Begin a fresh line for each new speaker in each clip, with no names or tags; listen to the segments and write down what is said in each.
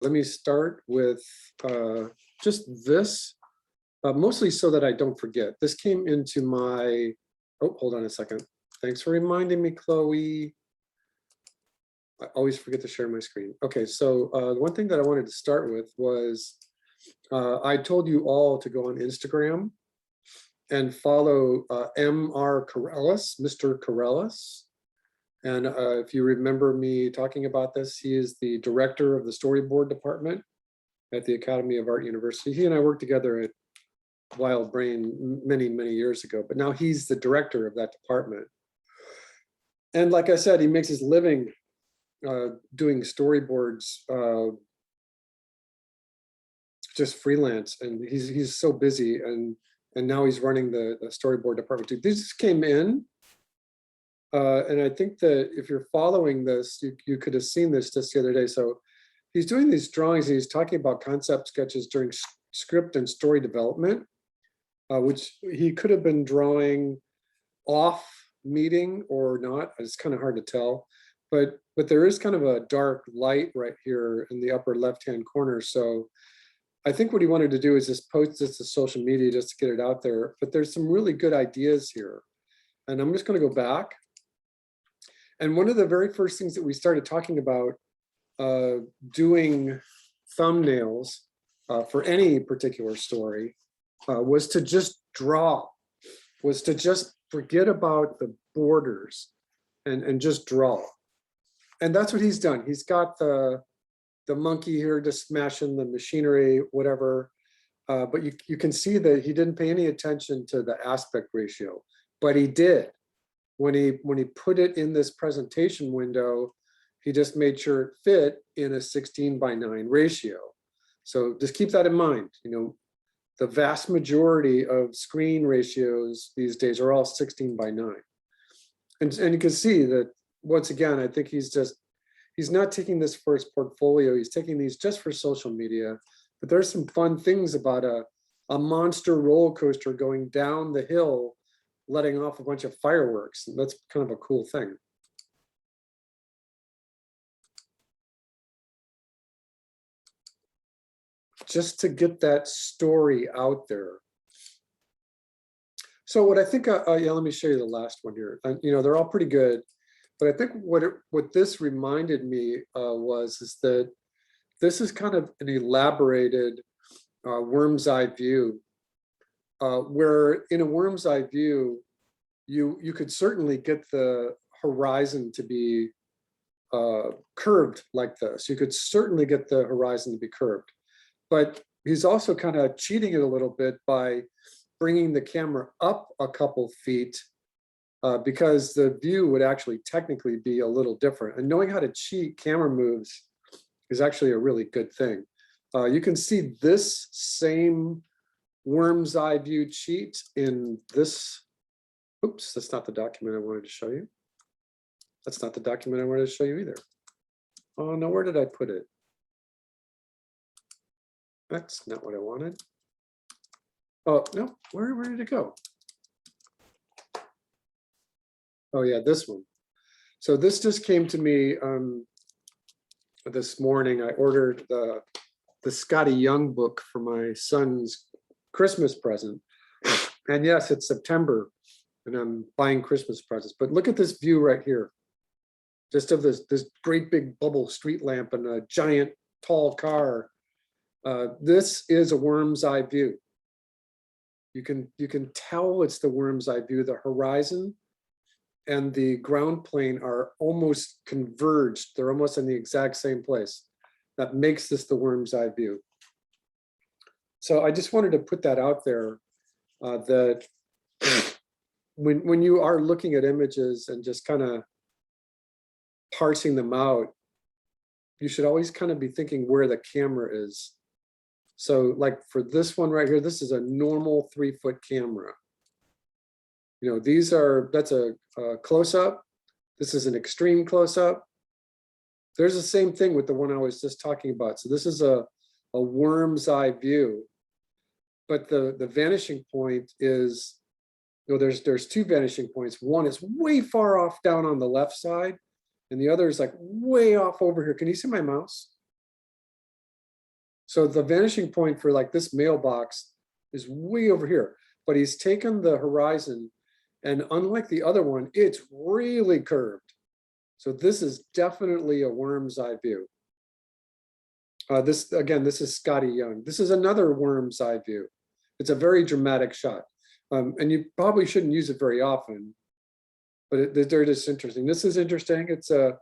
let me start with just this, mostly so that I don't forget. This came into my, oh, hold on a second. Thanks for reminding me, Chloe. I always forget to share my screen. Okay, so the one thing that I wanted to start with was I told you all to go on Instagram and follow M.R. Corellis, Mr. Corellis. And if you remember me talking about this, he is the director of the storyboard department at the Academy of Art University. He and I worked together at Wild Brain many, many years ago, but now he's the director of that department. And like I said, he makes his living doing storyboards, just freelance, and he's so busy, and now he's running the storyboard department too. This came in. And I think that if you're following this, you could have seen this just the other day. So he's doing these drawings, and he's talking about concept sketches during script and story development, which he could have been drawing off meeting or not. It's kind of hard to tell, but there is kind of a dark light right here in the upper left-hand corner. So I think what he wanted to do is just post this to social media just to get it out there. But there's some really good ideas here. And I'm just going to go back. And one of the very first things that we started talking about doing thumbnails for any particular story was to just draw, was to just forget about the borders and just draw. And that's what he's done. He's got the monkey here just smashing the machinery, whatever. But you can see that he didn't pay any attention to the aspect ratio, but he did. When he put it in this presentation window, he just made sure it fit in a 16:9 ratio. So just keep that in mind. You know, the vast majority of screen ratios these days are all 16:9. And you can see that, once again, I think he's not taking this for his portfolio. He's taking these just for social media. But there's some fun things about a monster roller coaster going down the hill, letting off a bunch of fireworks. And that's kind of a cool thing. Just to get that story out there. So what I think, yeah, let me show you the last one here. You know, they're all pretty good, but I think what this reminded me is that this is kind of an elaborated worm's eye view. Where in a worm's eye view, you could certainly get the horizon to be curved like this. You could certainly get the horizon to be curved, but he's also kind of cheating it a little bit by bringing the camera up a couple feet because the view would actually technically be a little different. And knowing how to cheat camera moves is actually a really good thing. You can see this same worm's eye view cheat in this. Oops, that's not the document I wanted to show you. That's not the document I wanted to show you either. Oh no, where did I put it? That's not what I wanted. Oh no, where did it go? Oh yeah, this one. So this just came to me this morning. I ordered the Scotty Young book for my son's Christmas present. And yes, it's September and I'm buying Christmas presents. But look at this view right here. Just of this great big bubble street lamp and a giant tall car. This is a worm's eye view. You can tell it's the worm's eye view. The horizon and the ground plane are almost converged. They're almost in the exact same place. That makes this the worm's eye view. So I just wanted to put that out there, that when you are looking at images and just kind of parsing them out, you should always kind of be thinking where the camera is. So like for this one right here, this is a normal 3-foot camera. You know, that's a close-up. This is an extreme close-up. There's the same thing with the one I was just talking about. So this is a worm's eye view, but the vanishing point is, you know, there's two vanishing points. One is way far off down on the left side, and the other is like way off over here. Can you see my mouse? So the vanishing point for like this mailbox is way over here, but he's taken the horizon, and unlike the other one, it's really curved. So this is definitely a worm's eye view. This is Scotty Young. This is another worm's eye view. It's a very dramatic shot. And you probably shouldn't use it very often, but they're just interesting. This is interesting. It's a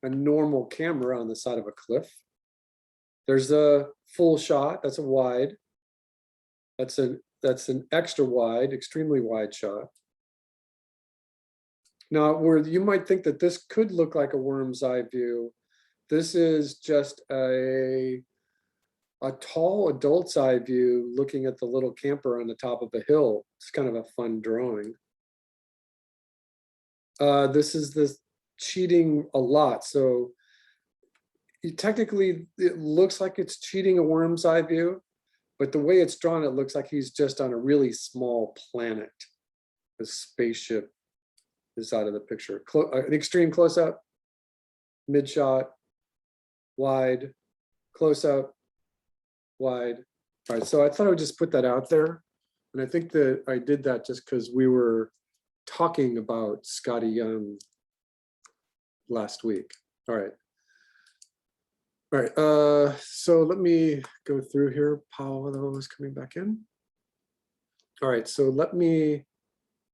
normal camera on the side of a cliff. There's a full shot. That's a wide. That's an extra wide, extremely wide shot. Now, where you might think that this could look like a worm's eye view, this is just a tall adult's eye view looking at the little camper on the top of a hill. It's kind of a fun drawing. This is the cheating a lot. So technically it looks like it's cheating a worm's eye view, but the way it's drawn, it looks like he's just on a really small planet. The spaceship is out of the picture. An extreme close-up, mid-shot, wide, close-up, wide. All right, so I thought I would just put that out there. And I think that I did that just because we were talking about Scotty Young last week. All right. All right, so let me go through here. Paolo is coming back in. All right, so let me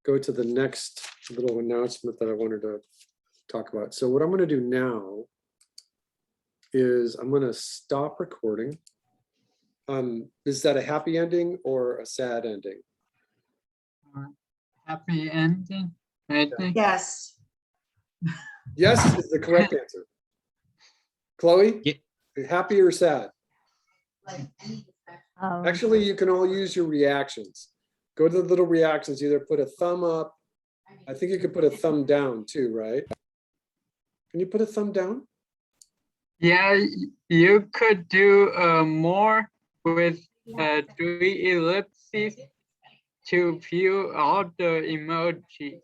go to the next little announcement that I wanted to talk about. So what I'm going to do now is I'm going to stop recording. Is that a happy ending or a sad ending?
Happy ending, I think.
Yes.
Yes is the correct answer. Chloe,
Yeah.
Happy or sad? Actually, you can all use your reactions. Go to the little reactions, either put a thumb up. I think you could put a thumb down too, right? Can you put a thumb down?
Yeah, you could do more with 3 ellipses to view all the emojis.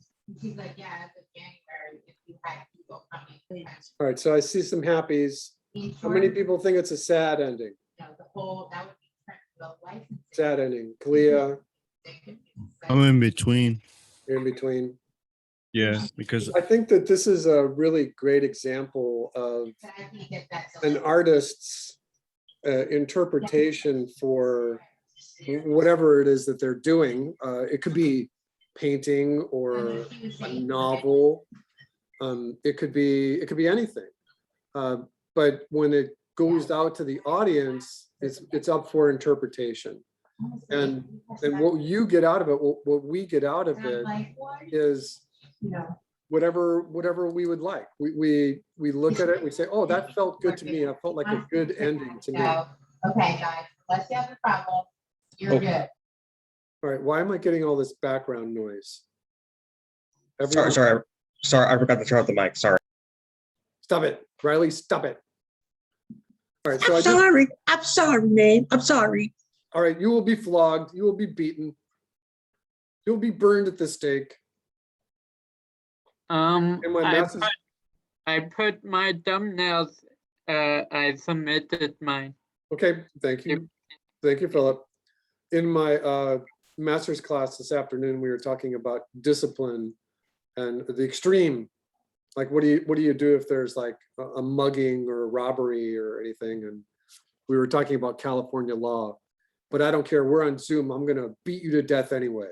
All right, so I see some happies. How many people think it's a sad ending? Sad ending. Kalia,
I'm in between.
you're in between.
Yeah, because
I think that this is a really great example of an artist's interpretation for whatever it is that they're doing. It could be painting or a novel. It could be anything. But when it goes out to the audience, it's up for interpretation. And what you get out of it, what we get out of it is whatever we would like. We look at it, we say, oh, that felt good to me. That felt like a good ending to me.
Okay, guys, unless you have a problem, you're good.
All right, why am I getting all this background noise?
Sorry, I forgot to turn off the mic. Sorry.
Stop it, Riley, stop it. All right, so
I'm sorry, man. I'm sorry.
All right, you will be flogged, you will be beaten. You'll be burned at the stake.
I put my thumbnails, I submitted mine.
Okay, thank you. Thank you, Philip. In my master's class this afternoon, we were talking about discipline and the extreme. Like, what do you do if there's like a mugging or a robbery or anything? And we were talking about California law, but I don't care. We're on Zoom. I'm going to beat you to death anyway.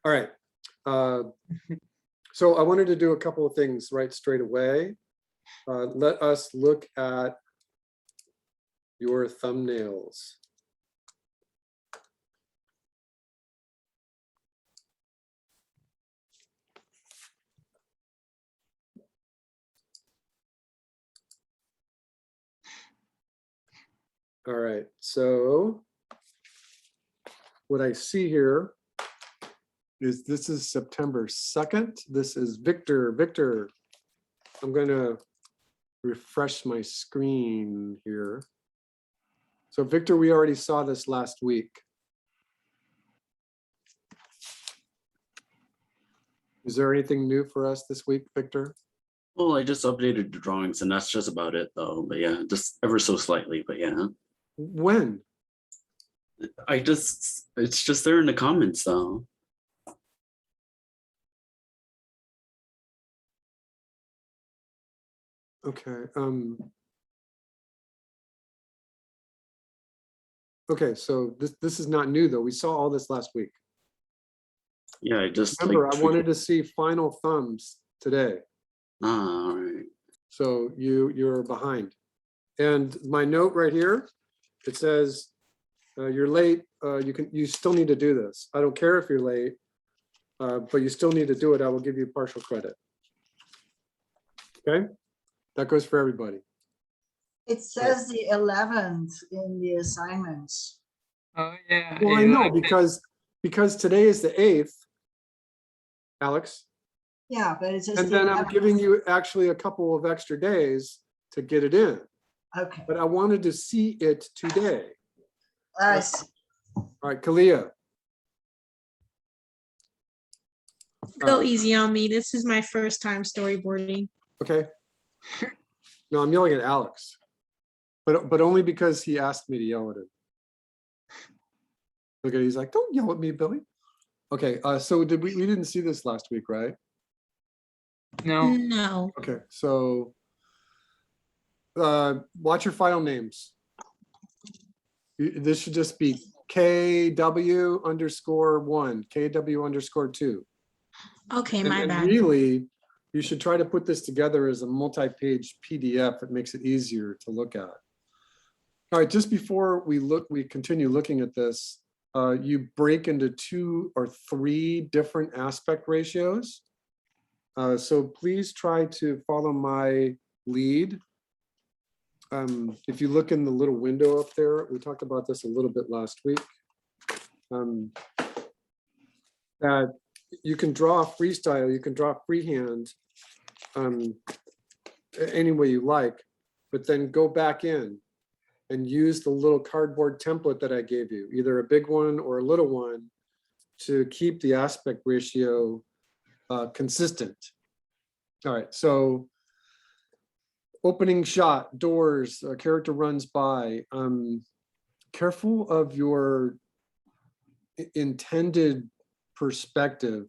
All right. So I wanted to do a couple of things right straight away. Let us look at your thumbnails. All right, so what I see here is this is September 2nd. This is Victor. Victor, I'm going to refresh my screen here. So Victor, we already saw this last week. Is there anything new for us this week, Victor?
Well, I just updated the drawings and that's just about it though. But yeah, just ever so slightly, but yeah.
When?
It's just there in the comments though.
Okay. Okay, so this is not new though. We saw all this last week.
Yeah, I just
Remember, I
like,
wanted to see final thumbs today.
all right.
So you're behind. And my note right here, it says, you're late. You still need to do this. I don't care if you're late, but you still need to do it. I will give you partial credit. Okay, that goes for everybody.
It says the 11th in the assignments.
Oh, yeah.
Well, I know
11.
because today is the 8th, Alex.
Yeah, but it says.
And
the
then I'm
11th.
giving you actually a couple of extra days to get it in.
Okay.
But I wanted to see it today.
I see.
All right, Kalia.
Go easy on me. This is my first time storyboarding.
Okay. No, I'm yelling at Alex, but only because he asked me to yell at him. Look at, he's like, don't yell at me, Billy. Okay, so we didn't see this last week, right?
No.
No.
Okay, so watch your file names. This should just be KW_1, KW_2.
Okay,
And
my
then
bad.
really, you should try to put this together as a multi-page PDF. It makes it easier to look at. All right, just before we continue looking at this, you break into 2 or 3 different aspect ratios. So please try to follow my lead. If you look in the little window up there, we talked about this a little bit last week. That you can draw freestyle, you can draw freehand any way you like, but then go back in and use the little cardboard template that I gave you, either a big one or a little one, to keep the aspect ratio consistent. All right, so opening shot, doors, a character runs by. Careful of your intended perspective,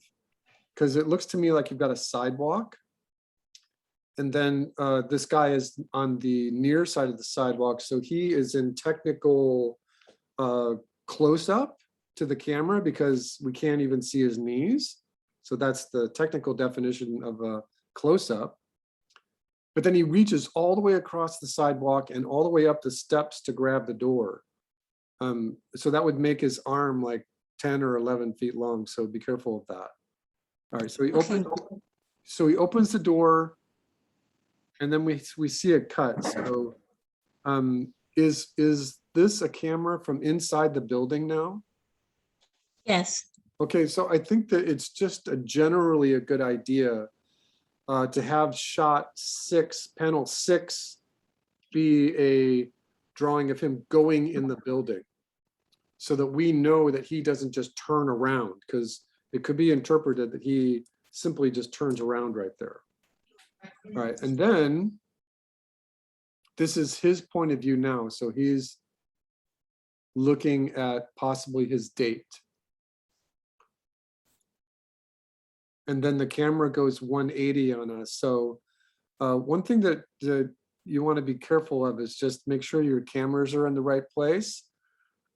because it looks to me like you've got a sidewalk. And then this guy is on the near side of the sidewalk. So he is in technical close-up to the camera because we can't even see his knees. So that's the technical definition of a close-up. But then he reaches all the way across the sidewalk and all the way up the steps to grab the door. So that would make his arm like 10 or 11 feet long. So be careful of that. All right, so he opens the door, and then we see a cut. So is this a camera from inside the building now?
Yes.
Okay, so I think that it's just generally a good idea to have shot 6, panel 6, be a drawing of him going in the building, so that we know that he doesn't just turn around, because it could be interpreted that he simply just turns around right there. All right, and then this is his point of view now. So he's looking at possibly his date. And then the camera goes 180 on us. So one thing that you want to be careful of is just make sure your cameras are in the right place.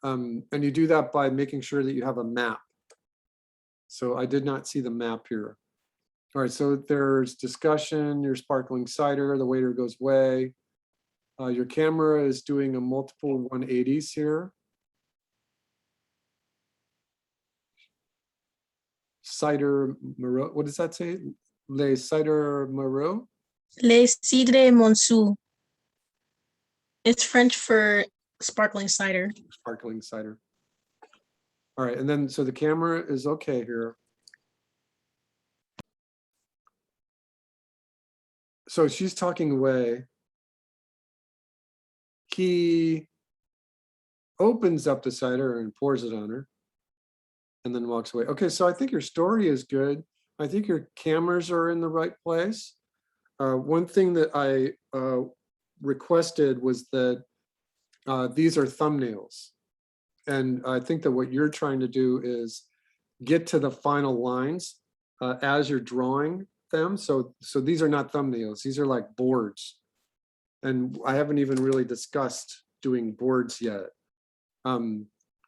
And you do that by making sure that you have a map. So I did not see the map here. All right, so there's discussion, your sparkling cider, the waiter goes away. Your camera is doing a multiple 180s here. Cider Moreau, what does that say? Les Cider Moreau?
Les Cidre Monceau. It's French for sparkling cider.
Sparkling cider. All right, and then so the camera is okay here. So she's talking away. He opens up the cider and pours it on her and then walks away. Okay, so I think your story is good. I think your cameras are in the right place. One thing that I requested was that these are thumbnails. And I think that what you're trying to do is get to the final lines as you're drawing them. So these are not thumbnails, these are like boards. And I haven't even really discussed doing boards yet.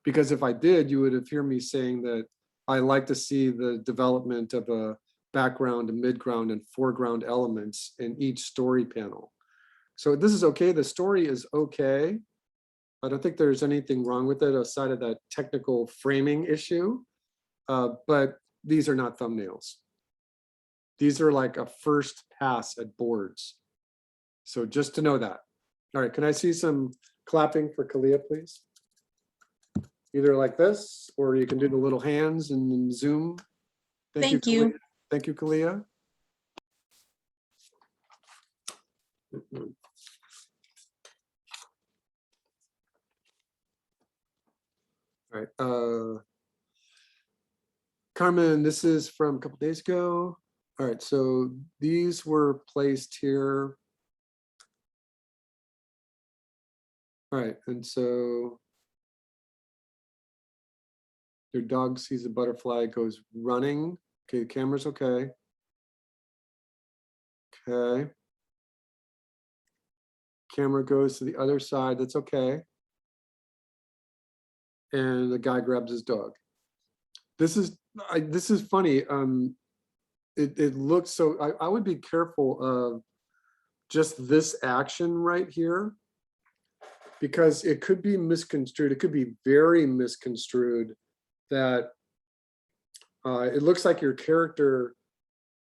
Because if I did, you would have heard me saying that I like to see the development of a background, a midground, and foreground elements in each story panel. So this is okay, the story is okay. I don't think there's anything wrong with it aside of that technical framing issue, but these are not thumbnails. These are like a first pass at boards. So just to know that. All right, can I see some clapping for Kalia, please? Either like this, or you can do the little hands and then zoom.
Thank you.
Kalia. Thank you, Kalia. All right, Carmen, this is from a couple days ago. All right, so these were placed here. All right, and so your dog sees a butterfly, goes running. Okay, the camera's okay. Okay. Camera goes to the other side, that's okay. And the guy grabs his dog. This is funny. It looks so. I would be careful of just this action right here, because it could be misconstrued. It could be very misconstrued that it looks like your character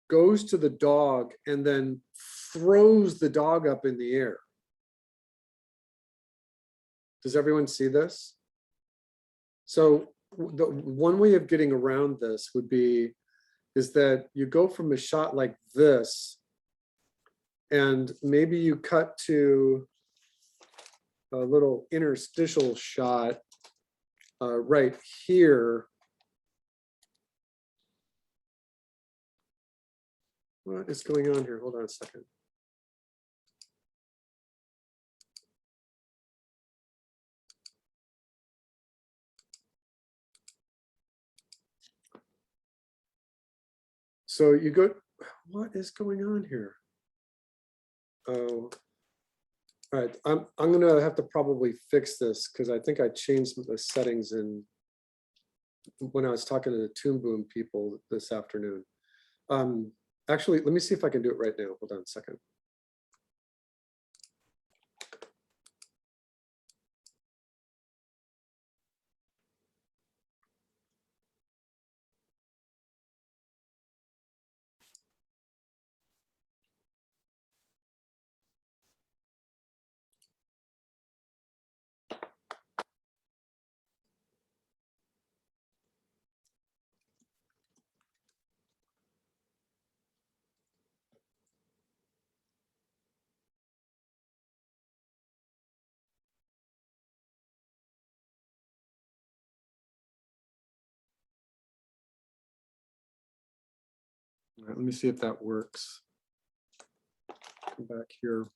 goes to the dog and then throws the dog up in the air. Does everyone see this? So the one way of getting around this would be is that you go from a shot like this, and maybe you cut to a little interstitial shot right here. What is going on here? Hold on a second. So you go, what is going on here? Oh, all right. I'm gonna have to probably fix this because I think I changed the settings in when I was talking to the Toon Boom people this afternoon. Actually, let me see if I can do it right now. Hold on a second. All right, let me see if that works. Come back here.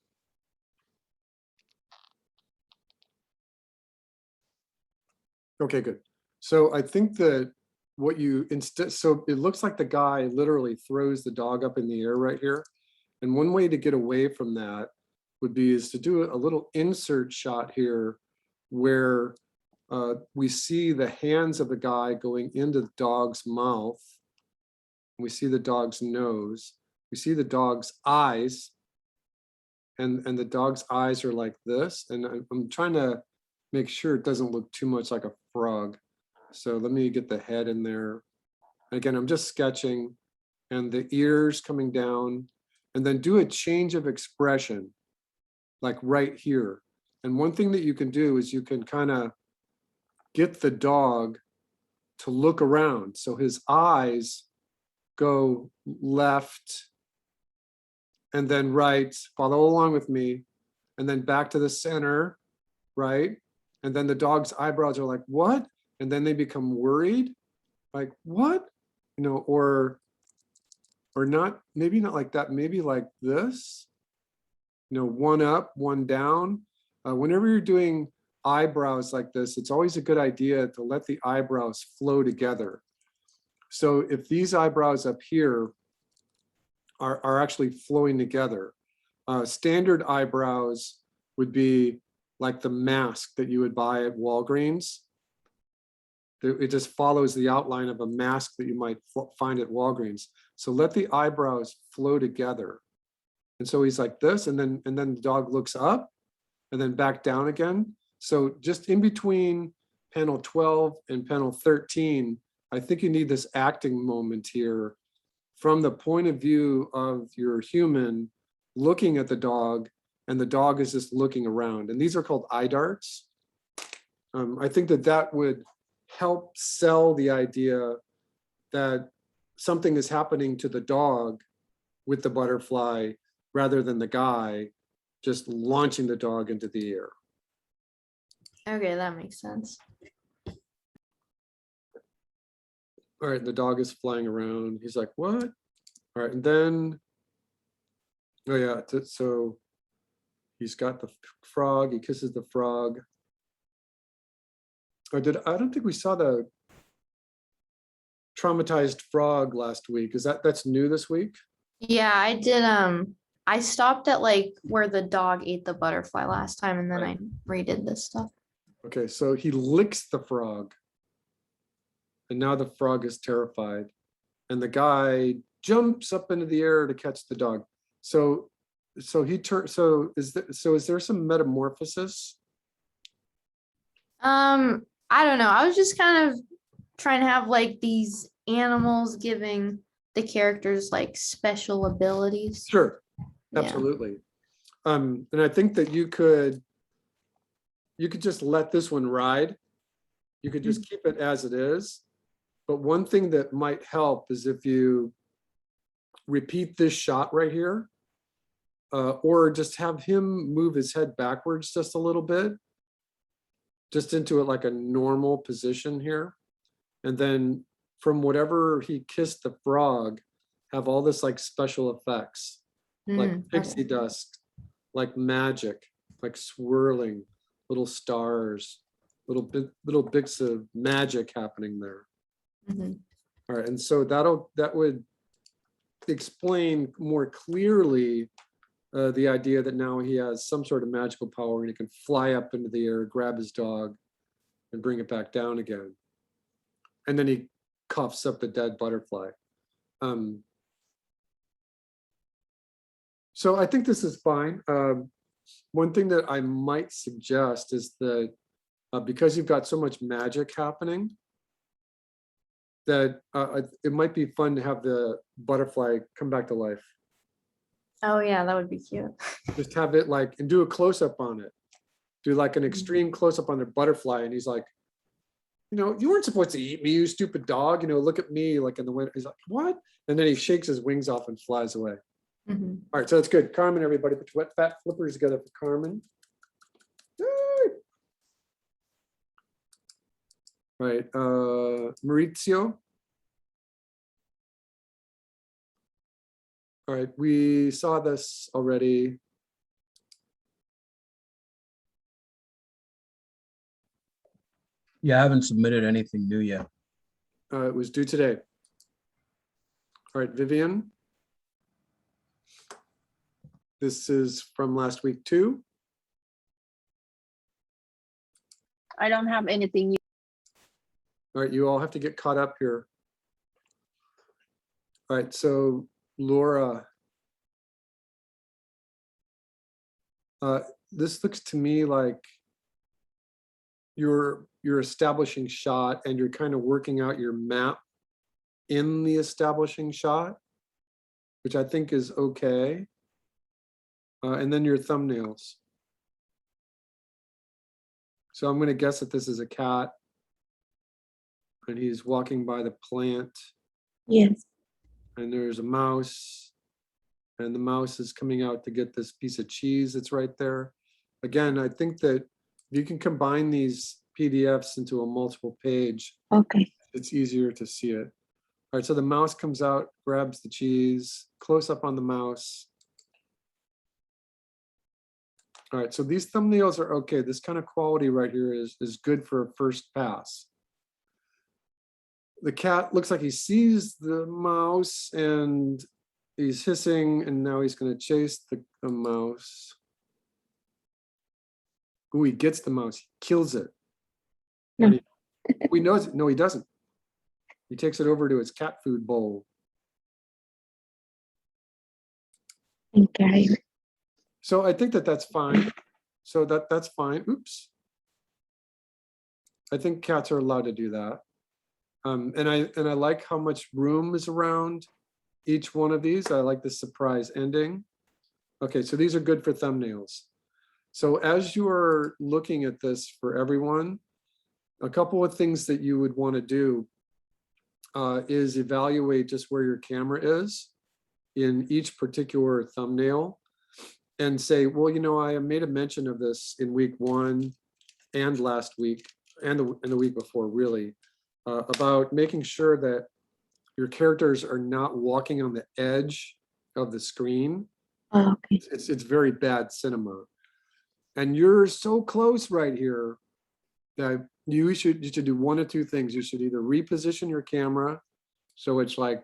Okay, good. So I think that what you instead, so it looks like the guy literally throws the dog up in the air right here. And one way to get away from that would be is to do a little insert shot here where we see the hands of the guy going into the dog's mouth. We see the dog's nose. We see the dog's eyes. And the dog's eyes are like this. And I'm trying to make sure it doesn't look too much like a frog. So let me get the head in there. Again, I'm just sketching, and the ears coming down, and then do a change of expression, like right here. And one thing that you can do is you can kind of get the dog to look around. So his eyes go left and then right, follow along with me, and then back to the center, right? And then the dog's eyebrows are like, what? And then they become worried, like, what? You know, or or not, maybe not like that, maybe like this. One up, one down. Whenever you're doing eyebrows like this, it's always a good idea to let the eyebrows flow together. So if these eyebrows up here are actually flowing together, standard eyebrows would be like the mask that you would buy at Walgreens. It just follows the outline of a mask that you might find at Walgreens. So let the eyebrows flow together. And so he's like this, and then the dog looks up and then back down again. So just in between panel 12 and panel 13, I think you need this acting moment here from the point of view of your human looking at the dog, and the dog is just looking around. And these are called eye darts. I think that would help sell the idea that something is happening to the dog with the butterfly rather than the guy just launching the dog into the air.
Okay, that makes sense.
All right, the dog is flying around. He's like, what? All right, and then, oh yeah, so he's got the frog, he kisses the frog. I don't think we saw the traumatized frog last week. That's new this week?
Yeah, I did. I stopped at like where the dog ate the butterfly last time, and then
Right.
I redid this stuff.
Okay, so he licks the frog. And now the frog is terrified. And the guy jumps up into the air to catch the dog. So is there some metamorphosis?
I don't know. I was just kind of trying to have like these animals giving the characters like special abilities.
Sure,
Yeah.
absolutely. And I think that you could just let this one ride. You could just keep it as it is. But one thing that might help is if you repeat this shot right here, or just have him move his head backwards just a little bit, just into it like a normal position here. And then from whatever he kissed the frog, have all this like special effects, like pixie
Okay.
dust, like magic, like swirling little stars, little bits of magic happening there.
Mhm.
All right, and so that would explain more clearly the idea that now he has some sort of magical power and he can fly up into the air, grab his dog, and bring it back down again. And then he coughs up the dead butterfly. So I think this is fine. One thing that I might suggest is that because you've got so much magic happening, that it might be fun to have the butterfly come back to life.
Oh yeah, that would be cute.
Just have it like, and do a close-up on it. Do like an extreme close-up on the butterfly, and he's like, you weren't supposed to eat me, you stupid dog. Look at me, like in the wind. He's like, what? And then he shakes his wings off and flies away.
Mhm.
All right, so that's good. Carmen, everybody, put your wet fat flippers together for Carmen. Yay! All right, Maurizio. All right, we saw this already.
Yeah, I haven't submitted anything new yet.
It was due today. All right, Vivian. This is from last week too.
I don't have anything.
All right, you all have to get caught up here. All right, so Laura. This looks to me like you're establishing shot and you're kind of working out your map in the establishing shot, which I think is okay. And then your thumbnails. So I'm going to guess that this is a cat and he's walking by the plant.
Yes.
And there's a mouse and the mouse is coming out to get this piece of cheese that's right there. Again, I think that you can combine these PDFs into a multiple page.
Okay.
It's easier to see it. All right, so the mouse comes out, grabs the cheese, close up on the mouse. All right, so these thumbnails are okay. This kind of quality right here is good for a first pass. The cat looks like he sees the mouse and he's hissing, and now he's going to chase the mouse. Ooh, he gets the mouse, he kills it. And he knows it. No, he doesn't. He takes it over to his cat food bowl.
Okay.
So I think that that's fine. So that's fine. Oops. I think cats are allowed to do that. And I like how much room is around each one of these. I like the surprise ending. Okay, so these are good for thumbnails. So as you are looking at this for everyone, a couple of things that you would want to do is evaluate just where your camera is in each particular thumbnail and say, well, you know, I made a mention of this in week 1 and last week and the week before, really, about making sure that your characters are not walking on the edge of the screen.
Oh, okay.
It's very bad cinema. And you're so close right here that you should do one of two things. You should either reposition your camera so it's like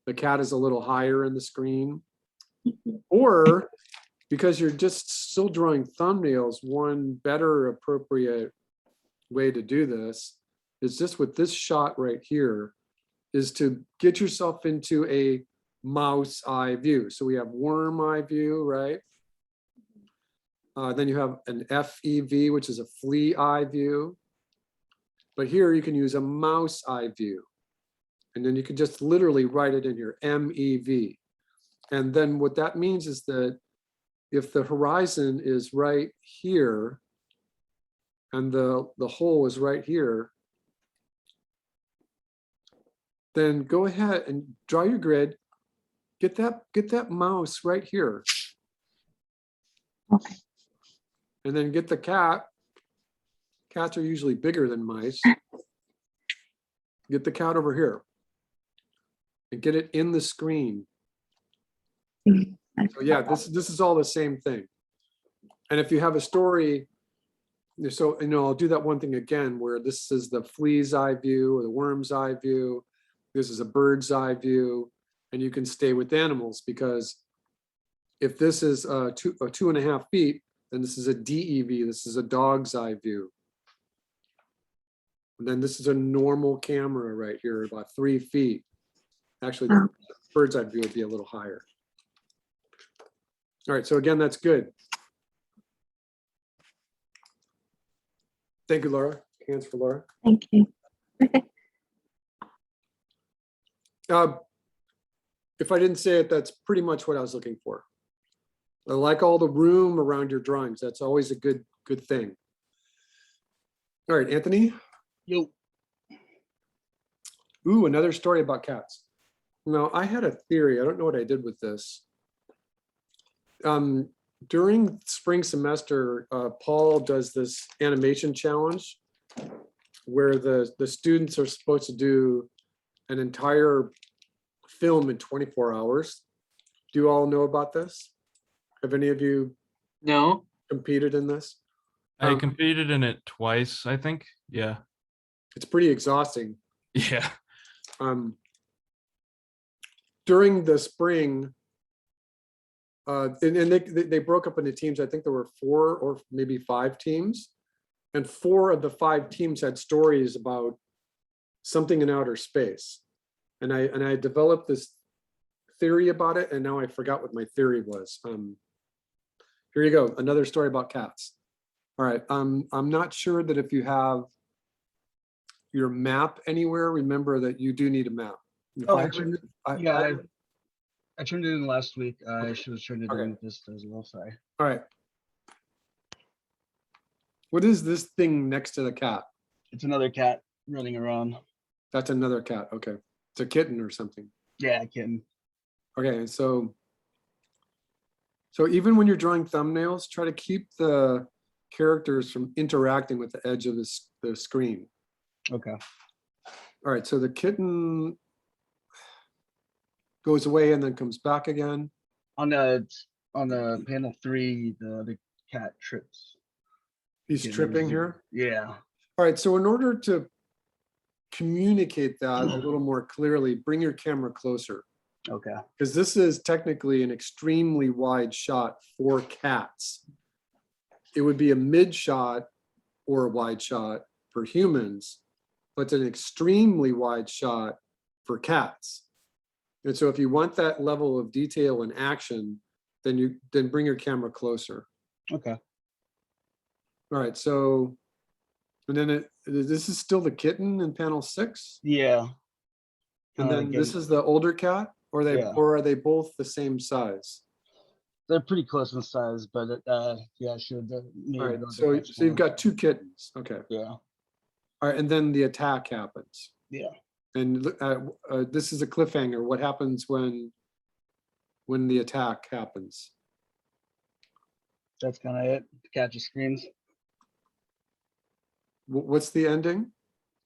the cat is a little higher in the screen, or because you're just still drawing thumbnails, one better appropriate way to do this is just with this shot right here is to get yourself into a mouse eye view. So we have worm eye view, right? Then you have an FEV, which is a flea eye view. But here you can use a mouse eye view. And then you can just literally write it in here, MEV. And then what that means is that if the horizon is right here and the hole is right here, then go ahead and draw your grid. Get that mouse right here.
Okay.
And then get the cat. Cats are usually bigger than mice. Get the cat over here and get it in the screen. So yeah, this is all the same thing. And if you have a story, so you know, I'll do that one thing again where this is the flea's eye view or the worm's eye view. This is a bird's eye view, and you can stay with animals because if this is 2.5 feet, then this is a DEV. This is a dog's eye view. And then this is a normal camera right here, about 3 feet. Actually, the bird's eye view would be a little higher. All right, so again, that's good. Thank you, Laura. Hands for Laura.
Thank you.
If I didn't say it, that's pretty much what I was looking for. I like all the room around your drawings. That's always a good thing. All right, Anthony.
Yo.
Ooh, another story about cats. Now, I had a theory. I don't know what I did with this. During spring semester, Paul does this animation challenge where the students are supposed to do an entire film in 24 hours. Do you all know about this? Have any of you
No.
competed in this?
I competed in it twice, I think. Yeah.
It's pretty exhausting.
Yeah.
During the spring, and they broke up into teams. I think there were 4 or maybe 5 teams, and 4 of the 5 teams had stories about something in outer space. And I developed this theory about it, and now I forgot what my theory was. Here you go, another story about cats. All right, I'm not sure that if you have your map anywhere, remember that you do need a map.
Oh, I turned it in last week. I should have turned it in this as well. Sorry.
All right. What is this thing next to the cat?
It's another cat running around.
That's another cat. Okay. It's a kitten or something.
Yeah, kitten.
Okay. So even when you're drawing thumbnails, try to keep the characters from interacting with the edge of the screen.
Okay.
All right, so the kitten goes away and then comes back again.
On the panel 3, the cat trips.
He's
Yeah,
tripping
zoom.
here.
Yeah.
All right, so in order to communicate that a little more clearly, bring your camera closer,
Okay.
because this is technically an extremely wide shot for cats. It would be a mid shot or a wide shot for humans, but it's an extremely wide shot for cats. And so if you want that level of detail and action, then bring your camera closer.
Okay.
All right, so, and then this is still the kitten in panel 6?
Yeah.
And then this is the older cat, or
Yeah.
or are they both the same size?
They're pretty close in size, but yeah, sure.
All right, so you've got 2 kittens. Okay.
Yeah.
All right, and then the attack happens.
Yeah.
And this is a cliffhanger. What happens when the attack happens?
That's kind of it. The cat just screams.
What's the ending?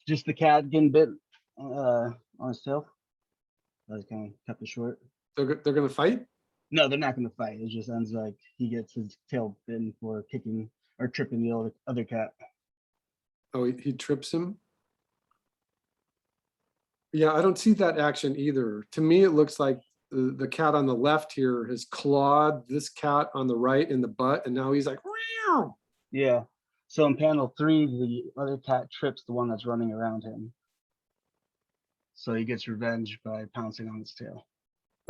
Just the cat getting bit on his tail. I was kind of cut it short.
They're gonna fight?
No, they're not going to fight. It just ends like he gets his tail bitten for kicking or tripping the other cat.
Oh, he trips him? Yeah, I don't see that action either. To me, it looks like the cat on the left here has clawed this cat on the right in the butt, and now he's like, meow.
Yeah. So in panel 3, the other cat trips the one that's running around him. So he gets revenge by pouncing on its tail.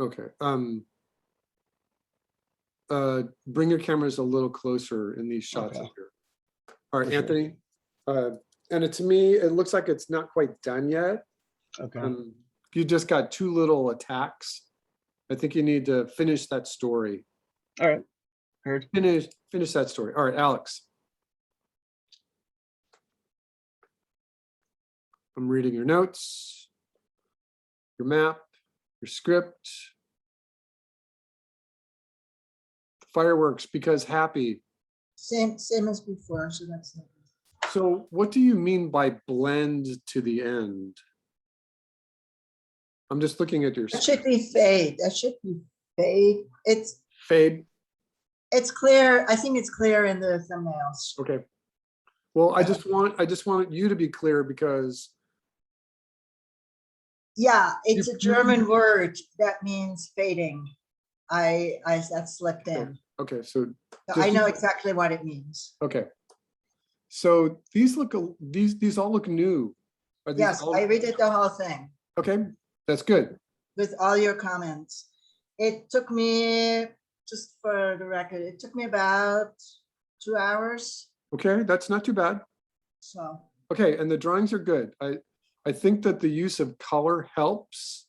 Okay. Bring your cameras a little closer in these shots
Okay.
up here. All right,
For sure.
Anthony. And to me, it looks like it's not quite done yet.
Okay.
You just got 2 little attacks. I think you need to finish that story.
All right. Heard.
Finish that story. All right, Alex. I'm reading your notes, your map, your script. Fireworks because happy.
Same as before, so that's it.
So what do you mean by blend to the end? I'm just looking at your
That should be fade. That should be fade.
fade.
It's clear. I think it's clear in the thumbnails.
Okay. Well, I just want you to be clear because
Yeah, it's a
You-
German word that means fading. That slipped in.
okay, so
So I know exactly what it means.
okay. So these all look new. Are these
Yes,
all-
I read it the whole thing
Okay, that's good.
with all your comments. It took me, just for the record, it took me about 2 hours.
Okay, that's not too bad.
So
Okay, and the drawings are good. I think that the use of color helps.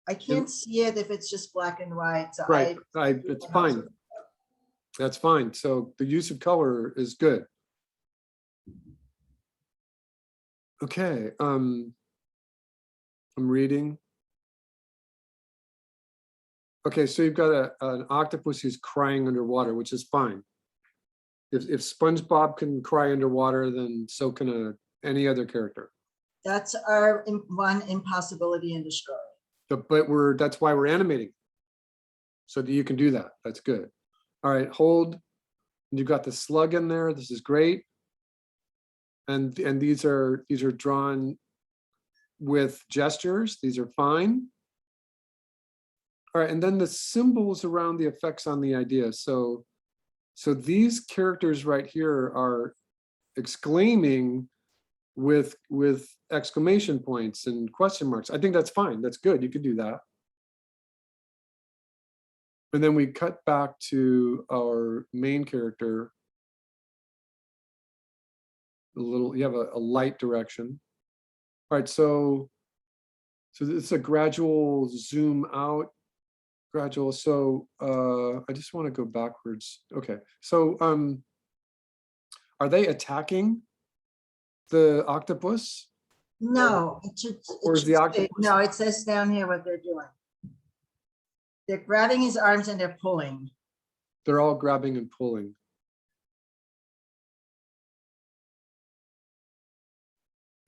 I can't see it if it's just black and white. So
Right, it's fine. That's fine. So the use of color is good. Okay, I'm reading. Okay, so you've got an octopus who's crying underwater, which is fine. If SpongeBob can cry underwater, then so can any other character.
That's our one impossibility in the story.
But that's why we're animating. So that you can do that. That's good. All right, hold. You've got the slug in there. This is great. And these are drawn with gestures. These are fine. All right, and then the symbols around the effects on the idea. So these characters right here are exclaiming with exclamation points and question marks. I think that's fine. That's good. You could do that. And then we cut back to our main character. You have a light direction. All right, so it's a gradual zoom out, gradual. So I just want to go backwards. Okay, so are they attacking the octopus?
No,
Or is the octopus?
No, it says down here what they're doing. They're grabbing his arms and they're pulling.
They're all grabbing and pulling.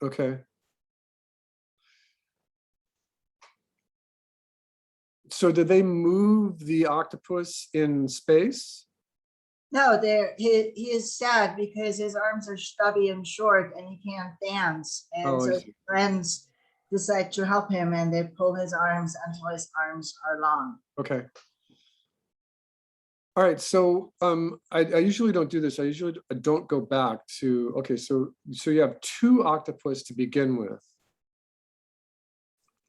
Okay. So did they move the octopus in space?
No, he is sad because his arms are stubby and short and he can't dance. And
Oh, I
so his
see.
friends decide to help him and they pull his arms until his arms are long.
Okay. All right, so I usually don't do this. I usually don't go back to, okay, so you have 2 octopus to begin with.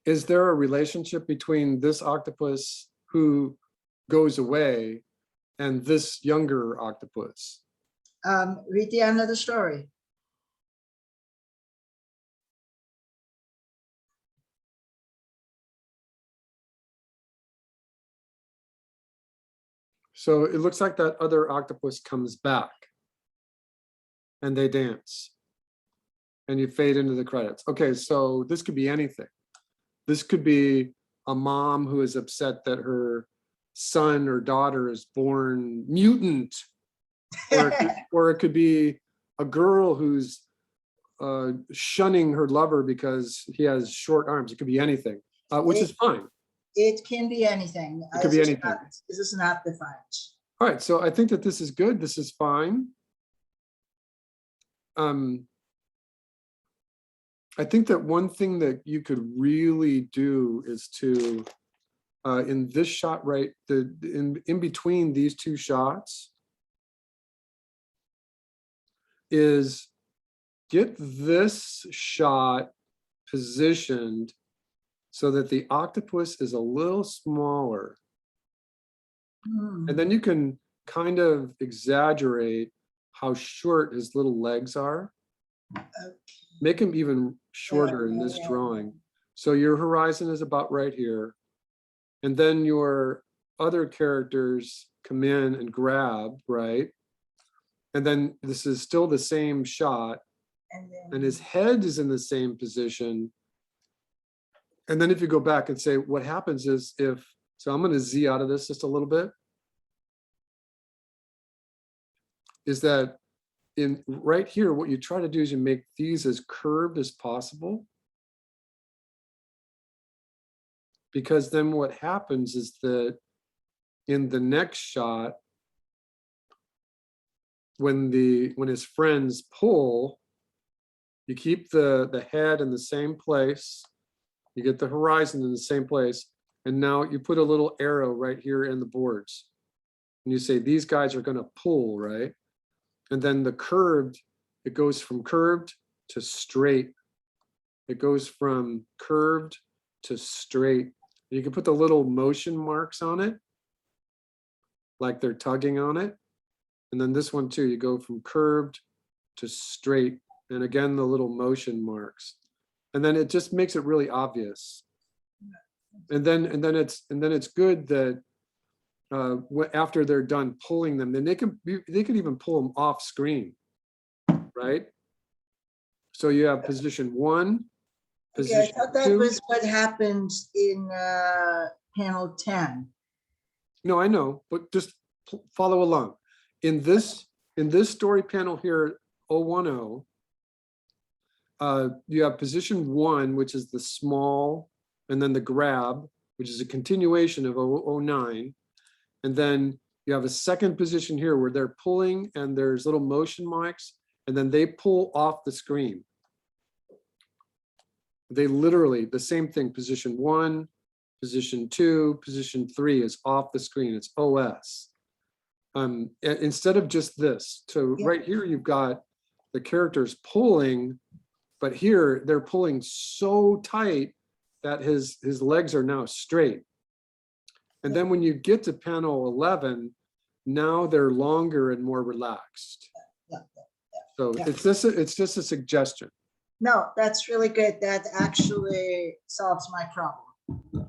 Is there a relationship between this octopus who goes away and this younger octopus?
Read the end of the story.
So it looks like that other octopus comes back and they dance and you fade into the credits. Okay, so this could be anything. This could be a mom who is upset that her son or daughter is born mutant, or it could be a girl who's shunning her lover because he has short arms. It could be anything, which is fine.
It can be anything.
It could be
This is
anything.
not- This is not defined.
All right, so I think that this is good. This is fine. I think that one thing that you could really do is to, in this shot, right, in between these 2 shots, is get this shot positioned so that the octopus is a little smaller. And then you can kind of exaggerate how short his little legs are. Make him even shorter in this drawing. So your horizon is about right here. And then your other characters come in and grab, right? And then this is still the same shot. And his head is in the same position. And then if you go back and say, what happens is if, so I'm going to Z out of this just a little bit, is that in right here, what you try to do is you make these as curved as possible. Because then what happens is that in the next shot, when his friends pull, you keep the head in the same place, you get the horizon in the same place, and now you put a little arrow right here in the boards. And you say, these guys are gonna pull, right? And then the curved, it goes from curved to straight. It goes from curved to straight. You can put the little motion marks on it, like they're tugging on it. And then this one too, you go from curved to straight. And again, the little motion marks. And then it just makes it really obvious. And then it's good that after they're done pulling them, then they can even pull them off screen, right? So you have position 1,
Okay, I
position
thought that
2.
was what happened in panel 10.
No, I know, but just follow along. In this story panel here, 010, you have position 1, which is the small, and then the grab, which is a continuation of 009. And then you have a second position here where they're pulling and there's little motion marks, and then they pull off the screen. They literally, the same thing, position 1, position 2, position 3 is off the screen, it's OS. Instead of just this, so right here you've got the characters pulling, but here they're pulling so tight that his legs are now straight. And then when you get to panel 11, now they're longer and more relaxed. So it's just a suggestion.
No, that's really good. That actually solves my problem.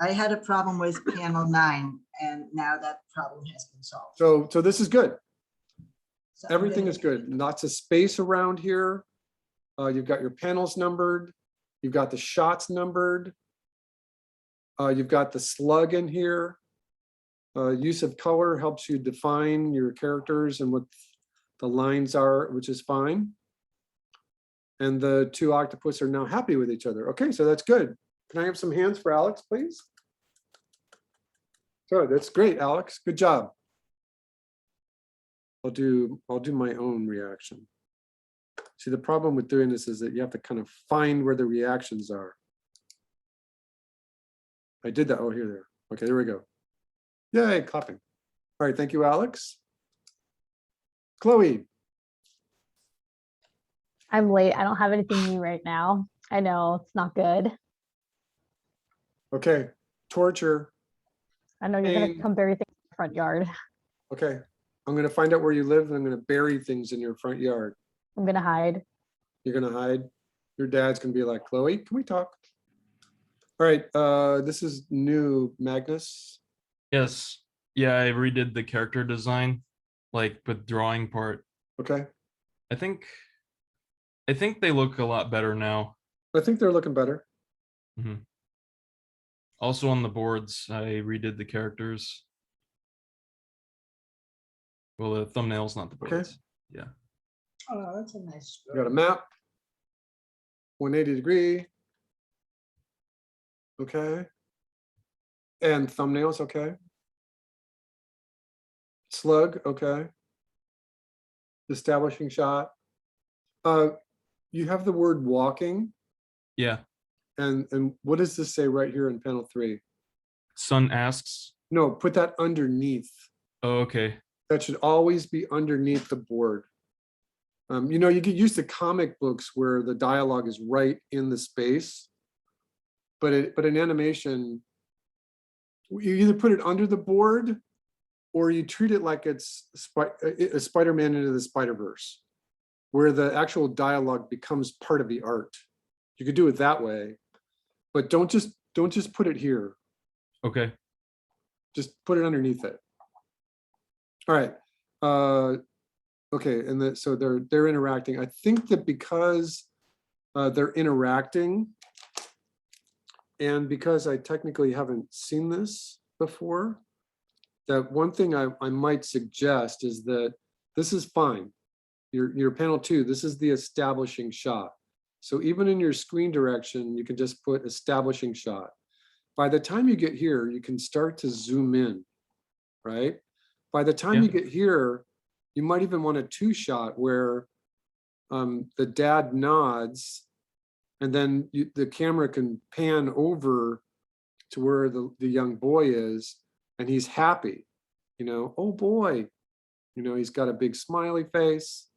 I had a problem with panel 9, and now that problem has been solved.
So this is good.
So I'm
Everything
gonna-
is good. Lots of space around here. You've got your panels numbered. You've got the shots numbered. You've got the slug in here. Use of color helps you define your characters and what the lines are, which is fine. And the 2 octopus are now happy with each other. Okay, so that's good. Can I have some hands for Alex, please? So that's great, Alex. Good job. I'll do my own reaction. See, the problem with doing this is that you have to kind of find where the reactions are. I did that. Oh, here, there. Okay, there we go. Yay, clapping. All right, thank you, Alex. Chloe.
I'm late. I don't have anything new right now. I know it's not good.
Okay, torture.
I know you're
Pain.
gonna come bury things in the front yard.
Okay, I'm gonna find out where you live and I'm gonna bury things in your front yard.
I'm gonna hide.
You're gonna hide. Your dad's gonna be like, Chloe, can we talk? All right, this is new, Magnus.
Yes. Yeah, I redid the character design, like with drawing part.
Okay,
I think they look a lot better now.
I think they're looking better.
Mhm. Also on the boards, I redid the characters. Well, the thumbnails, not the
Okay.
boards. Yeah.
Oh, that's a nice.
We got a map. 180 degree. Okay. And thumbnails, okay. Slug, okay. Establishing shot. You have the word walking,
Yeah.
and what does this say right here in panel 3?
Son asks.
No, put that underneath.
Oh, okay.
That should always be underneath the board. You know, you get used to comic books where the dialogue is right in the space, but in animation, you either put it under the board or you treat it like it's a Spider-Man into the Spider-Verse, where the actual dialogue becomes part of the art. You could do it that way, but don't just put it here.
Okay.
Just put it underneath it. All right. Okay, and so they're interacting. I think that because they're interacting, and because I technically haven't seen this before, that one thing I might suggest is that this is fine. Your panel 2, this is the establishing shot. So even in your screen direction, you can just put establishing shot. By the time you get here, you can start to zoom in, right? By the time you get here, you might even want a 2-shot where the dad nods and then the camera can pan over to where the young boy is and he's happy, you know, oh boy, you know, he's got a big smiley face.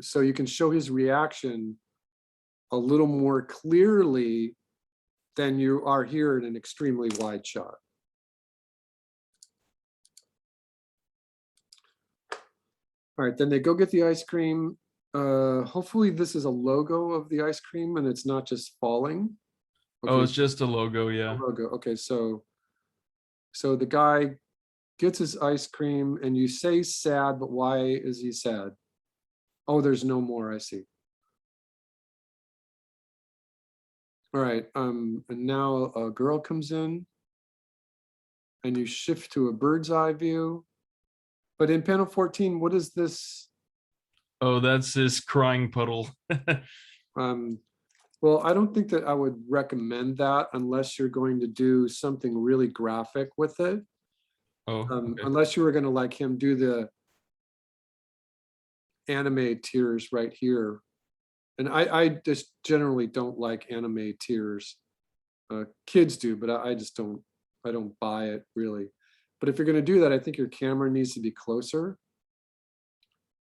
So you can show his reaction a little more clearly than you are here in an extremely wide shot. All right, then they go get the ice cream. Hopefully this is a logo of the ice cream and it's not just falling. Okay,
Oh, it's just a logo, yeah.
logo. Okay, so the guy gets his ice cream and you say sad, but why is he sad? Oh, there's no more, I see. All right, and now a girl comes in and you shift to a bird's eye view. But in panel 14, what is this?
Oh, that's his crying puddle.
Well, I don't think that I would recommend that unless you're going to do something really graphic with it.
Oh, okay.
Unless you were going to like him do the anime tears right here. And I just generally don't like anime tears. Kids do, but I just don't, I don't buy it really. But if you're going to do that, I think your camera needs to be closer.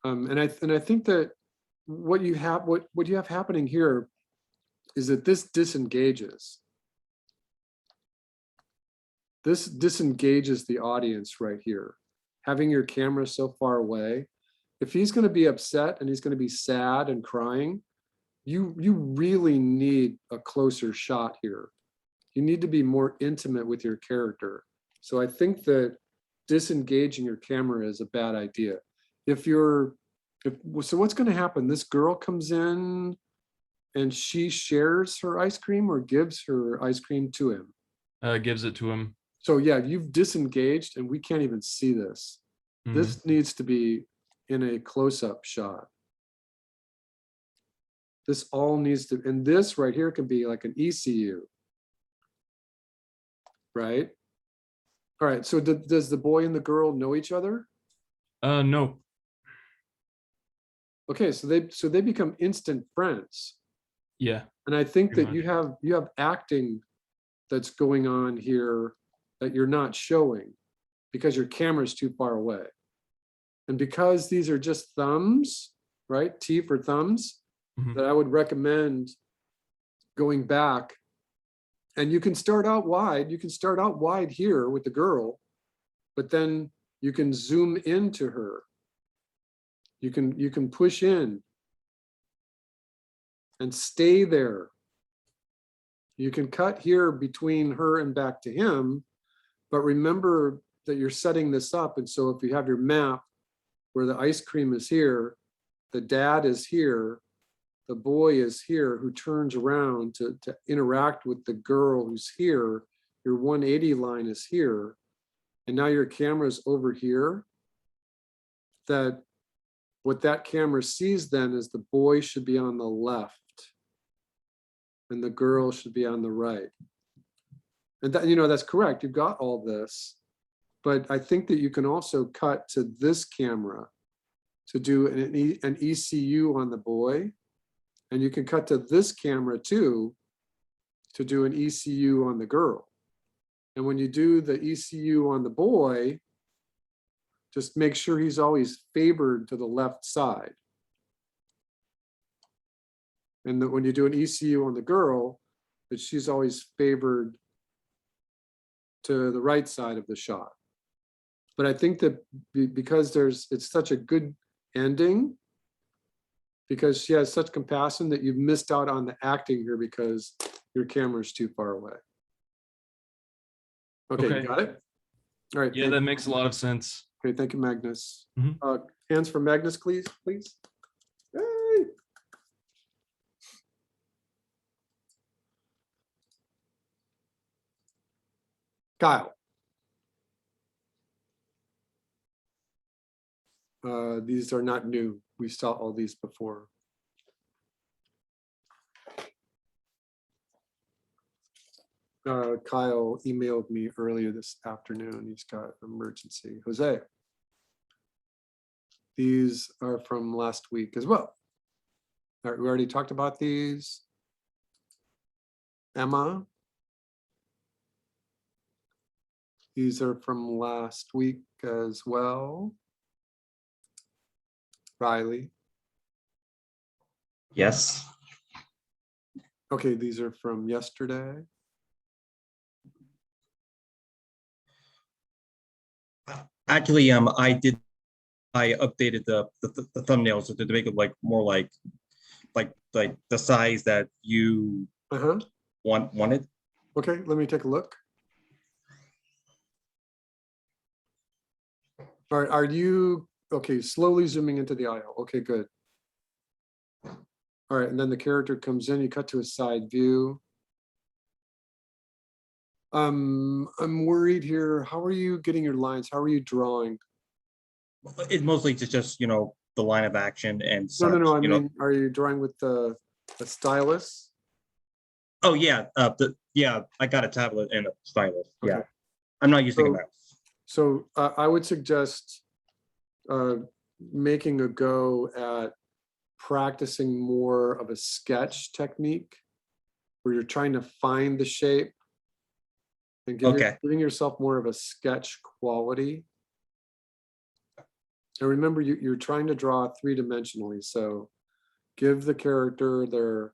And I think that what you have happening here is that this disengages. This disengages the audience right here. Having your camera so far away, if he's going to be upset and he's going to be sad and crying, you really need a closer shot here. You need to be more intimate with your character. So I think that disengaging your camera is a bad idea. So what's going to happen? This girl comes in and she shares her ice cream or gives her ice cream to him.
Gives it to him.
So yeah, you've disengaged and we can't even see this. This needs to be in a close-up shot. This all needs to, and this right here can be like an ECU. right? All right, so does the boy and the girl know each other?
No.
Okay, so they become instant friends.
Yeah.
And I think
Pretty
that you have acting that's going on here that you're not showing because your camera's too far away. And because these are just thumbs, right? T for thumbs,
Mhm.
that I would recommend going back. And you can start out wide. You can start out wide here with the girl, but then you can zoom into her. You can push in and stay there. You can cut here between her and back to him, but remember that you're setting this up. And so if you have your map where the ice cream is here, the dad is here, the boy is here who turns around to interact with the girl who's here, your 180 line is here, and now your camera's over here, that what that camera sees then is the boy should be on the left and the girl should be on the right. And that, that's correct. You've got all this, but I think that you can also cut to this camera to do an ECU on the boy. And you can cut to this camera too, to do an ECU on the girl. And when you do the ECU on the boy, just make sure he's always favored to the left side. And that when you do an ECU on the girl, that she's always favored to the right side of the shot. But I think that because it's such a good ending, because she has such compassion, that you've missed out on the acting here because your camera's too far away. Okay,
Okay.
you got it? All right.
Yeah,
thank
that
you.
makes a lot of sense.
Okay, thank you, Magnus.
Mhm.
Hands for Magnus, please. Yay. Kyle. These are not new. We saw all these before. Kyle emailed me earlier this afternoon. He's got an emergency. Jose. These are from last week as well. All right, we already talked about these. Emma. These are from last week as well. Riley.
Yes.
Okay, these are from yesterday.
Actually, I updated the thumbnails to make it like more like the size that you wanted.
Okay, let me take a look. All right, are you, okay, slowly zooming into the aisle. Okay, good. All right, and then the character comes in, you cut to a side view. I'm worried here. How are you getting your lines? How are you drawing?
It's mostly just the line of action and such.
No, I mean, are you drawing with the stylus?
Oh yeah, I got a tablet and a stylus. Yeah,
Okay.
I'm not using a mouse.
So I would suggest making a go at practicing more of a sketch technique where you're trying to find the shape and giving yourself more of a sketch quality. And remember, you're trying to draw three-dimensionally. So give the character their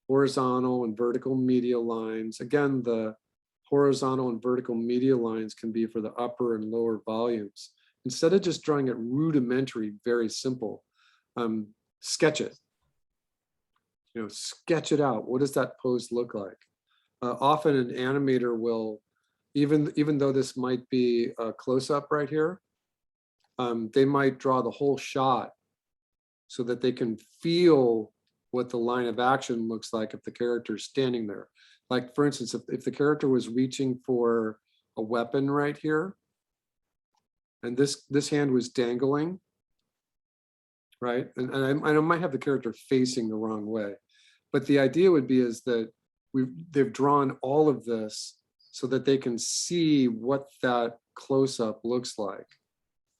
horizontal and vertical medial lines. Again, the horizontal and vertical medial lines can be for the upper and lower volumes. Instead of just drawing it rudimentary, very simple, sketch it. Sketch it out. What does that pose look like? Often an animator will, even though this might be a close-up right here, they might draw the whole shot so that they can feel what the line of action looks like if the character is standing there. Like, for instance, if the character was reaching for a weapon right here, and this hand was dangling, right? And I might have the character facing the wrong way, but the idea would be is that they've drawn all of this so that they can see what that close-up looks like.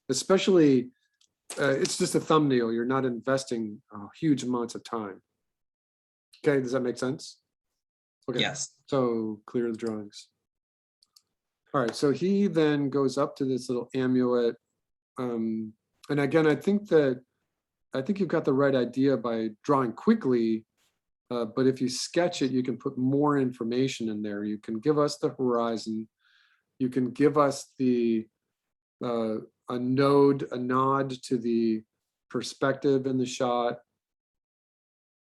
Especially, it's just a thumbnail. You're not investing huge amounts of time. Okay, does that make sense? Okay.
Yes.
So clear the drawings. All right, so he then goes up to this little amulet. And again, I think you've got the right idea by drawing quickly, but if you sketch it, you can put more information in there. You can give us the horizon. You can give us a nod to the perspective in the shot.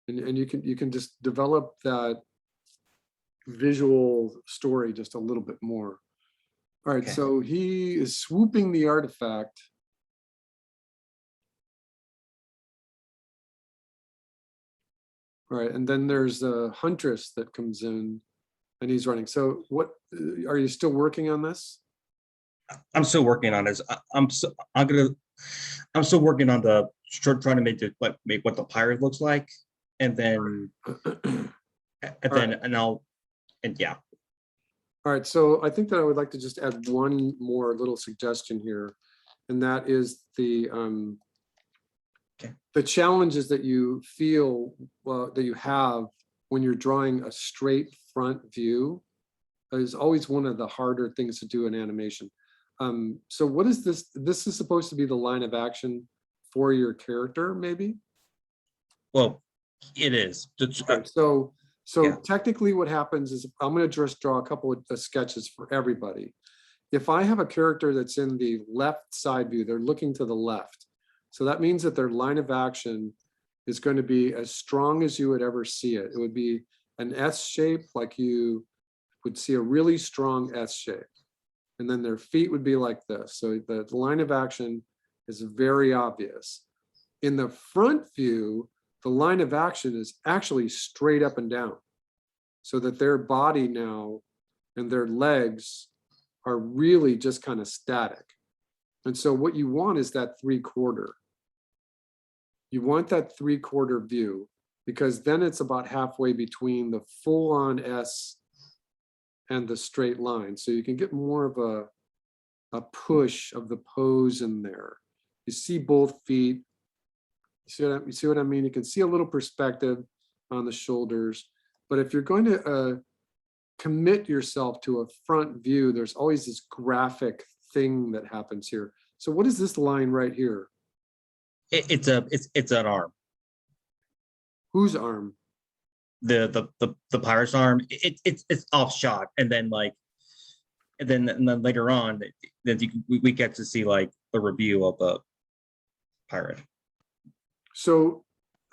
And you can just develop that visual story just a little bit more. All right,
Okay.
so he is swooping the artifact. All right, and then there's a huntress that comes in and he's running. So what, are you still working on this?
I'm still working on this. I'm still working on trying to make what the pirate looks like, and then yeah.
All right, so I think that I would like to just add one more little suggestion here, and that is the challenges that you feel that you have when you're drawing a straight front view is always one of the harder things to do in animation. So what is this? This is supposed to be the line of action for your character, maybe?
Well, it is.
Okay, so
Yeah.
technically what happens is I'm going to just draw a couple of sketches for everybody. If I have a character that's in the left side view, they're looking to the left. So that means that their line of action is going to be as strong as you would ever see it. It would be an S shape, like you would see a really strong S shape. And then their feet would be like this. So the line of action is very obvious. In the front view, the line of action is actually straight up and down, so that their body now and their legs are really just kind of static. And so what you want is that 3/4. You want that 3/4 view, because then it's about halfway between the full-on S and the straight line. So you can get more of a push of the pose in there. You see both feet. You see what I mean? You can see a little perspective on the shoulders. But if you're going to commit yourself to a front view, there's always this graphic thing that happens here. So what is this line right here?
It's an arm.
Whose arm?
The pirate's arm. It's off shot, and then later on, we get to see like the review of the pirate.
So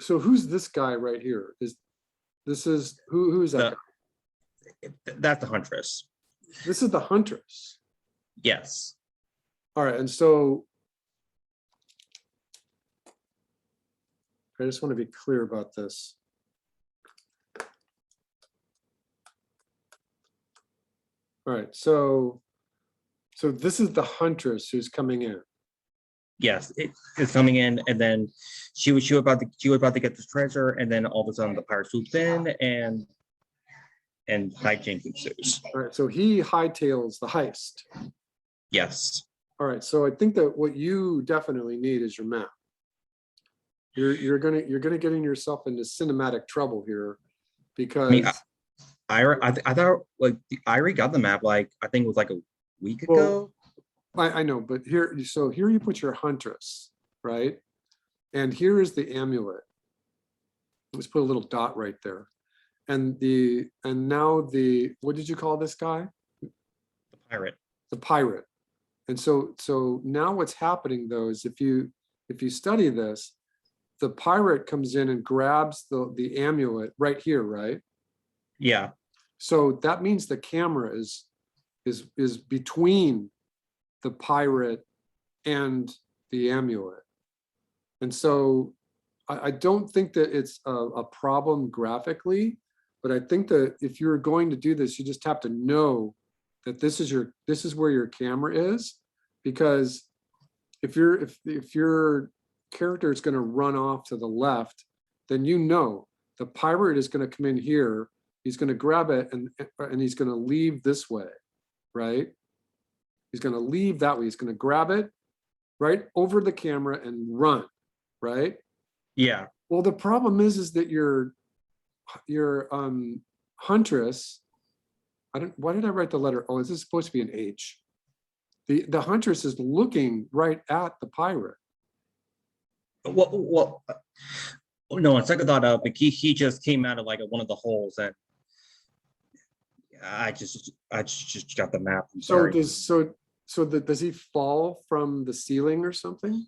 who's this guy right here? Who is that guy?
That's the huntress.
This is the huntress.
Yes.
All right, and so I just want to be clear about this. All right, so this is the huntress who's coming in.
Yes, it's coming in, and then she was about to get this treasure, and then all of a sudden the pirate swoops in, and hijinks ensues.
All right, so he hightails the heist.
Yes.
All right, so I think that what you definitely need is your map. You're gonna getting yourself into cinematic trouble here, because
I thought like I already got the map, like I think it was like a week ago.
I know, but here you put your huntress, right? And here is the amulet. Let's put a little dot right there. And now what did you call this guy?
The pirate.
The pirate. And so now what's happening though is if you study this, the pirate comes in and grabs the amulet right here, right?
Yeah.
So that means the camera is between the pirate and the amulet. And so I don't think that it's a problem graphically, but I think that if you're going to do this, you just have to know that this is where your camera is, because if your character is going to run off to the left, then you know the pirate is going to come in here he's gonna grab it and he's gonna leave this way, right? He's gonna leave that way. He's gonna grab it right over the camera and run, right?
Yeah.
Well, the problem is that your huntress, why did I write the letter? Oh, is this supposed to be an H? The huntress is looking right at the pirate.
Well, no, on second thought, like he just came out of like one of the holes, and I just got the map. I'm sorry.
Does he fall from the ceiling or something?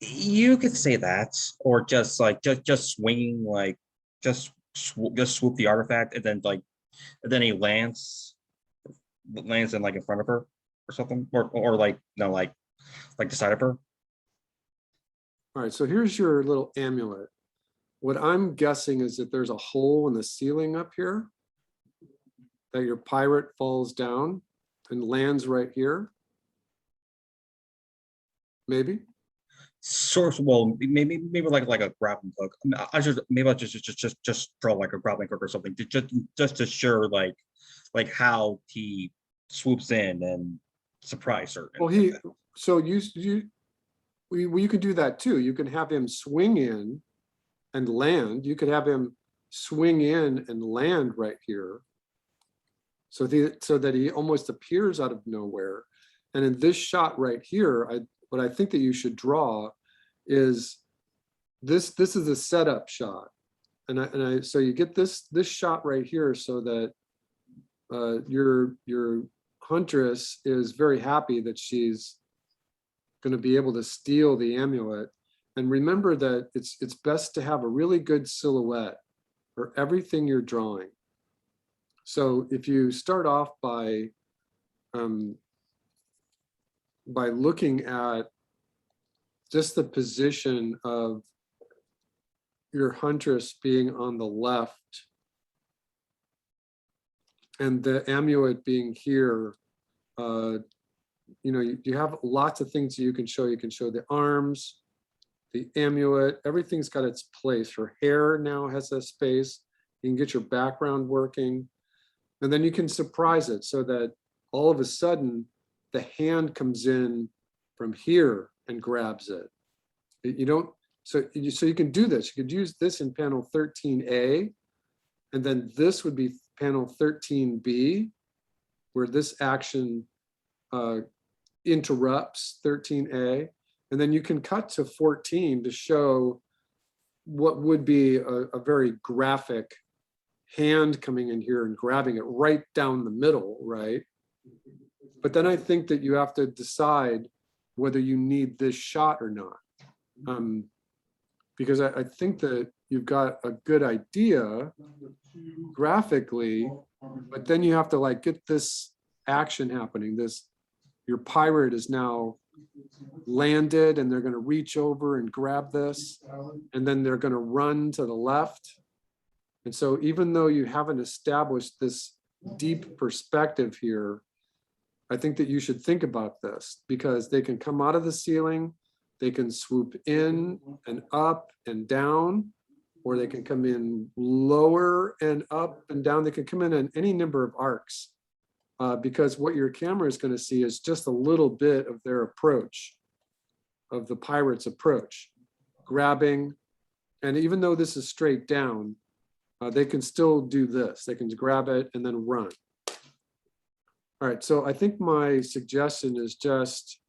You could say that, or just like just swinging, like just swoop the artifact, and then he lands in like in front of her or something, or like no, like the side of her.
All right, so here's your little amulet. What I'm guessing is that there's a hole in the ceiling up here, that your pirate falls down and lands right here. Maybe.
Source, well, maybe like a grappling hook. I just maybe I'll just draw like a grappling hook or something, just to sure like how he swoops in and surprise her.
Well, you could do that too. You can have him swing in and land. You could have him swing in and land right here. So that he almost appears out of nowhere. And in this shot right here, what I think that you should draw is this is a setup shot. So you get this shot right here so that your huntress is very happy that she's going to be able to steal the amulet. And remember that it's best to have a really good silhouette for everything you're drawing. So if you start off by looking at just the position of your huntress being on the left and the amulet being here, you have lots of things you can show. You can show the arms, the amulet, everything's got its place. Her hair now has a space. You can get your background working. And then you can surprise it so that all of a sudden the hand comes in from here and grabs it. So you can do this. You could use this in panel 13A, and then this would be panel 13B, where this action interrupts 13A. And then you can cut to 14 to show what would be a very graphic hand coming in here and grabbing it right down the middle, right? But then I think that you have to decide whether you need this shot or not. Because I think that you've got a good idea graphically, but then you have to like get this action happening. Your pirate is now landed and they're going to reach over and grab this, and then they're going to run to the left. And so even though you haven't established this deep perspective here, I think that you should think about this, because they can come out of the ceiling, they can swoop in and up and down, or they can come in lower and up and down. They can come in any number of arcs, because what your camera is going to see is just a little bit of their approach, of the pirate's approach, grabbing. And even though this is straight down, they can still do this. They can grab it and then run. All right, so I think my suggestion is just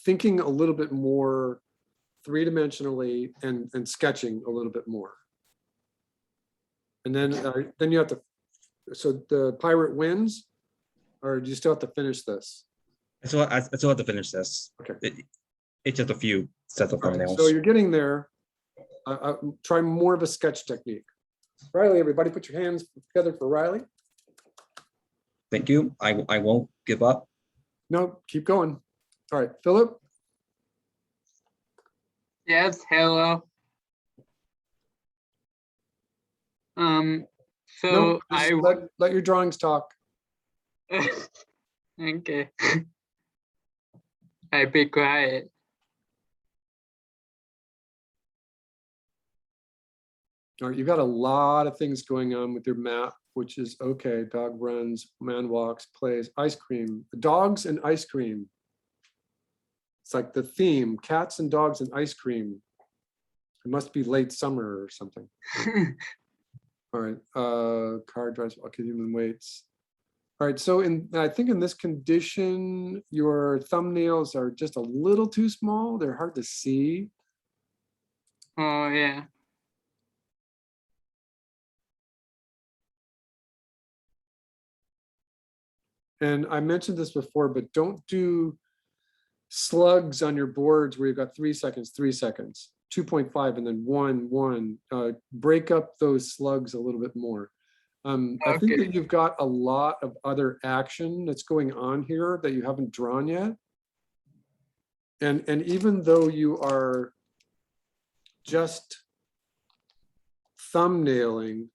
thinking a little bit more three-dimensionally and sketching a little bit more. And then you have to, so the pirate wins, or do you still have to finish this?
I still have to finish this.
Okay.
It's just a few sets of thumbnails.
So you're getting there. Try more of a sketch technique. Riley, everybody put your hands together for Riley.
Thank you. I won't give up.
No, keep going. All right, Philip.
Yes, hello. So
No, just let your drawings talk.
Okay. I be quiet.
All right, you've got a lot of things going on with your map, which is okay. Dog runs, man walks, plays, ice cream, dogs and ice cream. It's like the theme, cats and dogs and ice cream. It must be late summer or something. All right, car drives, okay, human waits. All right, so I think in this condition, your thumbnails are just a little too small. They're hard to see.
Oh, yeah.
And I mentioned this before, but don't do slugs on your boards where you've got 3 seconds, 3 seconds, 2.5, and then 1, 1. Break up those slugs a little bit more. I think that you've got a lot of other action that's going on here that you haven't drawn yet. And even though you are just thumbnailing,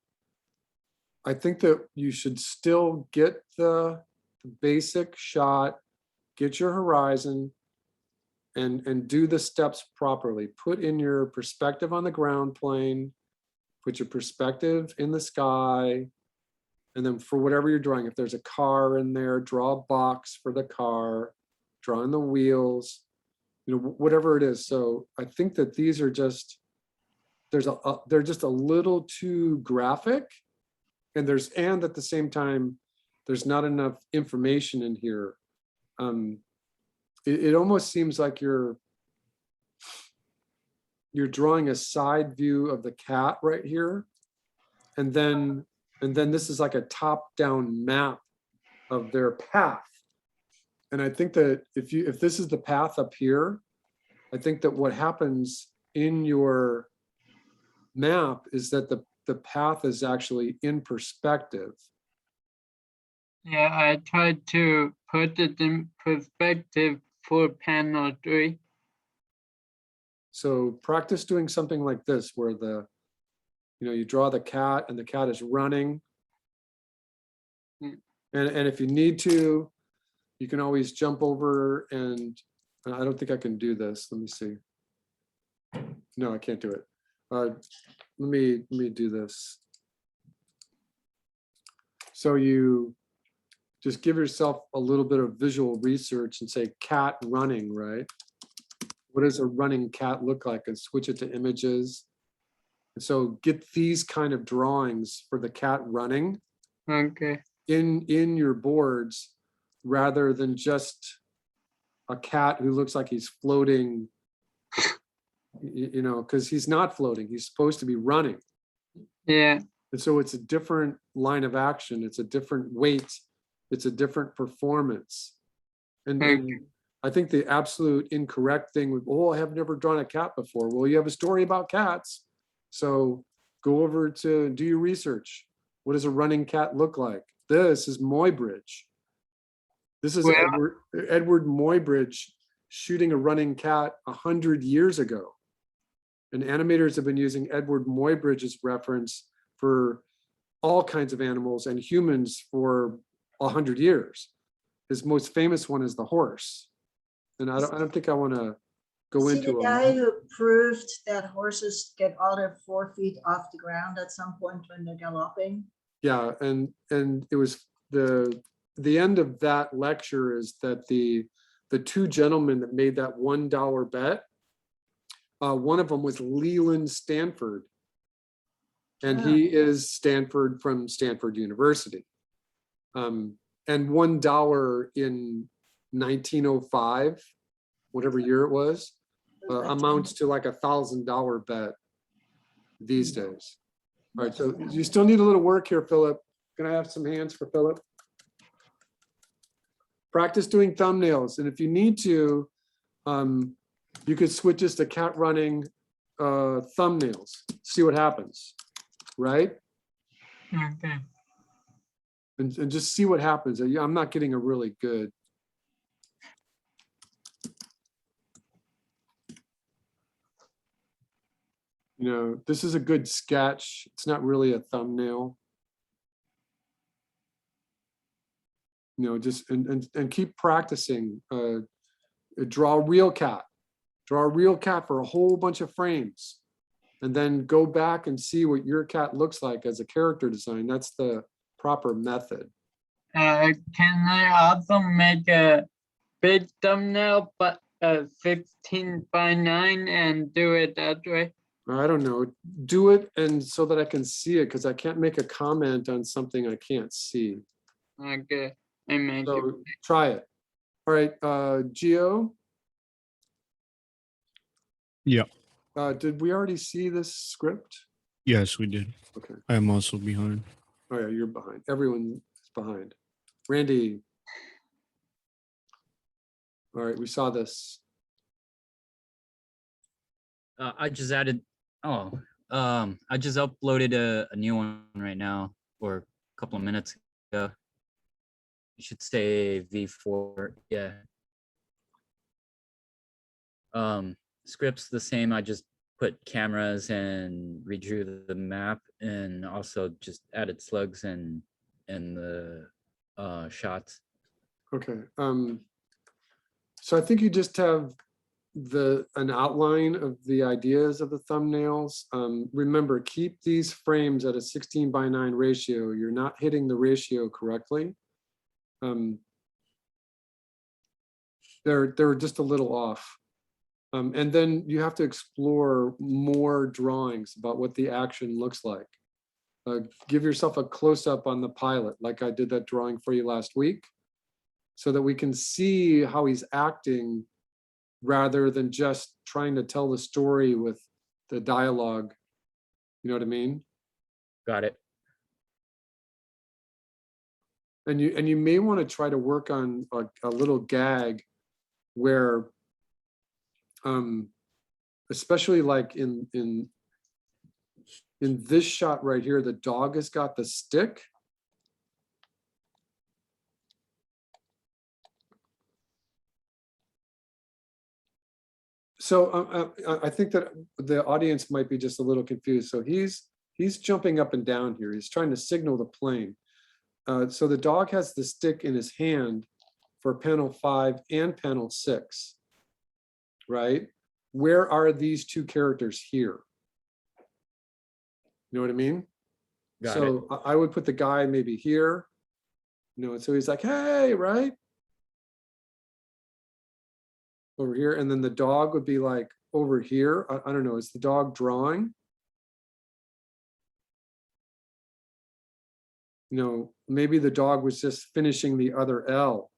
I think that you should still get the basic shot, get your horizon, and do the steps properly. Put in your perspective on the ground plane, put your perspective in the sky, and then for whatever you're drawing, if there's a car in there, draw a box for the car, draw in the wheels, you know, whatever it is. So I think that these are just, they're just a little too graphic, and at the same time, there's not enough information in here. It almost seems like you're drawing a side view of the cat right here, and then this is like a top-down map of their path. And I think that if this is the path up here, I think that what happens in your map is that the path is actually in perspective.
Yeah, I tried to put it in perspective for panel 3.
So practice doing something like this, where you draw the cat and the cat is running.
Mm.
And if you need to, you can always jump over, and I don't think I can do this. Let me see. No, I can't do it. Let me do this. So you just give yourself a little bit of visual research and say cat running, right? What does a running cat look like? And switch it to images. And so get these kind of drawings for the cat running in your boards, rather than just a cat who looks like he's floating, because he's not floating, he's supposed to be running.
Yeah.
And so it's a different line of action, it's a different weight, it's a different performance. And I think the absolute incorrect thing would, I have never drawn a cat before. Well, you have a story about cats, so go over to do your research. What does a running cat look like? This is Muybridge. This is Edward Muybridge shooting a running cat 100 years ago. And animators have been using Edward Muybridge's reference for all kinds of animals and humans for 100 years. His most famous one is the horse. And I don't think I want to go
See
into
the guy who proved that horses get all their 4 feet off the ground at some point when they're galloping?
Yeah, and it was the end of that lecture is that the two gentlemen that made that $1 bet, one of them was Leland Stanford, and he is Stanford from Stanford University. And $1 in 1905, whatever year it was, amounts to like $1,000 bet these days. All right, so you still need a little work here, Philip. Can I have some hands for Philip? Practice doing thumbnails, and if you need to, you could switch this to cat running thumbnails. See what happens, right?
Okay.
And just see what happens. I'm not getting a really good. This is a good sketch. It's not really a thumbnail. Just and keep practicing. Draw a real cat. Draw a real cat for a whole bunch of frames. and then go back and see what your cat looks like as a character design. That's the proper method.
Can I also make a big thumbnail, but 16:9 and do it that way?
I don't know, do it and so that I can see it, because I can't make a comment on something I can't see.
Okay, I make it.
So try it. All right, Gio,
Yeah.
did we already see this script?
Yes, we did.
Okay.
I am also behind.
Oh yeah, you're behind. Everyone is behind. Randy. All right, we saw this.
I just added, I just uploaded a new one right now, or a couple of minutes ago. You should say V4, yeah. Script's the same, I just put cameras and redrew the map, and also just added slugs and the shots.
Okay. So I think you just have an outline of the ideas of the thumbnails. Remember, keep these frames at a 16:9 ratio. You're not hitting the ratio correctly. They're just a little off. And then you have to explore more drawings about what the action looks like. Give yourself a close-up on the pilot, like I did that drawing for you last week, so that we can see how he's acting rather than just trying to tell the story with the dialogue. You know what I mean?
Got it.
And you may want to try to work on a little gag where, especially like in this shot right here, the dog has got the stick. So I think that the audience might be just a little confused. So he's jumping up and down here. He's trying to signal the plane. So the dog has the stick in his hand for panel 5 and panel 6, right? Where are these two characters here? You know what I mean?
Got
So I would put the guy maybe here, you know, and so he's like, hey, right? Over here, and then the dog would be like over here. I don't know, is the dog drawing? You know, maybe the dog was just finishing the other L.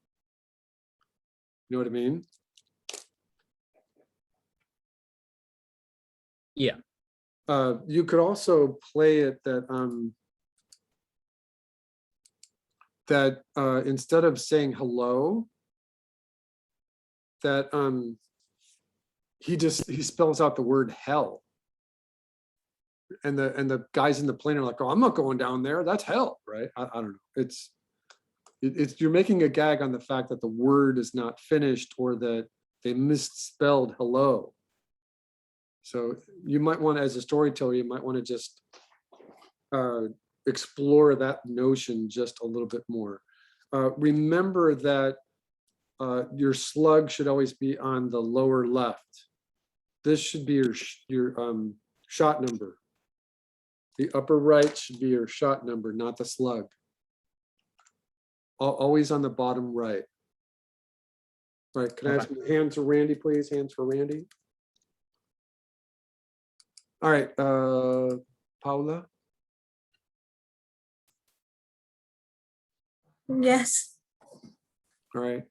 You know what I mean?
Yeah.
You could also play it that instead of saying hello, that he spells out the word hell. And the guys in the plane are like, oh, I'm not going down there. That's hell, right? I don't know. It's you're making a gag on the fact that the word is not finished or that they misspelled hello. So you might want to, as a storyteller, you might want to just explore that notion just a little bit more. Remember that your slug should always be on the lower left. This should be your shot number. The upper right should be your shot number, not the slug. Always on the bottom right. All right, can I ask hands for Randy, please? Hands for Randy. All right, Paula.
Yes.
All right.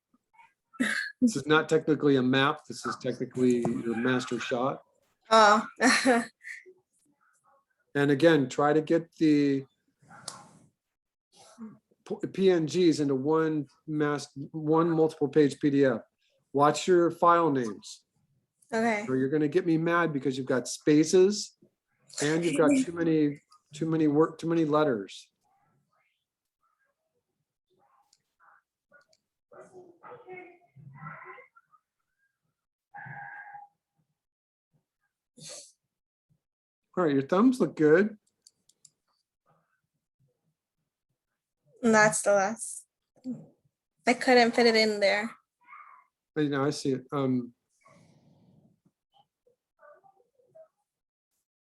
This is not technically a map. This is technically your master shot.
Oh.
And again, try to get the PNGs into one multiple page PDF. Watch your file names.
Okay.
Or you're going to get me mad because you've got spaces and you've got too many letters. All right, your thumbs look good.
That's the last. I couldn't fit it in there.
You know, I see it.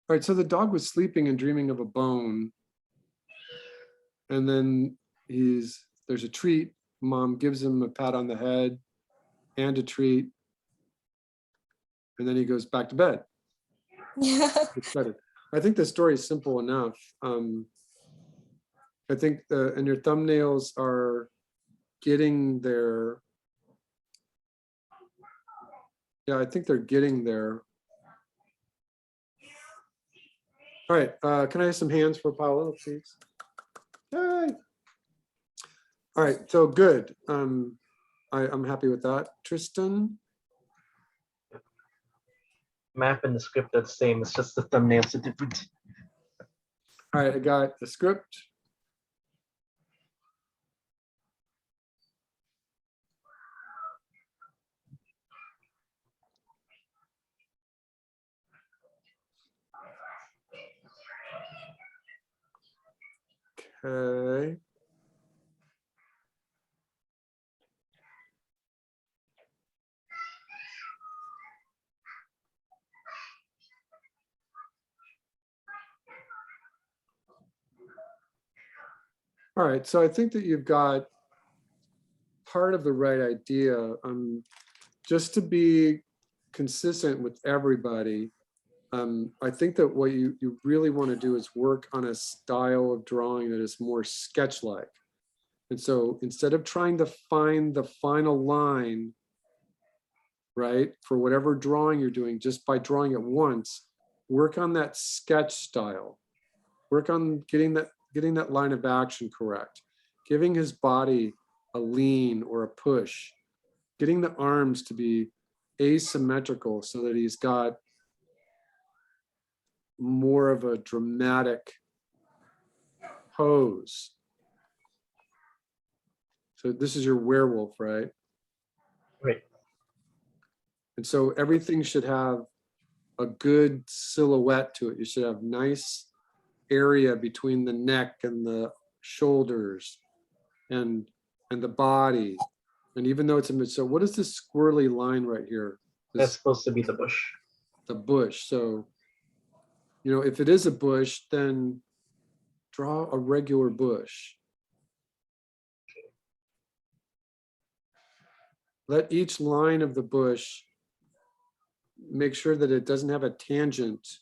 All right, so the dog was sleeping and dreaming of a bone. And then there's a treat. Mom gives him a pat on the head and a treat. And then he goes back to bed.
Yeah.
Excited. I think the story is simple enough. I think and your thumbnails are getting there. Yeah, I think they're getting there. All right, can I have some hands for Paolo, please? Yay. All right, so good. I'm happy with that. Tristan?
Map and the script are the same. It's just the thumbnails are different.
All right, I got the script. Okay. All right, so I think that you've got part of the right idea. Just to be consistent with everybody, I think that what you really want to do is work on a style of drawing that is more sketch-like. And so instead of trying to find the final line, right, for whatever drawing you're doing, just by drawing it once, work on that sketch style. Work on getting that line of action correct, giving his body a lean or a push, getting the arms to be asymmetrical so that he's got more of a dramatic pose. So this is your werewolf, right?
Right.
And so everything should have a good silhouette to it. You should have nice area between the neck and the shoulders and the body. And even though it's so what is this squirrely line right here?
That's supposed to be the bush.
The bush. So, you know, if it is a bush, then draw a regular bush. Let each line of the bush make sure that it doesn't have a tangent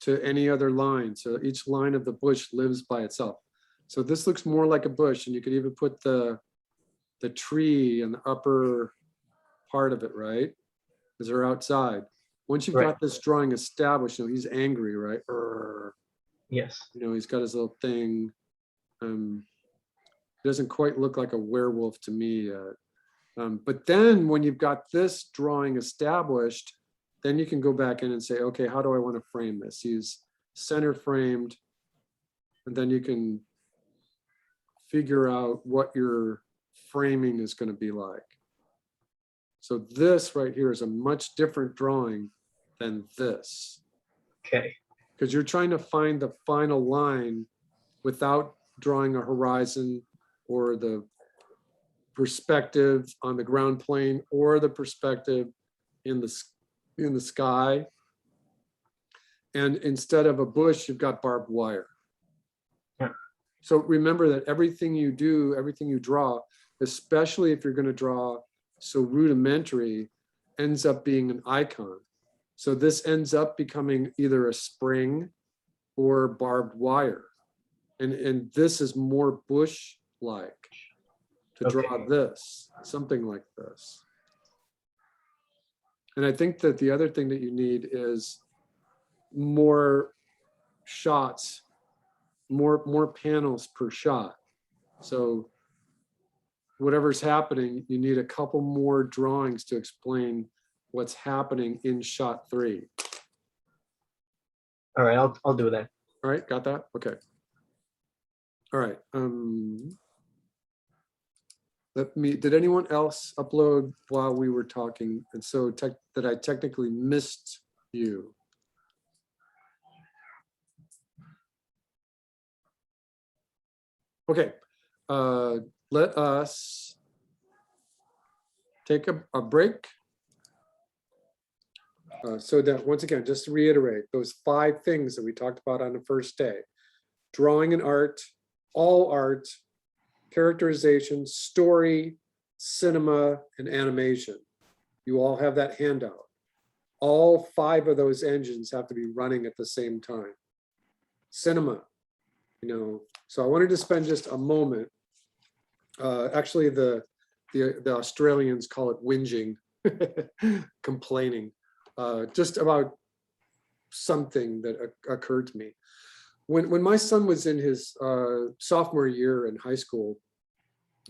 to any other line. So each line of the bush lives by itself. So this looks more like a bush, and you could even put the tree in the upper part of it, right? Because they're outside. Once you've got this drawing established, you know, he's angry, right?
Yes.
You know, he's got his little thing. It doesn't quite look like a werewolf to me yet. But then when you've got this drawing established, then you can go back in and say, okay, how do I want to frame this? He's center framed, and then you can figure out what your framing is going to be like. So this right here is a much different drawing than this.
Okay.
Because you're trying to find the final line without drawing a horizon or the perspective on the ground plane or the perspective in the sky. And instead of a bush, you've got barbed wire.
Yeah.
So remember that everything you do, everything you draw, especially if you're going to draw so rudimentary, ends up being an icon. So this ends up becoming either a spring or barbed wire. And this is more bush-like to draw this, something like this. And I think that the other thing that you need is more shots, more panels per shot. So whatever's happening, you need a couple more drawings to explain what's happening in shot 3.
All right, I'll do that.
All right, got that? Okay. All right. Did anyone else upload while we were talking? And so that I technically missed you? Okay, let us take a break. So that, once again, just to reiterate, those 5 things that we talked about on the first day: drawing and art, all art, characterization, story, cinema, and animation. You all have that handout. All 5 of those engines have to be running at the same time. Cinema, so I wanted to spend just a moment. Actually, the Australians call it whinging, complaining, just about something that occurred to me. When my son was in his sophomore year in high school,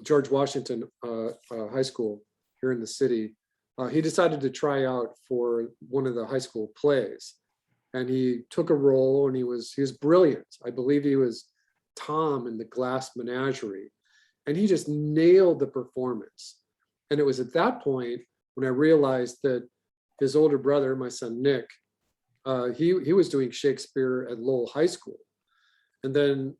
George Washington High School here in the city, he decided to try out for one of the high school plays, and he took a role, and he was brilliant. I believe he was Tom in the Glass Menagerie, and he just nailed the performance. And it was at that point when I realized that his older brother, my son Nick, he was doing Shakespeare at Lowell High School, and then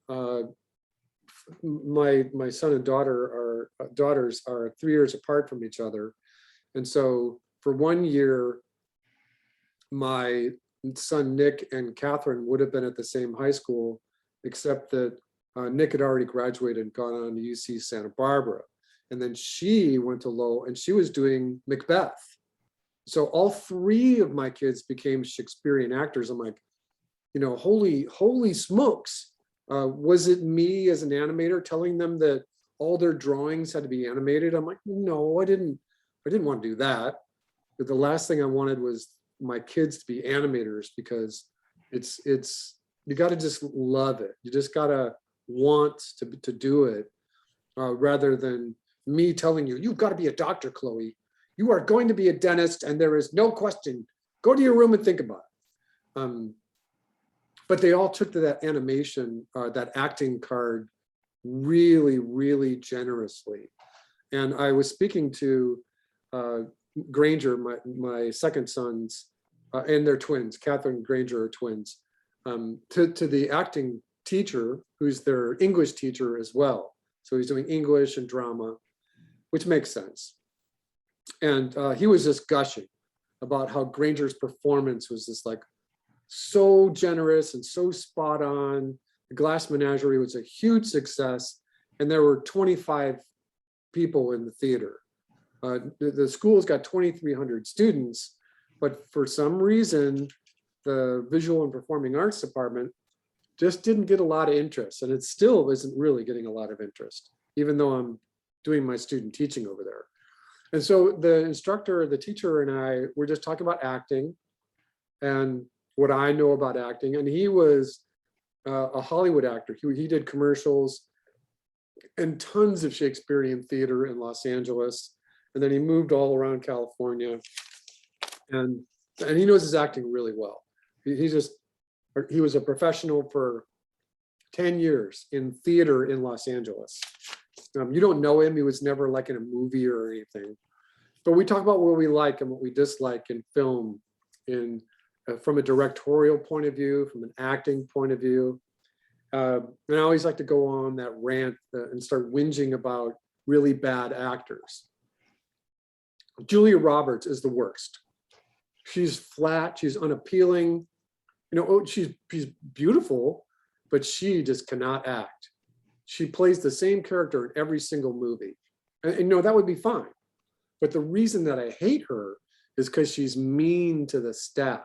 my son and daughters are 3 years apart from each other. And so for 1 year, my son Nick and Catherine would have been at the same high school, except that Nick had already graduated and gone on to UC Santa Barbara. And then she went to Lowell and she was doing Macbeth. So all 3 of my kids became Shakespearean actors. I'm like, holy smokes. Was it me as an animator telling them that all their drawings had to be animated? I'm like, no, I didn't want to do that. But the last thing I wanted was my kids to be animators, because it's you got to just love it. You just got to want to do it, rather than me telling you, you've got to be a doctor, Chloe. You are going to be a dentist, and there is no question. Go to your room and think about it. But they all took to that animation, that acting card really, really generously. And I was speaking to Granger, my second sons, and they're twins. Catherine and Granger are twins. To the acting teacher, who's their English teacher as well. So he's doing English and drama, which makes sense. And he was just gushing about how Granger's performance was just like so generous and so spot on. The Glass Menagerie was a huge success, and there were 25 people in the theater. The school's got 2,300 students, but for some reason, the Visual and Performing Arts Department just didn't get a lot of interest, and it still isn't really getting a lot of interest, even though I'm doing my student teaching over there. And so the instructor, the teacher, and I were just talking about acting and what I know about acting. And he was a Hollywood actor. He did commercials and tons of Shakespearean theater in Los Angeles. And then he moved all around California. And he knows his acting really well. He was a professional for 10 years in theater in Los Angeles. You don't know him. He was never like in a movie or anything. But we talk about what we like and what we dislike in film, from a directorial point of view, from an acting point of view. And I always like to go on that rant and start whinging about really bad actors. Julia Roberts is the worst. She's flat. She's unappealing. She's beautiful, but she just cannot act. She plays the same character in every single movie. And that would be fine. But the reason that I hate her is because she's mean to the staff.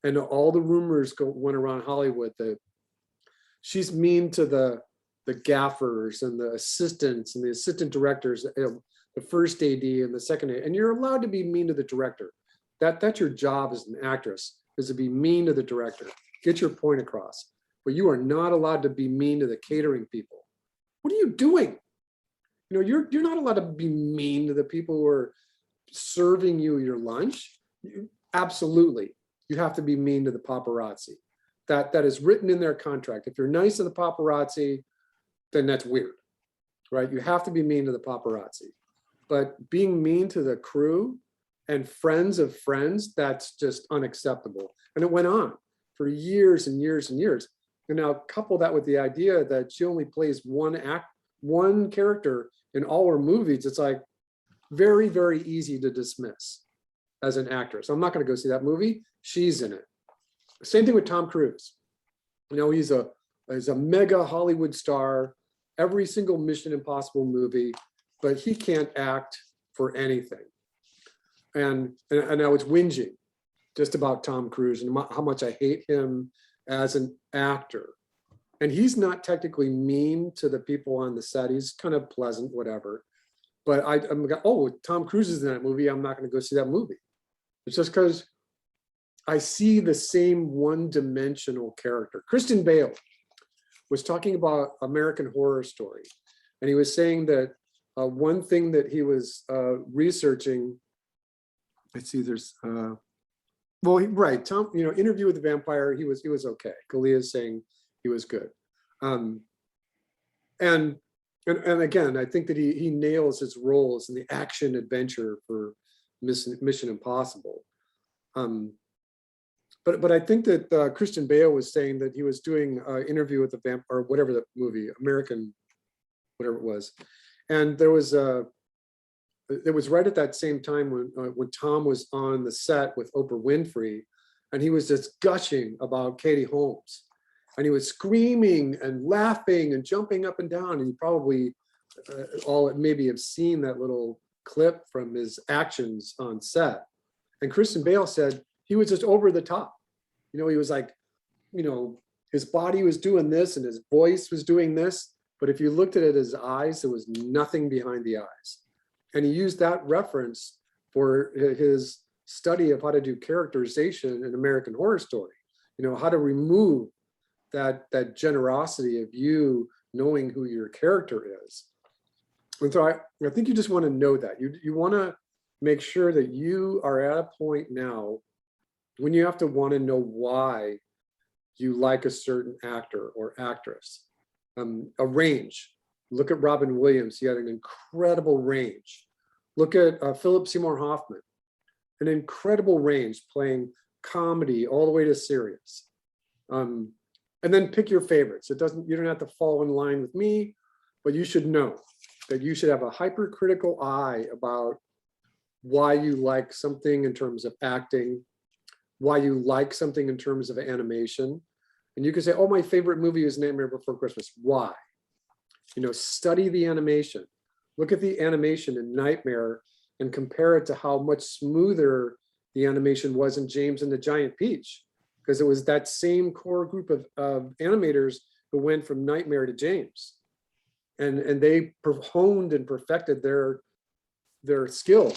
And all the rumors went around Hollywood that she's mean to the gaffers and the assistants and the assistant directors, the first AD and the second AD. And you're allowed to be mean to the director. That's your job as an actress, is to be mean to the director. Get your point across. But you are not allowed to be mean to the catering people. What are you doing? You're not allowed to be mean to the people who are serving you your lunch. Absolutely. You have to be mean to the paparazzi. That is written in their contract. If you're nice to the paparazzi, then that's weird, right? You have to be mean to the paparazzi. But being mean to the crew and friends of friends, that's just unacceptable. And it went on for years and years and years. And now couple that with the idea that she only plays one character in all her movies, it's like very, very easy to dismiss. as an actress. I'm not going to go see that movie. She's in it. Same thing with Tom Cruise. You know, he's a mega Hollywood star, every single Mission Impossible movie, but he can't act for anything. And I was whinging just about Tom Cruise and how much I hate him as an actor. And he's not technically mean to the people on the set. He's kind of pleasant, whatever. But I'm like, oh, Tom Cruise is in that movie. I'm not going to go see that movie. It's just because I see the same one-dimensional character. Christian Bale was talking about American Horror Story. And he was saying that one thing that he was researching, let's see, there's, right, Tom, you know, Interview with the Vampire, he was okay. Kalia is saying he was good. And again, I think that he nails his roles in the action adventure for Mission Impossible. But I think that Christian Bale was saying that he was doing Interview with the Vampire, or whatever the movie, American, whatever it was. And there was it was right at that same time when Tom was on the set with Oprah Winfrey, and he was just gushing about Katie Holmes. And he was screaming and laughing and jumping up and down. And you probably all maybe have seen that little clip from his actions on set. And Christian Bale said he was just over the top. You know, he was like, you know, his body was doing this and his voice was doing this. But if you looked at his eyes, there was nothing behind the eyes. And he used that reference for his study of how to do characterization in American Horror Story. You know, how to remove that generosity of you knowing who your character is. And so I think you just want to know that. You want to make sure that you are at a point now when you have to want to know why you like a certain actor or actress. A range. Look at Robin Williams. He had an incredible range. Look at Philip Seymour Hoffman. An incredible range, playing comedy all the way to serious. And then pick your favorites. You don't have to fall in line with me, but you should know that you should have a hypercritical eye about why you like something in terms of acting, why you like something in terms of animation. And you can say, oh, my favorite movie is Nightmare Before Christmas. Why? You know, study the animation. Look at the animation in Nightmare and compare it to how much smoother the animation was in James and the Giant Peach, because it was that same core group of animators who went from Nightmare to James. And they honed and perfected their skill.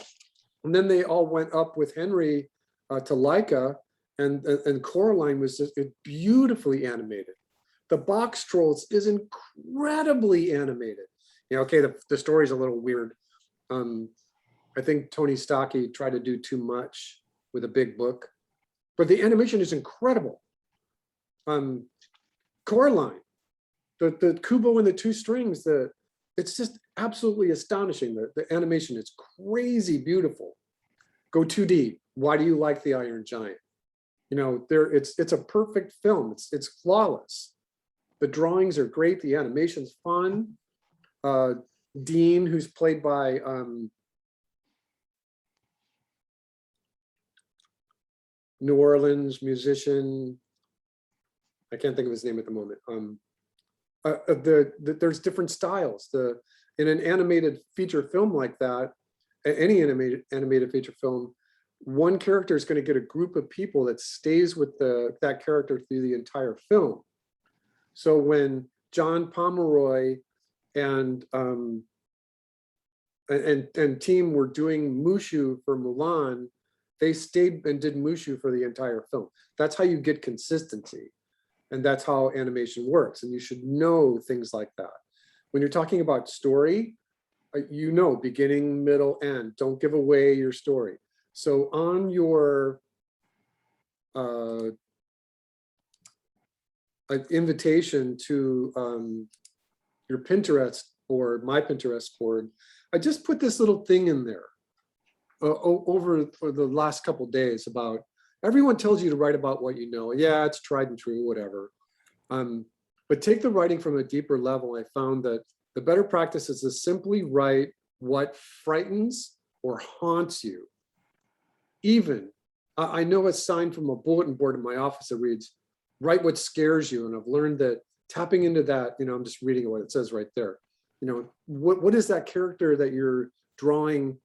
And then they all went up with Henry to Leica, and Coraline was just beautifully animated. The Box Trolls is incredibly animated. You know, okay, the story's a little weird. I think Tony Stocky tried to do too much with a big book, but the animation is incredible. Coraline, the Kubo and the Two Strings, it's just absolutely astonishing. The animation is crazy beautiful. Go 2D. Why do you like the Iron Giant? You know, it's a perfect film. It's flawless. The drawings are great. The animation's fun. Dean, who's played by New Orleans musician, I can't think of his name at the moment. There's different styles. In an animated feature film like that, any animated feature film, one character is going to get a group of people that stays with that character through the entire film. So when John Pomeroy and team were doing Mushu for Mulan, they stayed and did Mushu for the entire film. That's how you get consistency. And that's how animation works. And you should know things like that. When you're talking about story, you know, beginning, middle, end. Don't give away your story. So on your invitation to your Pinterest board, my Pinterest board, I just put this little thing in there over for the last couple of days about, everyone tells you to write about what you know. Yeah, it's tried and true, whatever. But take the writing from a deeper level. I found that the better practice is to simply write what frightens or haunts you. even, I know a sign from a bulletin board in my office that reads, write what scares you. And I've learned that tapping into that, I'm just reading what it says right there. What is that character that you're drawing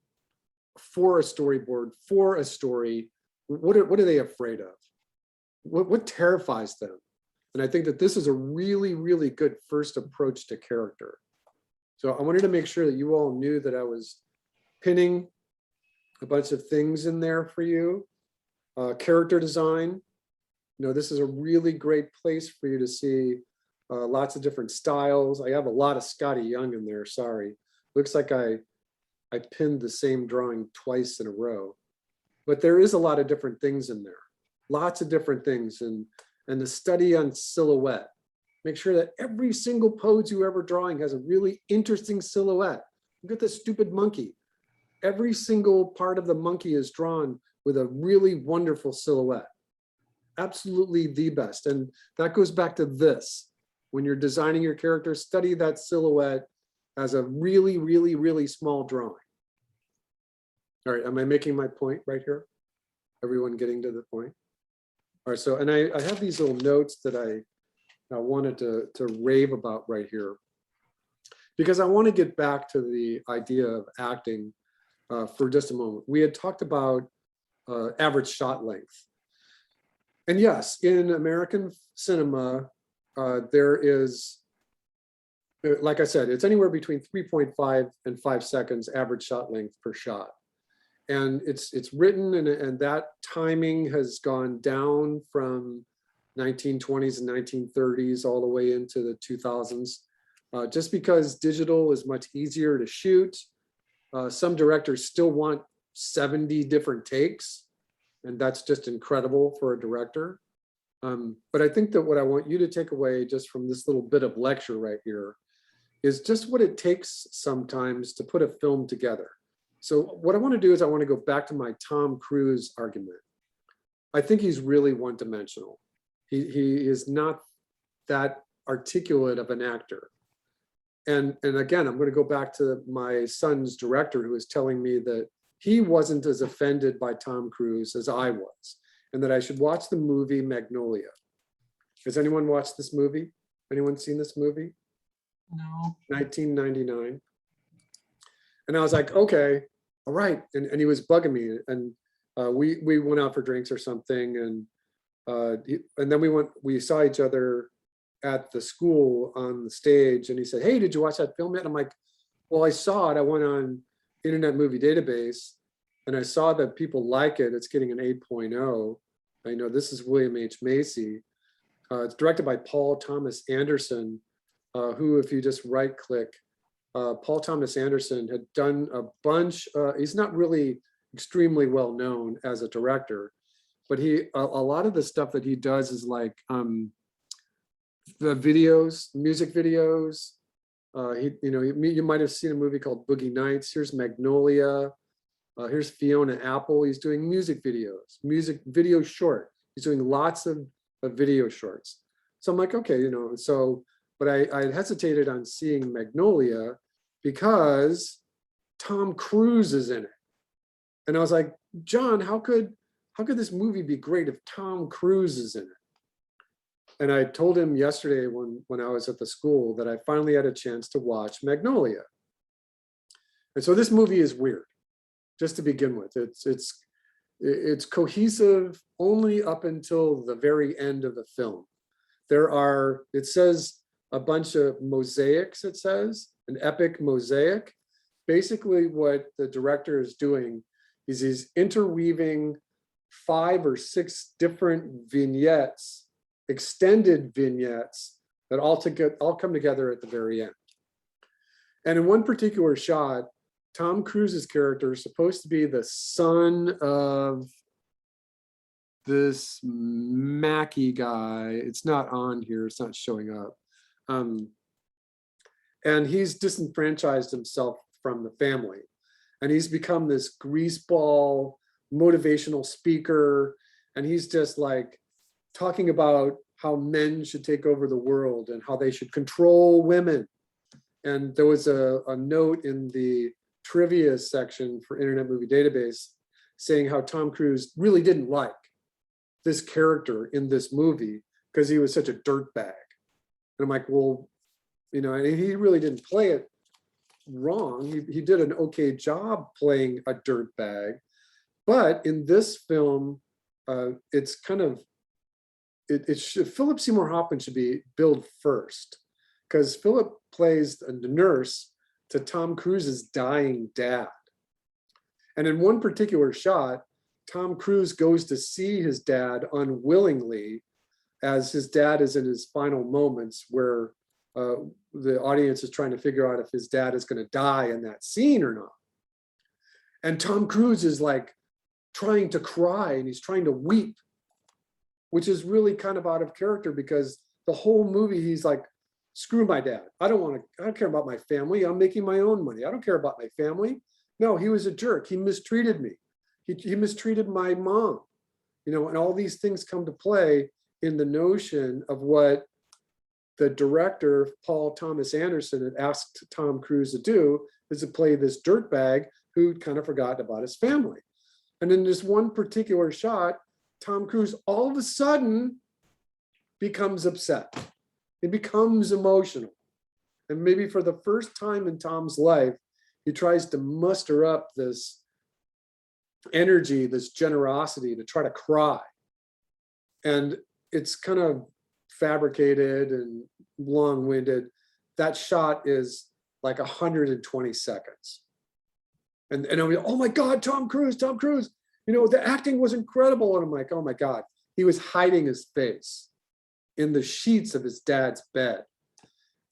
for a storyboard, for a story? What are they afraid of? What terrifies them? And I think that this is a really, really good first approach to character. So I wanted to make sure that you all knew that I was pinning a bunch of things in there for you. Character design. This is a really great place for you to see lots of different styles. I have a lot of Scotty Young in there, sorry. Looks like I pinned the same drawing twice in a row. But there is a lot of different things in there. Lots of different things. And the study on silhouette. Make sure that every single pose you ever drawing has a really interesting silhouette. Look at this stupid monkey. Every single part of the monkey is drawn with a really wonderful silhouette. Absolutely the best. And that goes back to this. When you're designing your character, study that silhouette as a really, really, really small drawing. All right, am I making my point right here? Everyone getting to the point? All right, so, and I have these little notes that I wanted to rave about right here, because I want to get back to the idea of acting for just a moment. We had talked about average shot length. And yes, in American cinema, there is, like I said, it's anywhere between 3.5 and 5 seconds average shot length per shot. And it's written, and that timing has gone down from 1920s and 1930s all the way into the 2000s, just because digital is much easier to shoot. Some directors still want 70 different takes, and that's just incredible for a director. But I think that what I want you to take away just from this little bit of lecture right here is just what it takes sometimes to put a film together. So what I want to do is I want to go back to my Tom Cruise argument. I think he's really one-dimensional. He is not that articulate of an actor. And again, I'm going to go back to my son's director, who was telling me that he wasn't as offended by Tom Cruise as I was, and that I should watch the movie Magnolia. Has anyone watched this movie? Anyone seen this movie?
No.
1999. And I was like, okay, all right. And he was bugging me. And we went out for drinks or something. And then we saw each other at the school on the stage. And he said, hey, did you watch that film yet? I'm like, well, I saw it. I went on Internet Movie Database and I saw that people like it. It's getting an 8.0. I know this is William H. Macy. It's directed by Paul Thomas Anderson, who, if you just right click, Paul Thomas Anderson had done a bunch. He's not really extremely well known as a director, but a lot of the stuff that he does is like the videos, music videos. You might have seen a movie called Boogie Nights. Here's Magnolia. Here's Fiona Apple. He's doing music videos, music video short. He's doing lots of video shorts. So I'm like, okay, but I hesitated on seeing Magnolia because Tom Cruise is in it. And I was like, John, how could this movie be great if Tom Cruise is in it? And I told him yesterday when I was at the school that I finally had a chance to watch Magnolia. And so this movie is weird, just to begin with. It's cohesive only up until the very end of the film. It says a bunch of mosaics, it says, an epic mosaic. Basically what the director is doing is he's interweaving 5 or 6 different vignettes, extended vignettes that all come together at the very end. And in one particular shot, Tom Cruise's character is supposed to be the son of this Mackey guy. It's not on here, it's not showing up. And he's disenfranchised himself from the family. And he's become this greaseball motivational speaker. And he's just like talking about how men should take over the world and how they should control women. And there was a note in the trivia section for Internet Movie Database saying how Tom Cruise really didn't like this character in this movie because he was such a dirtbag. And I'm like, well, you know, and he really didn't play it wrong. He did an okay job playing a dirtbag. But in this film, it's kind of, Philip Seymour Hoffman should be billed first, because Philip plays the nurse to Tom Cruise's dying dad. And in one particular shot, Tom Cruise goes to see his dad unwillingly, as his dad is in his final moments, where the audience is trying to figure out if his dad is going to die in that scene or not. And Tom Cruise is like trying to cry and he's trying to weep, which is really kind of out of character, because the whole movie he's like, screw my dad. I don't care about my family. I'm making my own money. I don't care about my family. No, he was a jerk. He mistreated me. He mistreated my mom, you know, and all these things come to play in the notion of what the director, Paul Thomas Anderson, had asked Tom Cruise to do, is to play this dirtbag who kind of forgot about his family. And in this one particular shot, Tom Cruise all of a sudden becomes upset. He becomes emotional. And maybe for the first time in Tom's life, he tries to muster up this energy, this generosity to try to cry. And it's kind of fabricated and long-winded. That shot is like 120 seconds. And I'm like, oh my God, Tom Cruise, you know, the acting was incredible. And I'm like, oh my God, he was hiding his face in the sheets of his dad's bed.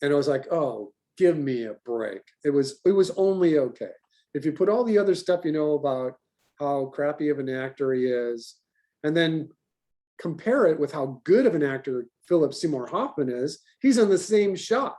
And I was like, oh, give me a break. It was only okay. If you put all the other stuff you know about how crappy of an actor he is, and then compare it with how good of an actor Philip Seymour Hoffman is, he's on the same shot.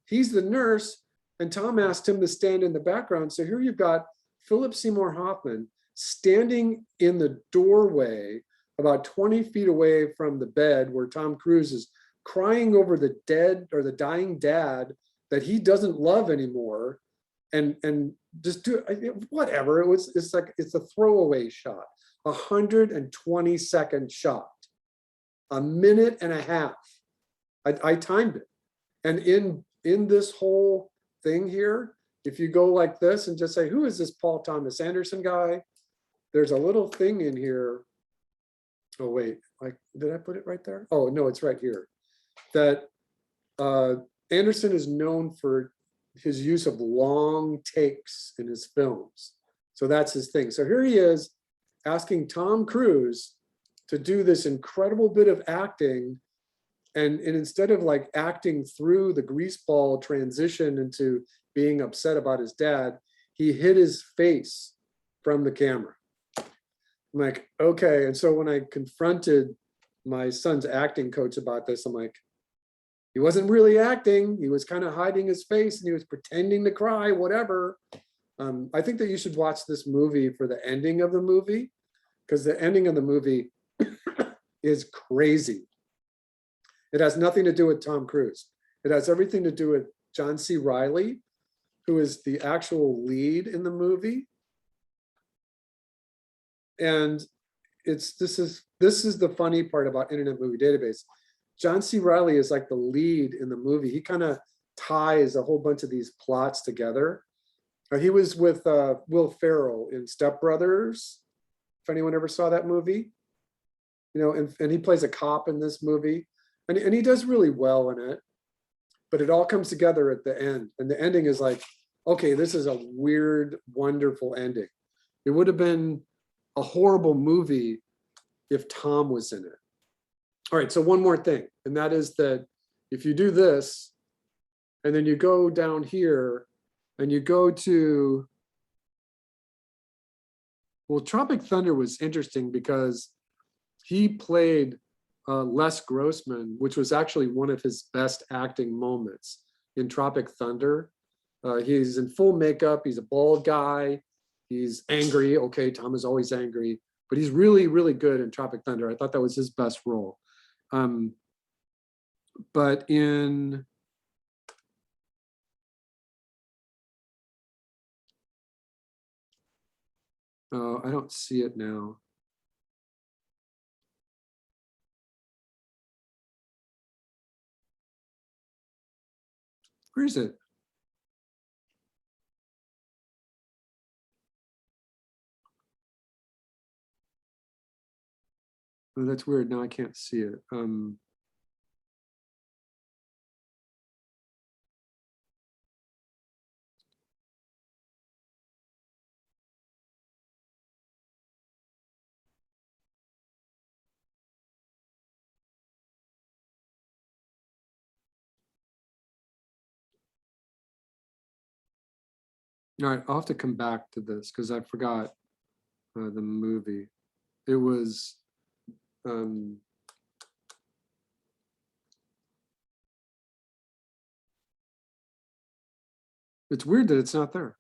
He's the nurse, and Tom asked him to stand in the background. So here you've got Philip Seymour Hoffman standing in the doorway about 20 feet away from the bed where Tom Cruise is crying over the dead or the dying dad that he doesn't love anymore, and just do whatever. It's a throwaway shot, 120-second shot, a minute and a half. I timed it. And in this whole thing here, if you go like this and just say, who is this Paul Thomas Anderson guy? There's a little thing in here. Oh, wait, like, did I put it right there? Oh, no, it's right here. That Anderson is known for his use of long takes in his films. So that's his thing. So here he is asking Tom Cruise to do this incredible bit of acting. And instead of like acting through the greaseball transition into being upset about his dad, he hid his face from the camera. I'm like, okay. And so when I confronted my son's acting coach about this, I'm like, he wasn't really acting. He was kind of hiding his face and he was pretending to cry, whatever. I think that you should watch this movie for the ending of the movie, because the ending of the movie is crazy. It has nothing to do with Tom Cruise. It has everything to do with John C. Reilly, who is the actual lead in the movie. And this is the funny part about Internet Movie Database. John C. Reilly is like the lead in the movie. He kind of ties a whole bunch of these plots together. He was with Will Ferrell in Step Brothers, if anyone ever saw that movie. You know, and he plays a cop in this movie. And he does really well in it. But it all comes together at the end. And the ending is like, okay, this is a weird, wonderful ending. It would have been a horrible movie if Tom was in it. All right, so one more thing, and that is that if you do this, and then you go down here, and you go to, well, Tropic Thunder was interesting because he played Les Grossman, which was actually one of his best acting moments in Tropic Thunder. He's in full makeup, he's a bald guy, he's angry. Okay, Tom is always angry, but he's really, really good in Tropic Thunder. I thought that was his best role. But in I don't see it now. Where is it? Oh, that's weird. Now I can't see it. All right, I'll have to come back to this because I forgot the movie. It was it's weird that it's not there.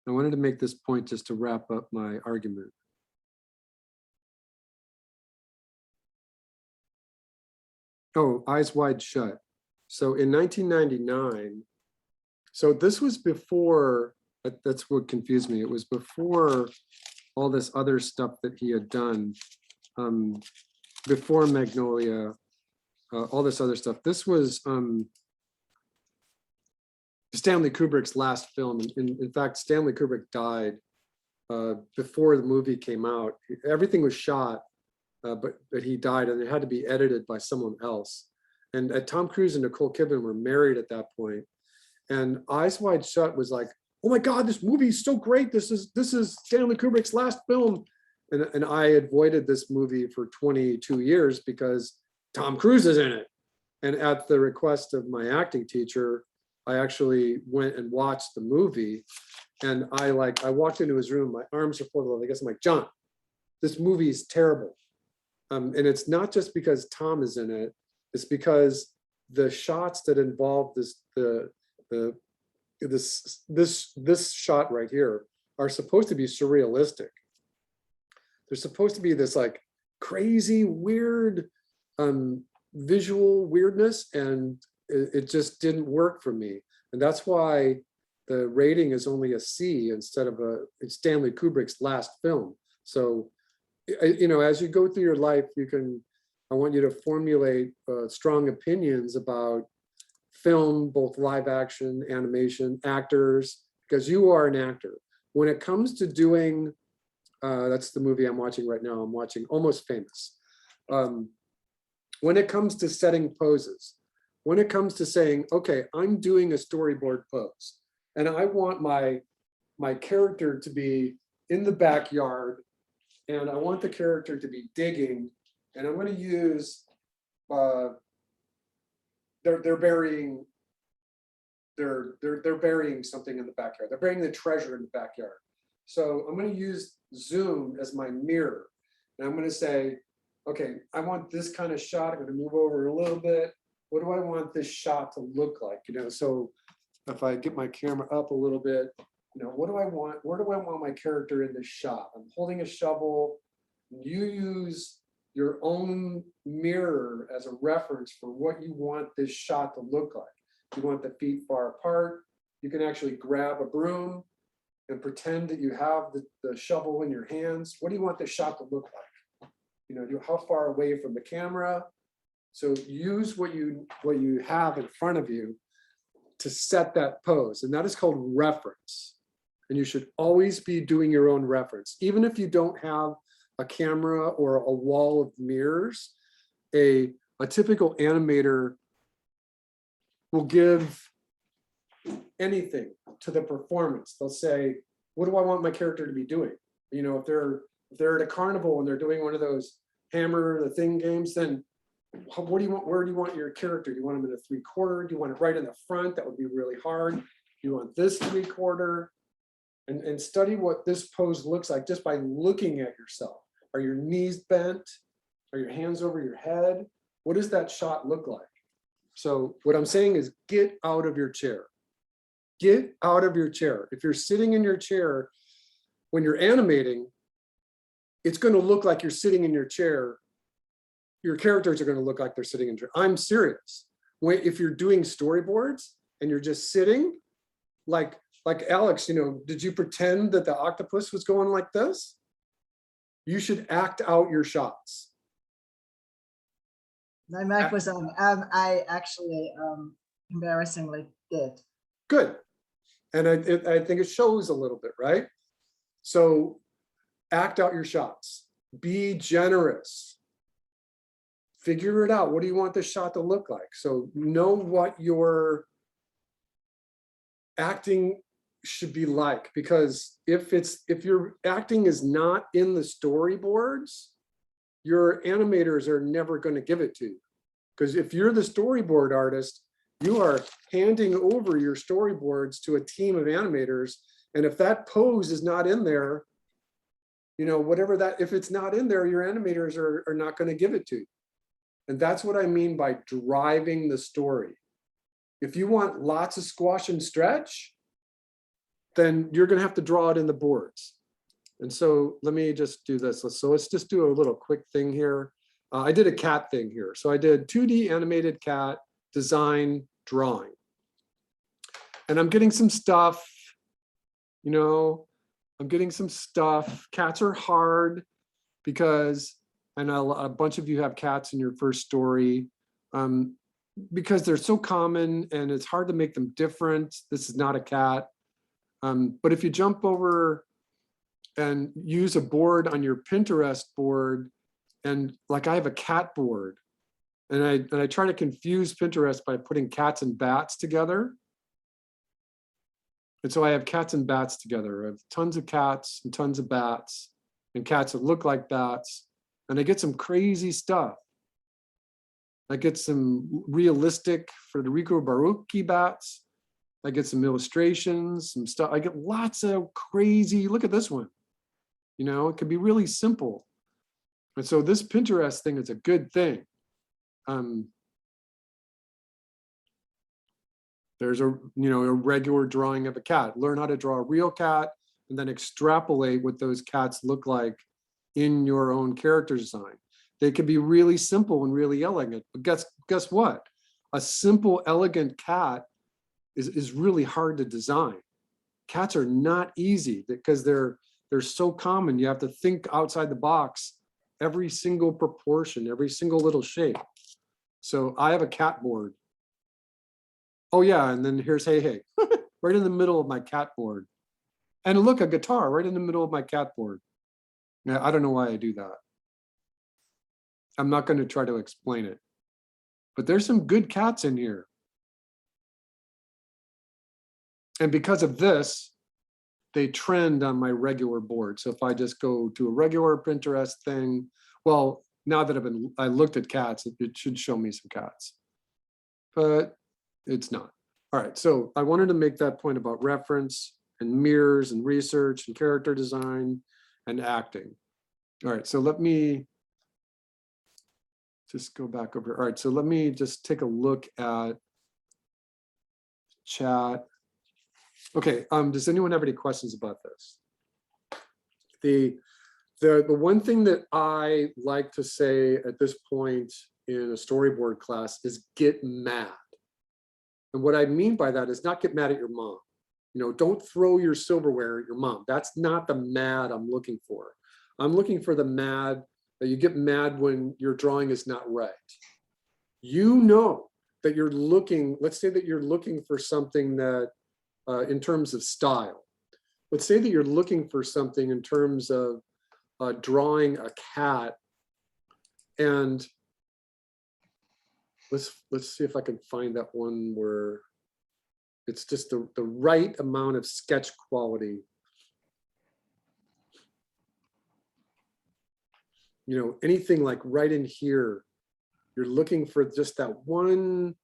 I wanted to make this point just to wrap up my argument. Oh, Eyes Wide Shut. So in 1999, so this was before, that's what confused me. It was before all this other stuff that he had done, before Magnolia, all this other stuff. This was Stanley Kubrick's last film. In fact, Stanley Kubrick died before the movie came out. Everything was shot, but he died, and it had to be edited by someone else. And Tom Cruise and Nicole Kidman were married at that point. And Eyes Wide Shut was like, oh my God, this movie is so great. This is Stanley Kubrick's last film. And I avoided this movie for 22 years because Tom Cruise is in it. And at the request of my acting teacher, I actually went and watched the movie. And I walked into his room, my arms are folded. I guess I'm like, John, this movie is terrible. And it's not just because Tom is in it. It's because the shots that involve this shot right here are supposed to be surrealistic. They're supposed to be this like crazy, weird visual weirdness, and it just didn't work for me. And that's why the rating is only a C instead of it's Stanley Kubrick's last film. So, you know, as you go through your life, I want you to formulate strong opinions about film, both live action, animation, actors, because you are an actor. When it comes to doing, that's the movie I'm watching right now. I'm watching Almost Famous. When it comes to setting poses, when it comes to saying, okay, I'm doing a storyboard pose, and I want my character to be in the backyard, and I want the character to be digging, and I'm going to use they're burying something in the backyard. They're burying the treasure in the backyard. So I'm going to use zoom as my mirror, and I'm going to say, okay, I want this kind of shot. I'm going to move over a little bit. What do I want this shot to look like? You know, so if I get my camera up a little bit, you know, what do I want? Where do I want my character in this shot? I'm holding a shovel. You use your own mirror as a reference for what you want this shot to look like. If you want the feet far apart, you can actually grab a broom and pretend that you have the shovel in your hands. What do you want the shot to look like? You know, how far away from the camera? So use what you have in front of you to set that pose, and that is called reference. And you should always be doing your own reference, even if you don't have a camera or a wall of mirrors. A typical animator will give anything to the performance. They'll say, what do I want my character to be doing? You know, if they're at a carnival and they're doing one of those hammer the thing games, then what do you want? Where do you want your character? Do you want them in a 3/4? Do you want it right in the front? That would be really hard. Do you want this 3/4? And study what this pose looks like just by looking at yourself. Are your knees bent? Are your hands over your head? What does that shot look like? So what I'm saying is get out of your chair. Get out of your chair. If you're sitting in your chair, when you're animating, it's going to look like you're sitting in your chair. Your characters are going to look like they're sitting in your chair. I'm serious. if you're doing storyboards and you're just sitting, like Alex, did you pretend that the octopus was going like this? You should act out your shots.
My mic was on. I actually embarrassingly did.
Good. And I think it shows a little bit, right? So act out your shots. Be generous. Figure it out. What do you want this shot to look like? So know what your acting should be like, because if your acting is not in the storyboards, your animators are never going to give it to you. Because if you're the storyboard artist, you are handing over your storyboards to a team of animators. And if that pose is not in there, whatever that, if it's not in there, your animators are not going to give it to you. And that's what I mean by driving the story. If you want lots of squash and stretch, then you're going to have to draw it in the boards. And so let me just do this. So let's just do a little quick thing here. I did a cat thing here. So I did 2D animated cat design drawing. And I'm getting some stuff, I'm getting some stuff. Cats are hard because I know a bunch of you have cats in your first story, because they're so common and it's hard to make them different. This is not a cat. But if you jump over and use a board on your Pinterest board, and like I have a cat board, and I try to confuse Pinterest by putting cats and bats together. And so I have cats and bats together. I have tons of cats and tons of bats, and cats that look like bats. And I get some crazy stuff. I get some realistic Federico Barucchi bats. I get some illustrations, some stuff. I get lots of crazy, look at this one. It can be really simple. And so this Pinterest thing is a good thing. There's a regular drawing of a cat. Learn how to draw a real cat and then extrapolate what those cats look like in your own character design. They can be really simple and really elegant, but guess what? A simple, elegant cat is really hard to design. Cats are not easy because they're so common. You have to think outside the box, every single proportion, every single little shape. So I have a cat board. Oh yeah, and then here's Hey Hey, right in the middle of my cat board. And look, a guitar right in the middle of my cat board. Now, I don't know why I do that. I'm not going to try to explain it. But there's some good cats in here. And because of this, they trend on my regular board. So if I just go to a regular Pinterest thing, well, now that I looked at cats, it should show me some cats. But it's not. All right, so I wanted to make that point about reference and mirrors and research and character design and acting. All right, so let me just go back over. All right, so let me just take a look at chat. Okay, does anyone have any questions about this? The one thing that I like to say at this point in a storyboard class is get mad. And what I mean by that is not get mad at your mom. Don't throw your silverware at your mom. That's not the mad I'm looking for. I'm looking for the mad that you get mad when your drawing is not right. That you're looking, let's say that you're looking for something that in terms of style. Let's say that you're looking for something in terms of drawing a cat, and let's see if I can find that one where it's just the right amount of sketch quality. Anything like right in here, you're looking for just that one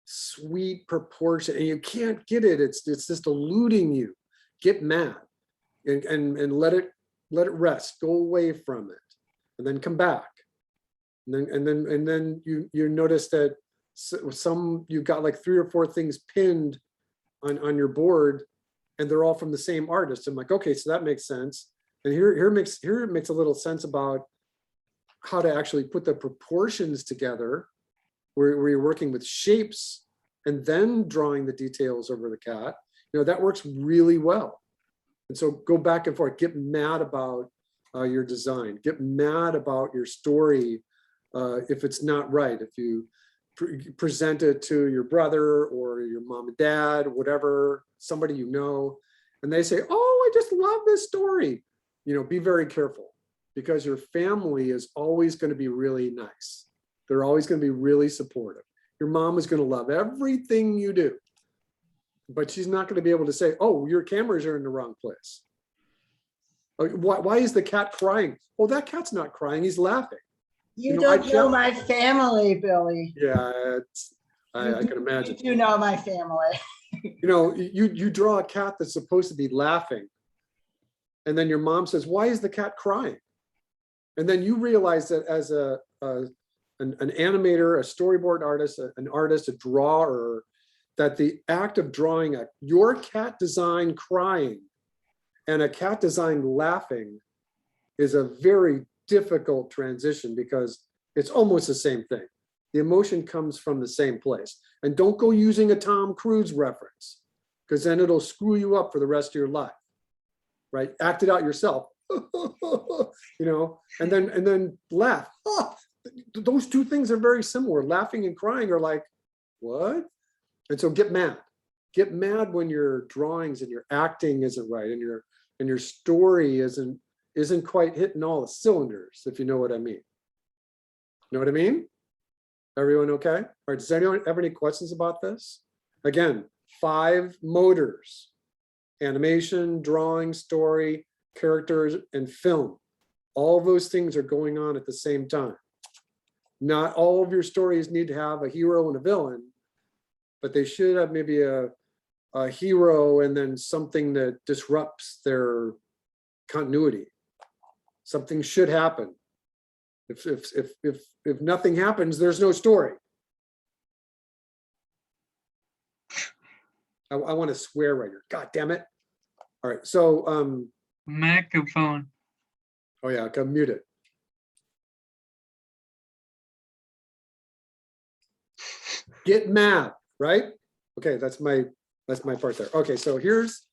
sweet proportion, and you can't get it. It's just eluding you. Get mad and let it rest. Go away from it, and then come back. And then you notice that you've got like 3 or 4 things pinned on your board, and they're all from the same artist. I'm like, okay, so that makes sense. And here it makes a little sense about how to actually put the proportions together. where you're working with shapes and then drawing the details over the cat, that works really well. And so go back and forth, get mad about your design, get mad about your story if it's not right. If you present it to your brother or your mom and dad, whatever, somebody and they say, oh, I just love this story. Be very careful, because your family is always going to be really nice. They're always going to be really supportive. Your mom is going to love everything you do, but she's not going to be able to say, oh, your cameras are in the wrong place. Why is the cat crying? Oh, that cat's not crying, he's laughing.
You don't know my family, Billy.
Yeah, I can imagine.
You know my family.
You draw a cat that's supposed to be laughing, and then your mom says, why is the cat crying? And then you realize that as an animator, a storyboard artist, an artist, a drawer, that the act of drawing your cat design crying and a cat design laughing is a very difficult transition, because it's almost the same thing. The emotion comes from the same place. And don't go using a Tom Cruise reference, because then it'll screw you up for the rest of your life, right? Act it out yourself, and then laugh. Oh, those two things are very similar. Laughing and crying are like, what? And so get mad. Get mad when your drawings and your acting isn't right, and your story isn't quite hitting all the cylinders, if you know what I mean. Know what I mean? Everyone okay? All right, does anyone have any questions about this? Again, 5 motors: animation, drawing, story, characters, and film. All of those things are going on at the same time. Not all of your stories need to have a hero and a villain, but they should have maybe a hero and then something that disrupts their continuity. Something should happen. If nothing happens, there's no story. I want to swear right here. God damn it. All right, so
Microphone.
oh yeah, come mute it. Get mad, right? Okay, that's my part there. Okay, so here's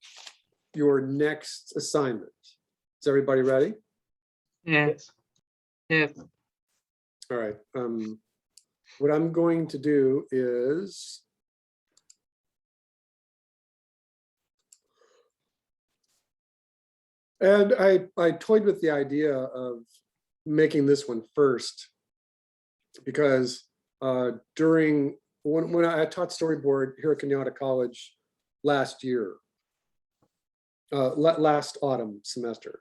your next assignment. Is everybody ready?
Yes. Yes.
All right. What I'm going to do is I toyed with the idea of making this one first, because during when I taught storyboard here at Kenyatta College last year, last autumn semester,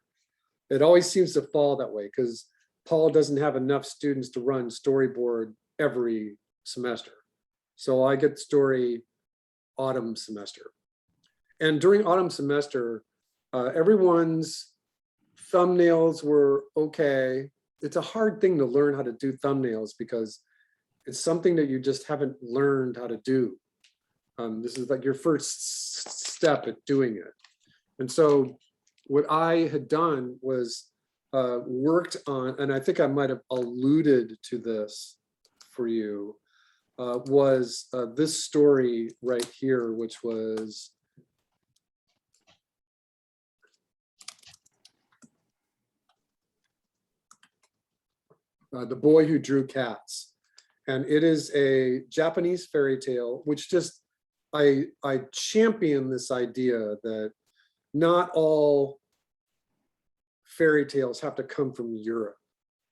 it always seems to fall that way because Paul doesn't have enough students to run storyboard every semester. So I get story autumn semester. And during autumn semester, everyone's thumbnails were okay. It's a hard thing to learn how to do thumbnails because it's something that you just haven't learned how to do. This is like your first step at doing it. And so what I had done was worked on, and I think I might have alluded to this for you, was this story right here, which was The Boy Who Drew Cats. And it is a Japanese fairy tale, which just, I champion this idea that not all fairy tales have to come from Europe.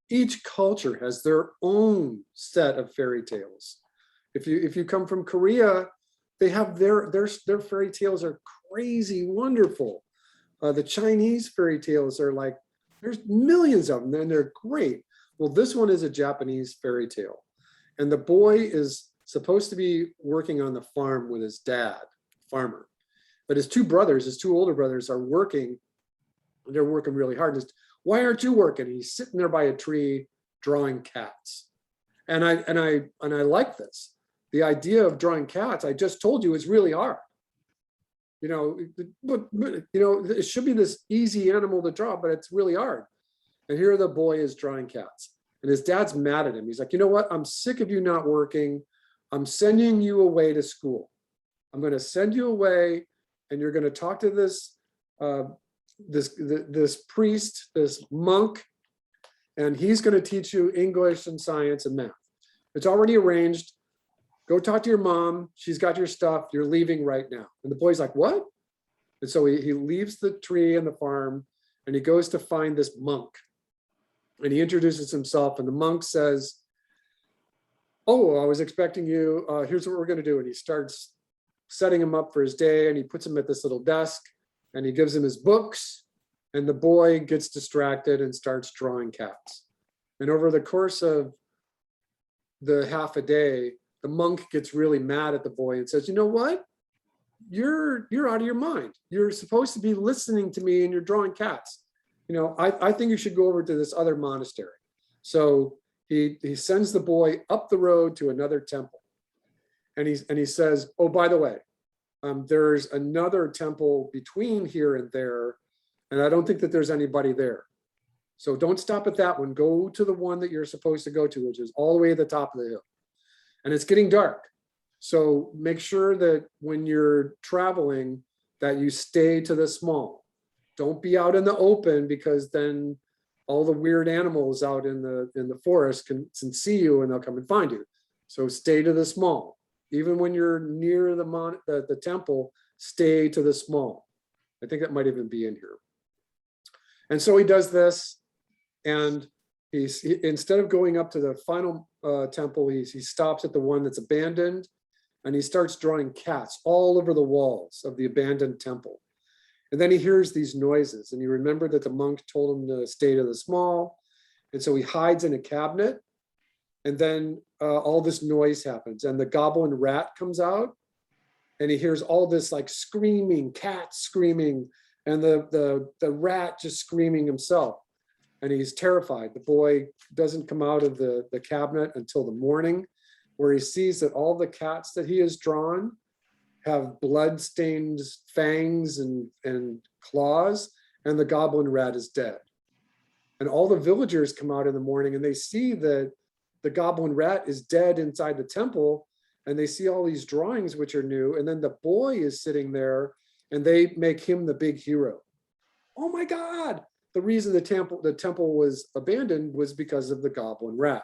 Each culture has their own set of fairy tales. If you come from Korea, they have their fairy tales are crazy wonderful. The Chinese fairy tales are like, there's millions of them and they're great. Well, this one is a Japanese fairy tale. And the boy is supposed to be working on the farm with his dad, farmer. But his two older brothers are working, and they're working really hard. And why aren't you working? He's sitting there by a tree drawing cats. And I like this. The idea of drawing cats, I just told you, is really hard. But it should be this easy animal to draw, but it's really hard. And here the boy is drawing cats. And his dad's mad at him. He's like, you know what? I'm sick of you not working. I'm sending you away to school. I'm going to send you away, and you're going to talk to this this priest, this monk, and he's going to teach you English and science and math. It's already arranged. Go talk to your mom. She's got your stuff. You're leaving right now. And the boy's like, what? And so he leaves the tree and the farm, and he goes to find this monk. And he introduces himself, and the monk says, oh, I was expecting you. Here's what we're going to do. And he starts setting him up for his day, and he puts him at this little desk, and he gives him his books, and the boy gets distracted and starts drawing cats. And over the course of the half a day, the monk gets really mad at the boy and says, you know what? You're out of your mind. You're supposed to be listening to me, and you're drawing cats. You know, I think you should go over to this other monastery. So he sends the boy up the road to another temple. And he says, oh, by the way, there's another temple between here and there, and I don't think that there's anybody there. So don't stop at that one. Go to the one that you're supposed to go to, which is all the way at the top of the hill. And it's getting dark. So make sure that when you're traveling, that you stay to the small. Don't be out in the open, because then all the weird animals out in the forest can see you, and they'll come and find you. So stay to the small. Even when you're near the temple, stay to the small. I think that might even be in here. And so he does this, and instead of going up to the final temple, he stops at the one that's abandoned, and he starts drawing cats all over the walls of the abandoned temple. And then he hears these noises, and you remember that the monk told him to stay to the small. And so he hides in a cabinet, and then all this noise happens, and the goblin rat comes out, and he hears all this like screaming, cat screaming, and the rat just screaming himself. And he's terrified. The boy doesn't come out of the cabinet until the morning, where he sees that all the cats that he has drawn have blood-stained fangs and claws, and the goblin rat is dead. And all the villagers come out in the morning, and they see that the goblin rat is dead inside the temple, and they see all these drawings, which are new, and then the boy is sitting there, and they make him the big hero. Oh my God! The reason the temple was abandoned was because of the goblin rat.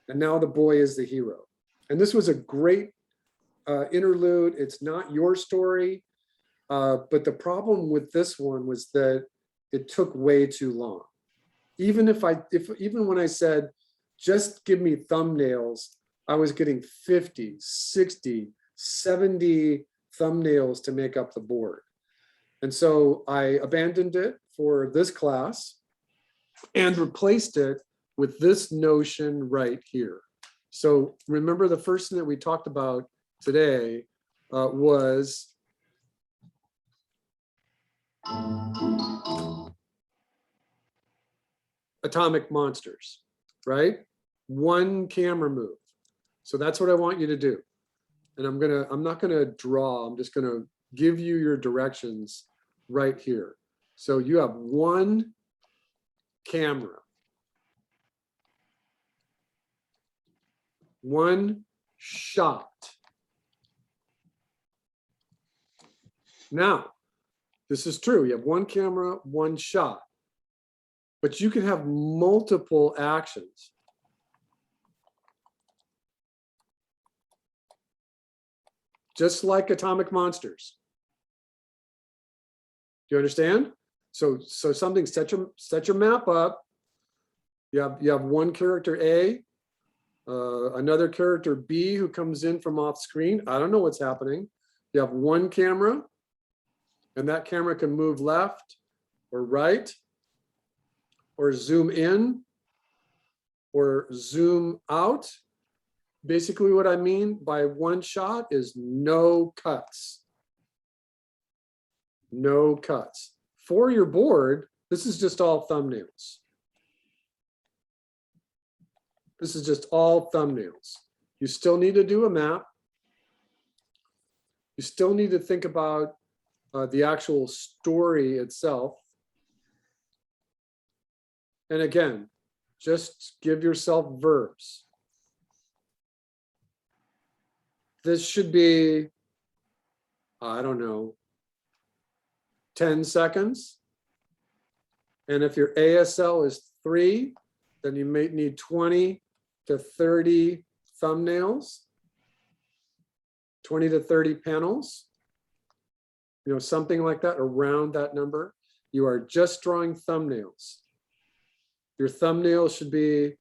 And now the boy is the hero. And this was a great interlude. It's not your story, but the problem with this one was that it took way too long. Even when I said, just give me thumbnails, I was getting 50, 60, 70 thumbnails to make up the board. And so I abandoned it for this class and replaced it with this notion right here. So remember, the first thing that we talked about today was atomic monsters, right? One camera move. So that's what I want you to do. And I'm not gonna draw, I'm just gonna give you your directions right here. So you have one camera, one shot. Now, this is true. You have one camera, one shot, but you can have multiple actions. Just like atomic monsters. Do you understand? So something, set your map up. You have one character A, another character B who comes in from off screen. I don't know what's happening. You have one camera, and that camera can move left or right, or zoom in, or zoom out. Basically what I mean by one shot is no cuts. No cuts. For your board, this is just all thumbnails. This is just all thumbnails. You still need to do a map. You still need to think about the actual story itself. And again, just give yourself verbs. This should be, I don't know, 10 seconds. And if your ASL is 3, then you may need 20 to 30 thumbnails, 20 to 30 panels, you know, something like that, around that number. You are just drawing thumbnails. Your thumbnail should be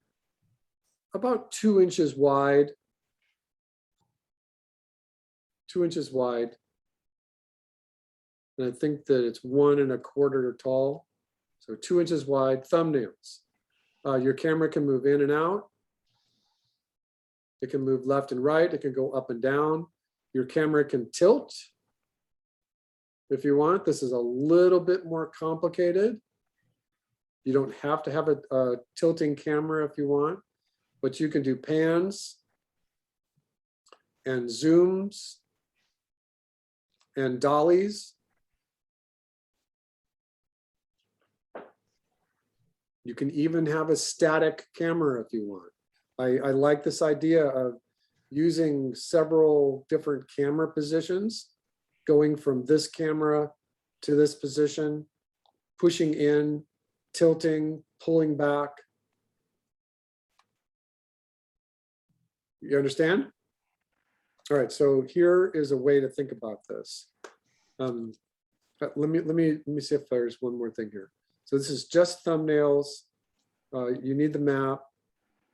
about 2 inches wide, 2 inches wide. And I think that it's 1 1/4 tall. So 2 inches wide thumbnails. Your camera can move in and out. It can move left and right. It can go up and down. Your camera can tilt if you want. This is a little bit more complicated. You don't have to have a tilting camera if you want, but you can do pans and zooms and dollies. You can even have a static camera if you want. I like this idea of using several different camera positions, going from this camera to this position, pushing in, tilting, pulling back. You understand? All right, so here is a way to think about this. Let me see if there's one more thing here. So this is just thumbnails. You need the map.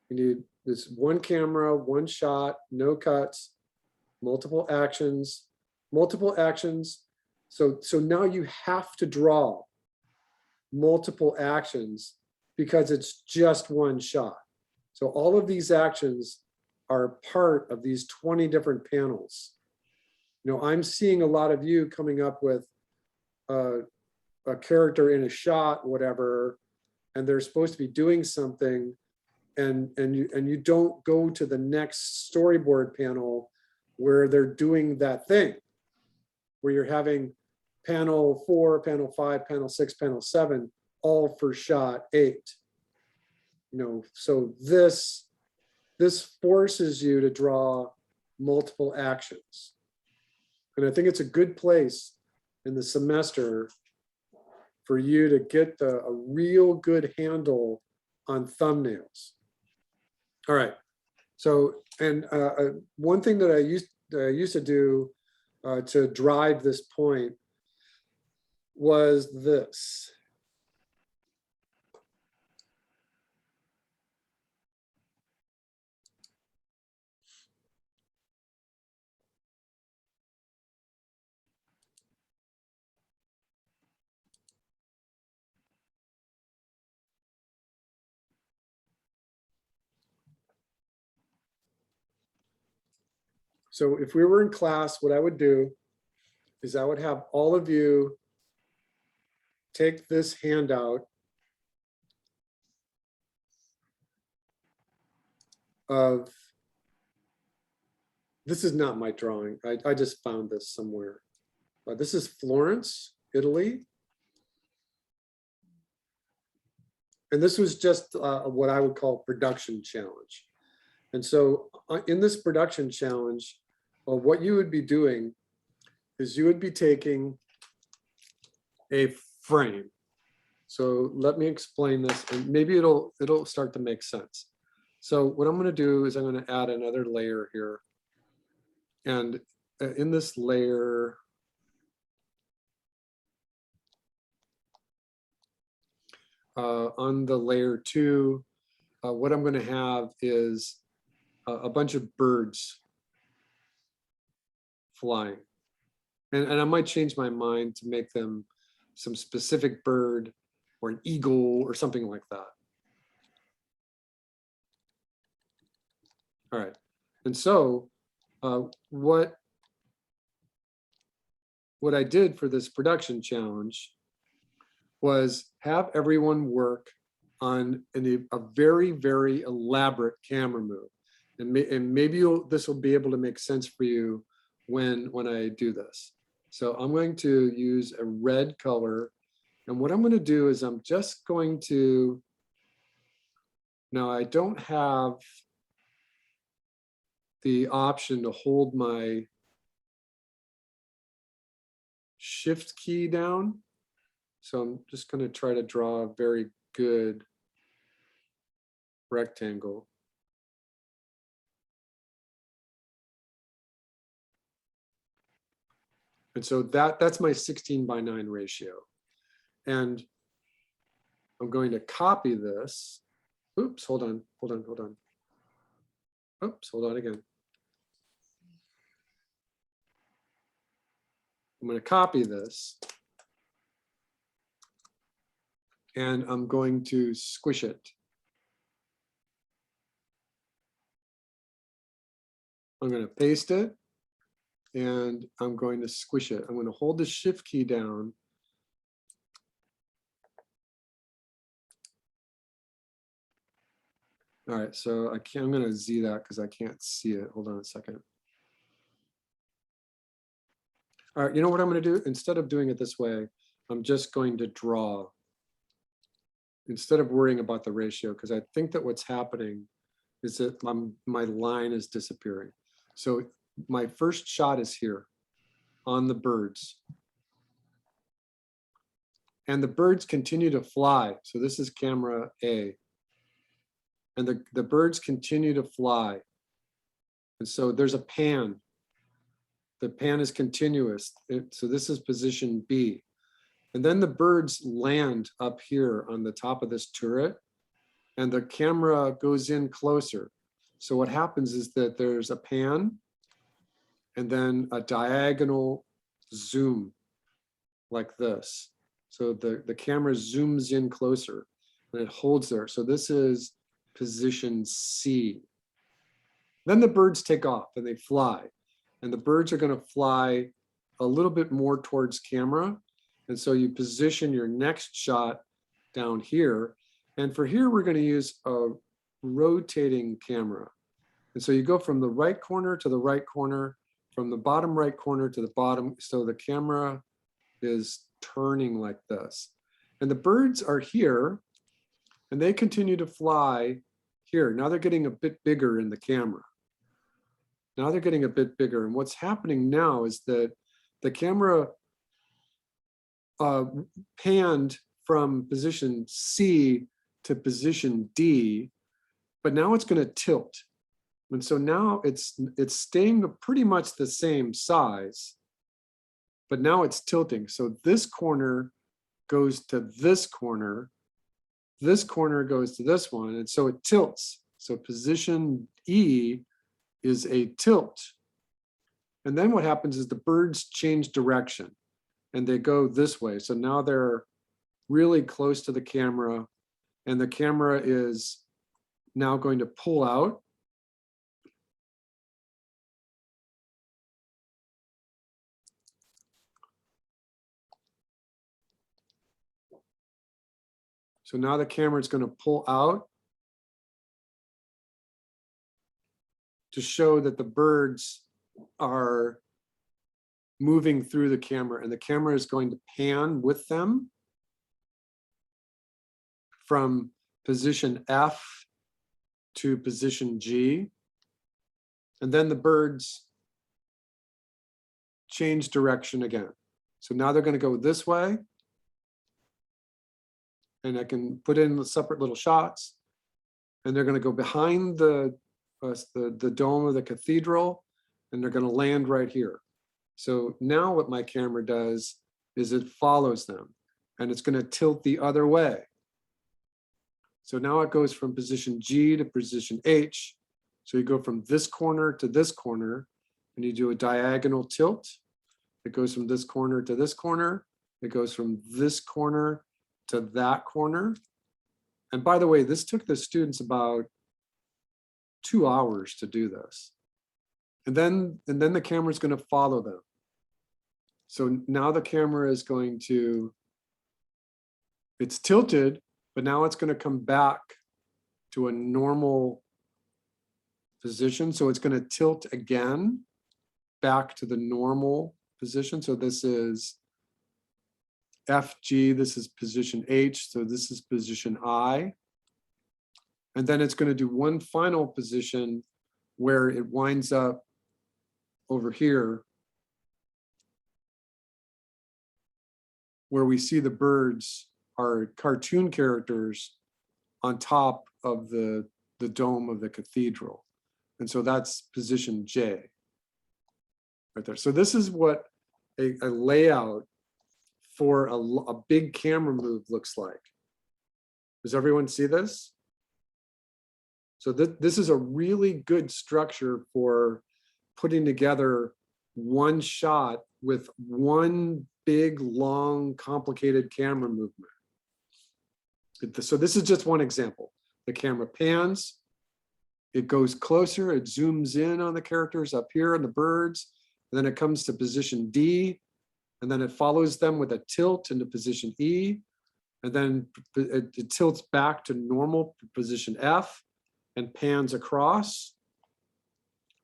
You need this one camera, one shot, no cuts, multiple actions. So now you have to draw multiple actions because it's just one shot. So all of these actions are part of these 20 different panels. You know, I'm seeing a lot of you coming up with a character in a shot, whatever, and they're supposed to be doing something, and you don't go to the next storyboard panel where they're doing that thing, where you're having panel 4, panel 5, panel 6, panel 7, all for shot 8. You know, so this forces you to draw multiple actions. And I think it's a good place in the semester for you to get a real good handle on thumbnails. All right. So, and one thing that I used to do to drive this point was this. So if we were in class, what I would do is I would have all of you take this handout of, this is not my drawing. I just found this somewhere. This is Florence, Italy. And this was just what I would call production challenge. And so in this production challenge, what you would be doing is you would be taking a frame. So let me explain this, and maybe it'll start to make sense. So what I'm going to do is I'm going to add another layer here. And in this layer, on the layer 2, what I'm going to have is a bunch of birds flying. And I might change my mind to make them some specific bird or an eagle or something like that. All right. And so what I did for this production challenge was have everyone work on a very, very elaborate camera move. And maybe this will be able to make sense for you when I do this. So I'm going to use a red color. And what I'm going to do is I'm just going to Now I don't have the option to hold my shift key down. So I'm just going to try to draw a very good rectangle. And so that's my 16:9 ratio. And I'm going to copy this. Oops, hold on. Oops, hold on again. I'm going to copy this. And I'm going to squish it. I'm going to paste it. And I'm going to squish it. I'm going to hold the shift key down. All right, so I'm going to Z that because I can't see it. Hold on a second. All right, you know what I'm going to do? Instead of doing it this way, I'm just going to draw. Instead of worrying about the ratio, because I think that what's happening is that my line is disappearing. So my first shot is here on the birds. And the birds continue to fly. So this is camera A. And the birds continue to fly. And so there's a pan. The pan is continuous. So this is position B. And then the birds land up here on the top of this turret. And the camera goes in closer. So what happens is that there's a pan and then a diagonal zoom like this. So the camera zooms in closer and it holds there. So this is position C. Then the birds take off and they fly. And the birds are going to fly a little bit more towards camera. And so you position your next shot down here. And for here, we're going to use a rotating camera. And so you go from the right corner to the right corner, from the bottom right corner to the bottom. So the camera is turning like this. And the birds are here and they continue to fly here. Now they're getting a bit bigger in the camera. Now they're getting a bit bigger. And what's happening now is that the camera panned from position C to position D, but now it's going to tilt. And so now it's staying pretty much the same size, but now it's tilting. So this corner goes to this corner goes to this one, and so it tilts. So position E is a tilt. And then what happens is the birds change direction and they go this way. So now they're really close to the camera and the camera is now going to pull out. So now the camera is going to pull out to show that the birds are moving through the camera and the camera is going to pan with them from position F to position G. And then the birds change direction again. So now they're going to go this way. And I can put in the separate little shots. And they're going to go behind the dome of the cathedral. And they're going to land right here. So now what my camera does is it follows them. And it's going to tilt the other way. So now it goes from position G to position H. So you go from this corner to this corner. And you do a diagonal tilt. It goes from this corner to this corner. It goes from this corner to that corner. And by the way, this took the students about 2 hours to do this. And then the camera is going to follow them. So now the camera is going to, it's tilted, but now it's going to come back to a normal position. So it's going to tilt again back to the normal position. So this is FG, this is position H, so this is position I. And then it's going to do one final position where it winds up over here, where we see the birds are cartoon characters on top of the dome of the cathedral. And so that's position J right there. So this is what a layout for a big camera move looks like. Does everyone see this? So this is a really good structure for putting together one shot with one big, long, complicated camera movement. So this is just one example. The camera pans, it goes closer, it zooms in on the characters up here and the birds, and then it comes to position D, and then it follows them with a tilt into position E, and then it tilts back to normal position F and pans across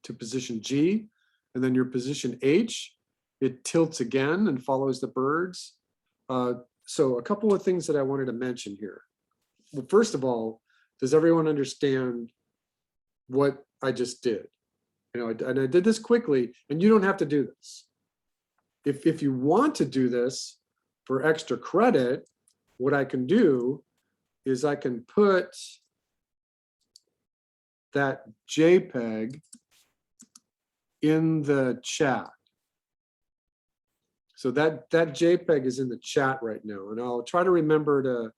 to position G, and then your position H, it tilts again and follows the birds. So a couple of things that I wanted to mention here. Well, first of all, does everyone understand what I just did? You know, and I did this quickly, and you don't have to do this. If you want to do this for extra credit, what I can do is I can put that JPEG in the chat. So that JPEG is in the chat right now, and I'll try to remember to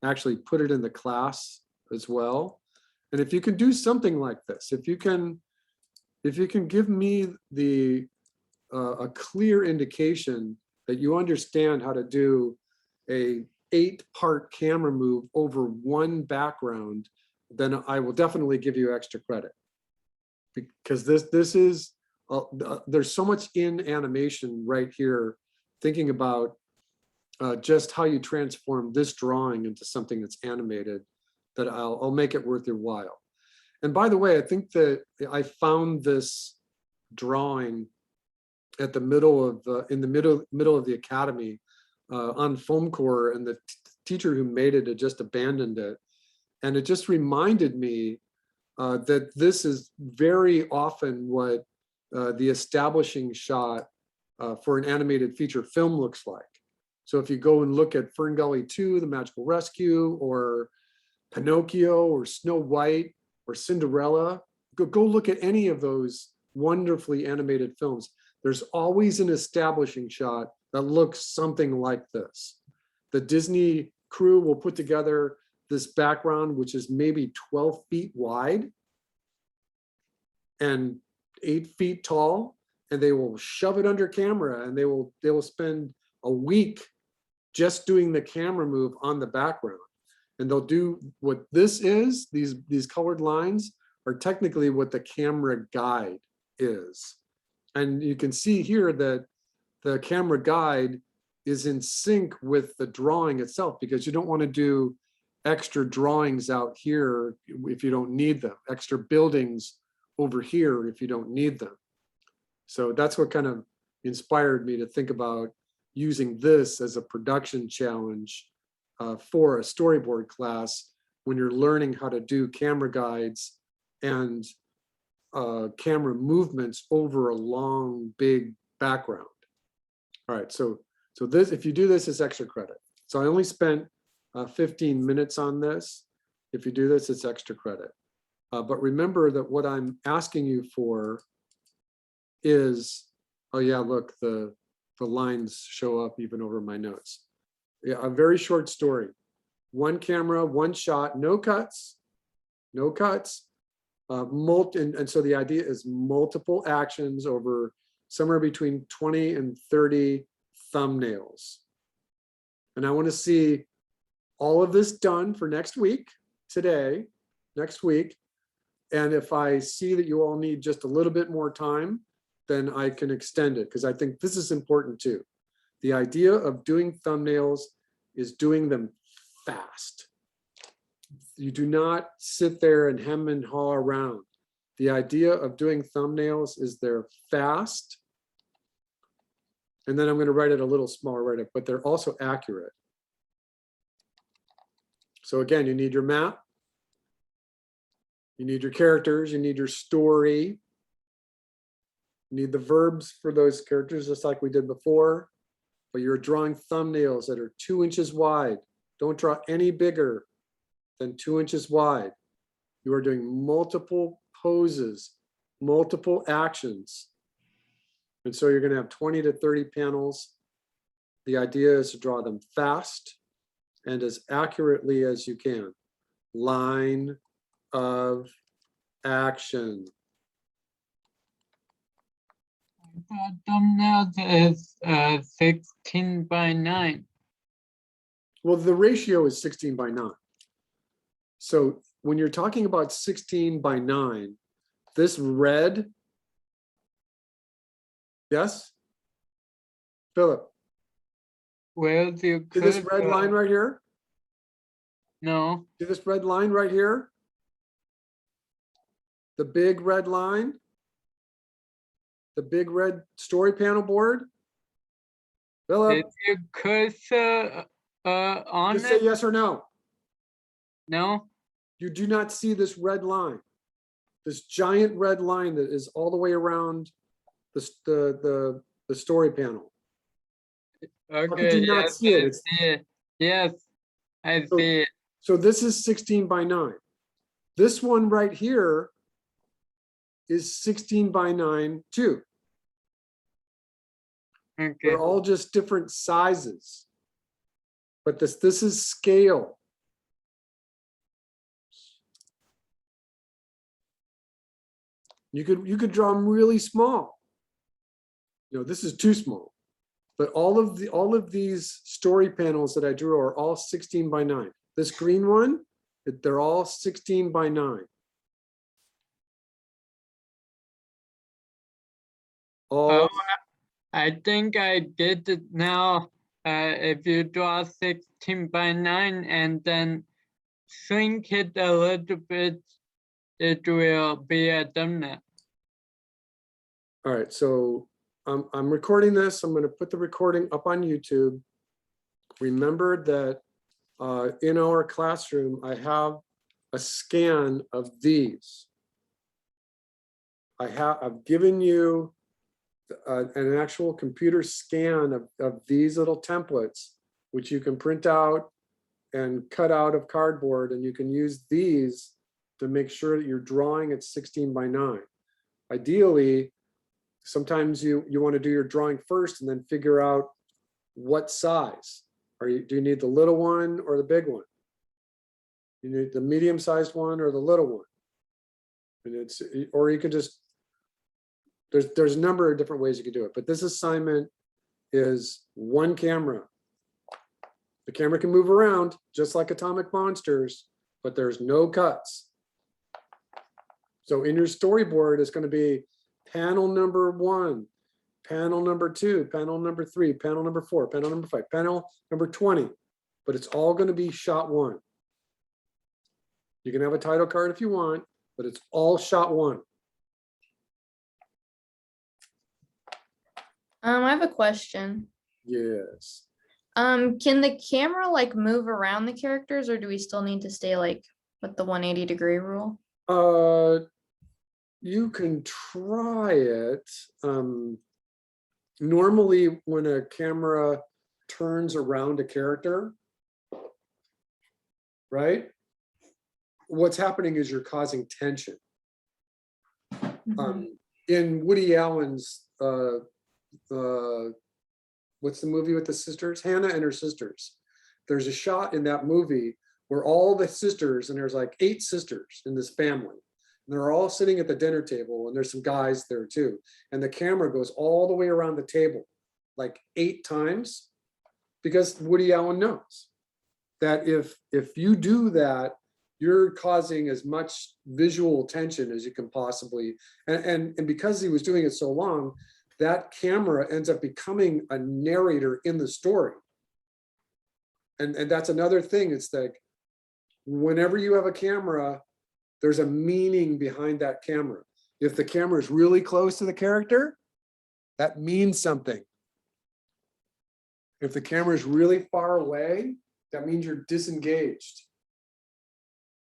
actually put it in the class as well. And if you can do something like this, if you can give me a clear indication that you understand how to do a 8-part camera move over one background, then I will definitely give you extra credit, because this is there's so much in animation right here, thinking about just how you transform this drawing into something that's animated, that I'll make it worth your while. And by the way, I think that I found this drawing at the middle of in the middle of the academy on foam core, and the teacher who made it had just abandoned it. And it just reminded me that this is very often what the establishing shot for an animated feature film looks like. So if you go and look at Fern Gully 2, The Magical Rescue, or Pinocchio, or Snow White, or Cinderella, go look at any of those wonderfully animated films. There's always an establishing shot that looks something like this. The Disney crew will put together this background, which is maybe 12 feet wide and 8 feet tall, and they will shove it under camera, and they will spend a week just doing the camera move on the background. And they'll do what this is, these colored lines are technically what the camera guide is. And you can see here that the camera guide is in sync with the drawing itself, because you don't want to do extra drawings out here if you don't need them, extra buildings over here if you don't need them. So that's what kind of inspired me to think about using this as a production challenge for a storyboard class when you're learning how to do camera guides and camera movements over a long, big background. All right, so this, if you do this, it's extra credit. So I only spent 15 minutes on this. If you do this, it's extra credit. But remember that what I'm asking you for is, oh yeah, look, the lines show up even over my notes. Yeah, a very short story. One camera, one shot, no cuts, no cuts. And so the idea is multiple actions over somewhere between 20 and 30 thumbnails. And I want to see all of this done for next week, today, next week. And if I see that you all need just a little bit more time, then I can extend it, because I think this is important too. The idea of doing thumbnails is doing them fast. You do not sit there and hem and haw around. The idea of doing thumbnails is they're fast. And then I'm going to write it a little smaller, write-up, but they're also accurate. So again, you need your map, You need your characters, you need your story. You need the verbs for those characters, just like we did before. But you're drawing thumbnails that are 2 inches wide. Don't draw any bigger than 2 inches wide. You are doing multiple poses, multiple actions. And so you're going to have 20 to 30 panels. The idea is to draw them fast and as accurately as you can. Line of action.
The thumbnail is 16 by 9.
Well, the ratio is 16 by 9. So when you're talking about 16 by 9, this red, yes? Philip,
Where's your
see this red
cursor?
line right here?
No,
See this red line right here? The big red line? The big red story panel board? Philip,
is your cursor on
just say
it?
yes or no.
No,
You do not see this red line. This giant red line that is all the way around the story panel.
okay,
do not
yes,
see it?
I
It's-
see it. Yes, I
So-
see it.
So this is 16 by 9. This one right here is 16 by 9 too.
Okay,
They're all just different sizes. But this is scale. You could draw them really small. You know, this is too small. But all of these story panels that I drew are all 16 by 9. This green one, they're all 16 by 9. All
oh, I think I did it now. If you draw 16 by 9 and then shrink it a little bit, it will be a thumbnail.
All right, so I'm recording this. I'm going to put the recording up on YouTube. Remember that in our classroom, I have a scan of these. I've given you an actual computer scan of these little templates, which you can print out and cut out of cardboard, and you can use these to make sure that you're drawing at 16 by 9. Ideally, sometimes you want to do your drawing first and then figure out what size. Do you need the little one or the big one? You need the medium-sized one or the little one? And or you can just, there's a number of different ways you can do it, but this assignment is one camera. The camera can move around just like Atomic Monsters, but there's no cuts. So in your storyboard, it's going to be panel number 1, panel number 2, panel number 3, panel number 4, panel number 5, panel number 20, but it's all going to be shot 1. You can have a title card if you want, but it's all shot 1.
I have a question.
Yes.
Can the camera like move around the characters, or do we still need to stay like with the 180-degree rule?
You can try it. Normally, when a camera turns around a character, right? What's happening is you're causing tension. In Woody Allen's, what's the movie with the sisters? Hannah and her sisters. There's a shot in that movie where all the sisters, and there's like 8 sisters in this family, and they're all sitting at the dinner table, and there's some guys there too. And the camera goes all the way around the table, like 8 times, because Woody Allen knows that if you do that, you're causing as much visual tension as you can possibly, and because he was doing it so long, that camera ends up becoming a narrator in the story. And that's another thing. It's like, whenever you have a camera, there's a meaning behind that camera. If the camera is really close to the character, that means something. If the camera is really far away, that means you're disengaged.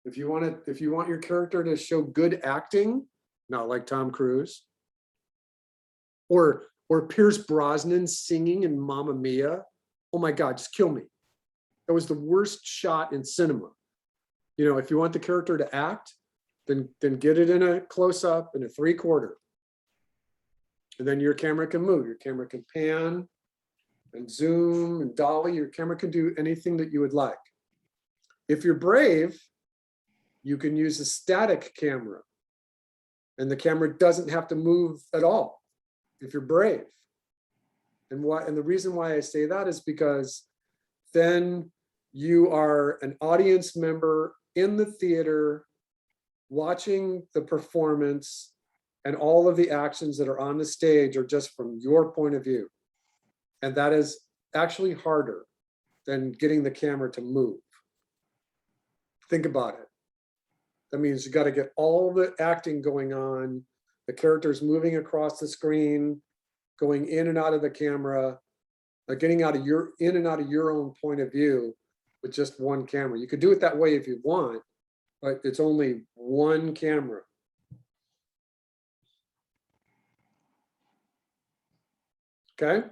If you want your character to show good acting, not like Tom Cruise, or Pierce Brosnan singing in Mamma Mia, oh my God, just kill me. That was the worst shot in cinema. You know, if you want the character to act, then get it in a close-up in a 3/4. And then your camera can move. Your camera can pan and zoom and dolly. Your camera can do anything that you would like. If you're brave, you can use a static camera. And the camera doesn't have to move at all if you're brave. And the reason why I say that is because then you are an audience member in the theater watching the performance, and all of the actions that are on the stage are just from your point of view. And that is actually harder than getting the camera to move. Think about it. That means you got to get all the acting going on, the characters moving across the screen, going in and out of the camera, getting in and out of your own point of view with just one camera. You could do it that way if you want, but it's only one camera. Okay?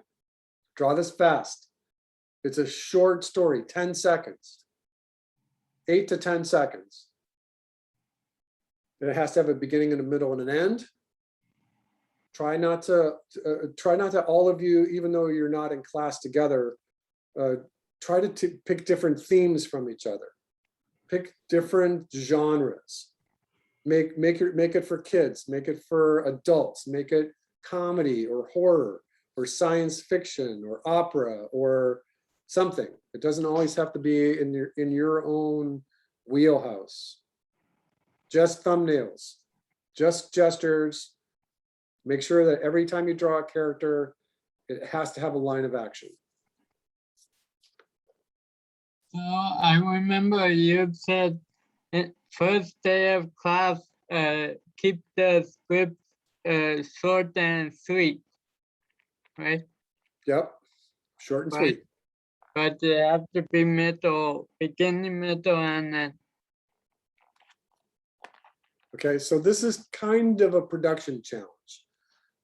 Draw this fast. It's a short story, 10 seconds. 8 to 10 seconds. And it has to have a beginning and a middle and an end. Try not to all of you, even though you're not in class together, try to pick different themes from each other. Pick different genres. Make it for kids, make it for adults, make it comedy or horror or science fiction or opera or something. It doesn't always have to be in your own wheelhouse. Just thumbnails, just gestures. Make sure that every time you draw a character, it has to have a line of action.
So I remember you said first day of class, keep the script short and sweet, right?
Yep, short and sweet.
But they have to be middle, beginning, middle, and then.
Okay, so this is kind of a production challenge.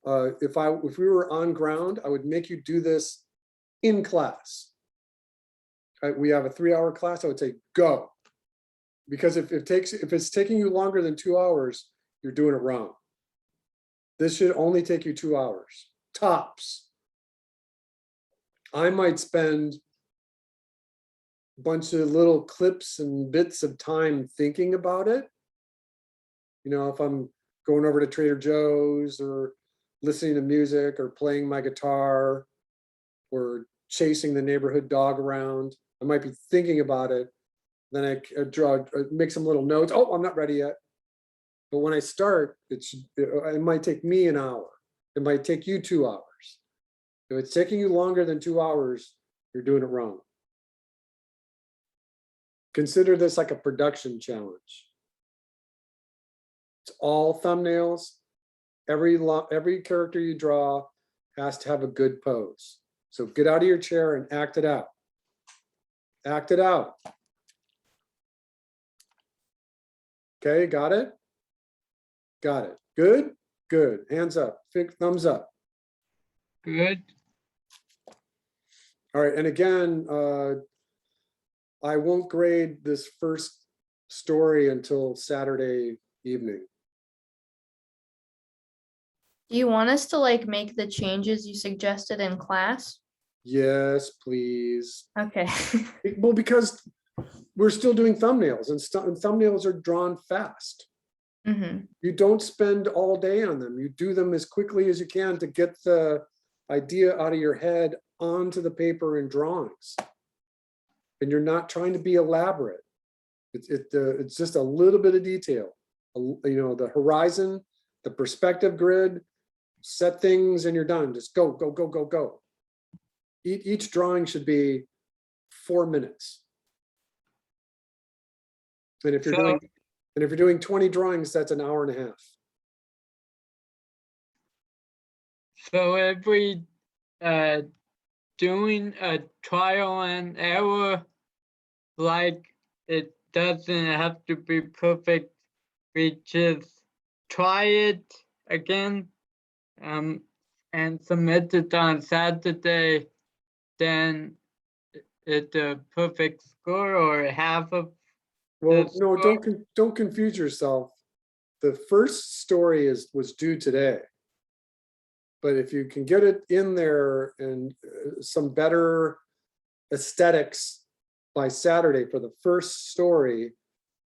If we were on ground, I would make you do this in class. We have a 3-hour class, I would say, go. Because if it's taking you longer than 2 hours, you're doing it wrong. This should only take you 2 hours, tops. I might spend a bunch of little clips and bits of time thinking about it. You know, if I'm going over to Trader Joe's or listening to music or playing my guitar or chasing the neighborhood dog around, I might be thinking about it. Then I make some little notes. Oh, I'm not ready yet. But when I start, it might take me an hour. It might take you 2 hours. If it's taking you longer than 2 hours, you're doing it wrong. Consider this like a production challenge. It's all thumbnails. Every character you draw has to have a good pose. So get out of your chair and act it out. Act it out. Okay, got it? Got it. Good? Good. Hands up. Thumbs up.
Good.
All right, and again, I won't grade this first story until Saturday evening.
Do you want us to like make the changes you suggested in class?
Yes, please.
Okay.
Well, because we're still doing thumbnails, and thumbnails are drawn fast.
Mm-hmm.
You don't spend all day on them. You do them as quickly as you can to get the idea out of your head onto the paper in drawings. And you're not trying to be elaborate. It's just a little bit of detail. You know, the horizon, the perspective grid, set things and you're done. Just go, go, go, go, go. Each drawing should be 4 minutes. And if you're doing 20 drawings, that's an hour and a half.
So if we doing a trial and error, like it doesn't have to be perfect. We just try it again, and submit it on Saturday. Then it's a perfect score or half of.
Well,
the
no,
score.
don't confuse yourself. The first story was due today. But if you can get it in there and some better aesthetics by Saturday for the first story,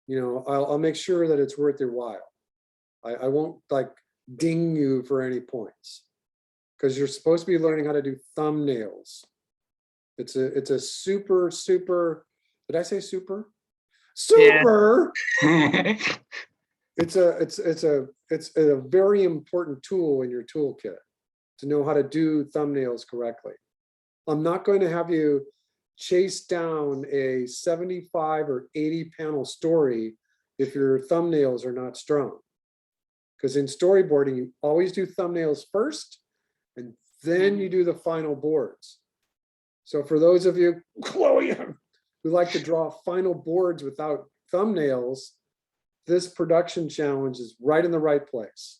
you know, I'll make sure that it's worth your while. I won't like ding you for any points, because you're supposed to be learning how to do thumbnails. It's a super, did I say super? Super.
Yeah.
It's a very important tool in your toolkit to know how to do thumbnails correctly. I'm not going to have you chase down a 75 or 80 panel story if your thumbnails are not strong. Because in storyboarding, you always do thumbnails first, and then you do the final boards. So for those of you, Chloe, who like to draw final boards without thumbnails, this production challenge is right in the right place.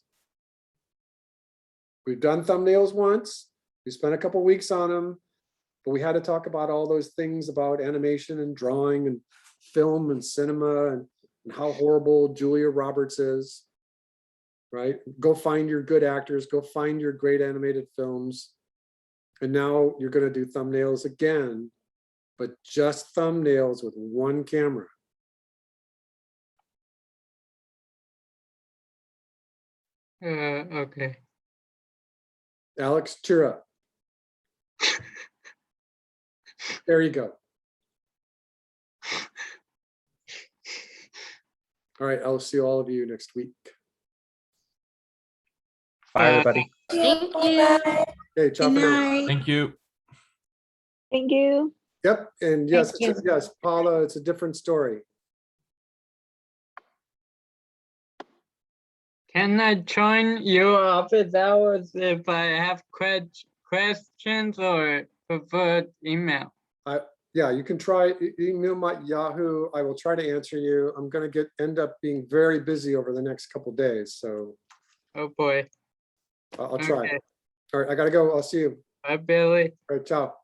We've done thumbnails once. We spent a couple weeks on them, but we had to talk about all those things about animation and drawing and film and cinema and how horrible Julia Roberts is, right? Go find your good actors, go find your great animated films. And now you're going to do thumbnails again, but just thumbnails with one camera.
Okay.
Alex, cheer up. There you go. All right, I'll see all of you next week.
Bye, everybody.
Thank you.
Okay, ciao
Good
for now.
night.
Thank you.
Thank you.
Yep, and yes,
Thank
yes, Paula, it's a different story.
Can I join your office hours if I have questions or preferred email?
Yeah, you can try email my Yahoo. I will try to answer you. I'm going to end up being very busy over the next couple days, so
Oh boy.
I'll try.
Okay.
All right, I gotta go. I'll see you.
Bye, Billy.
All right, ciao.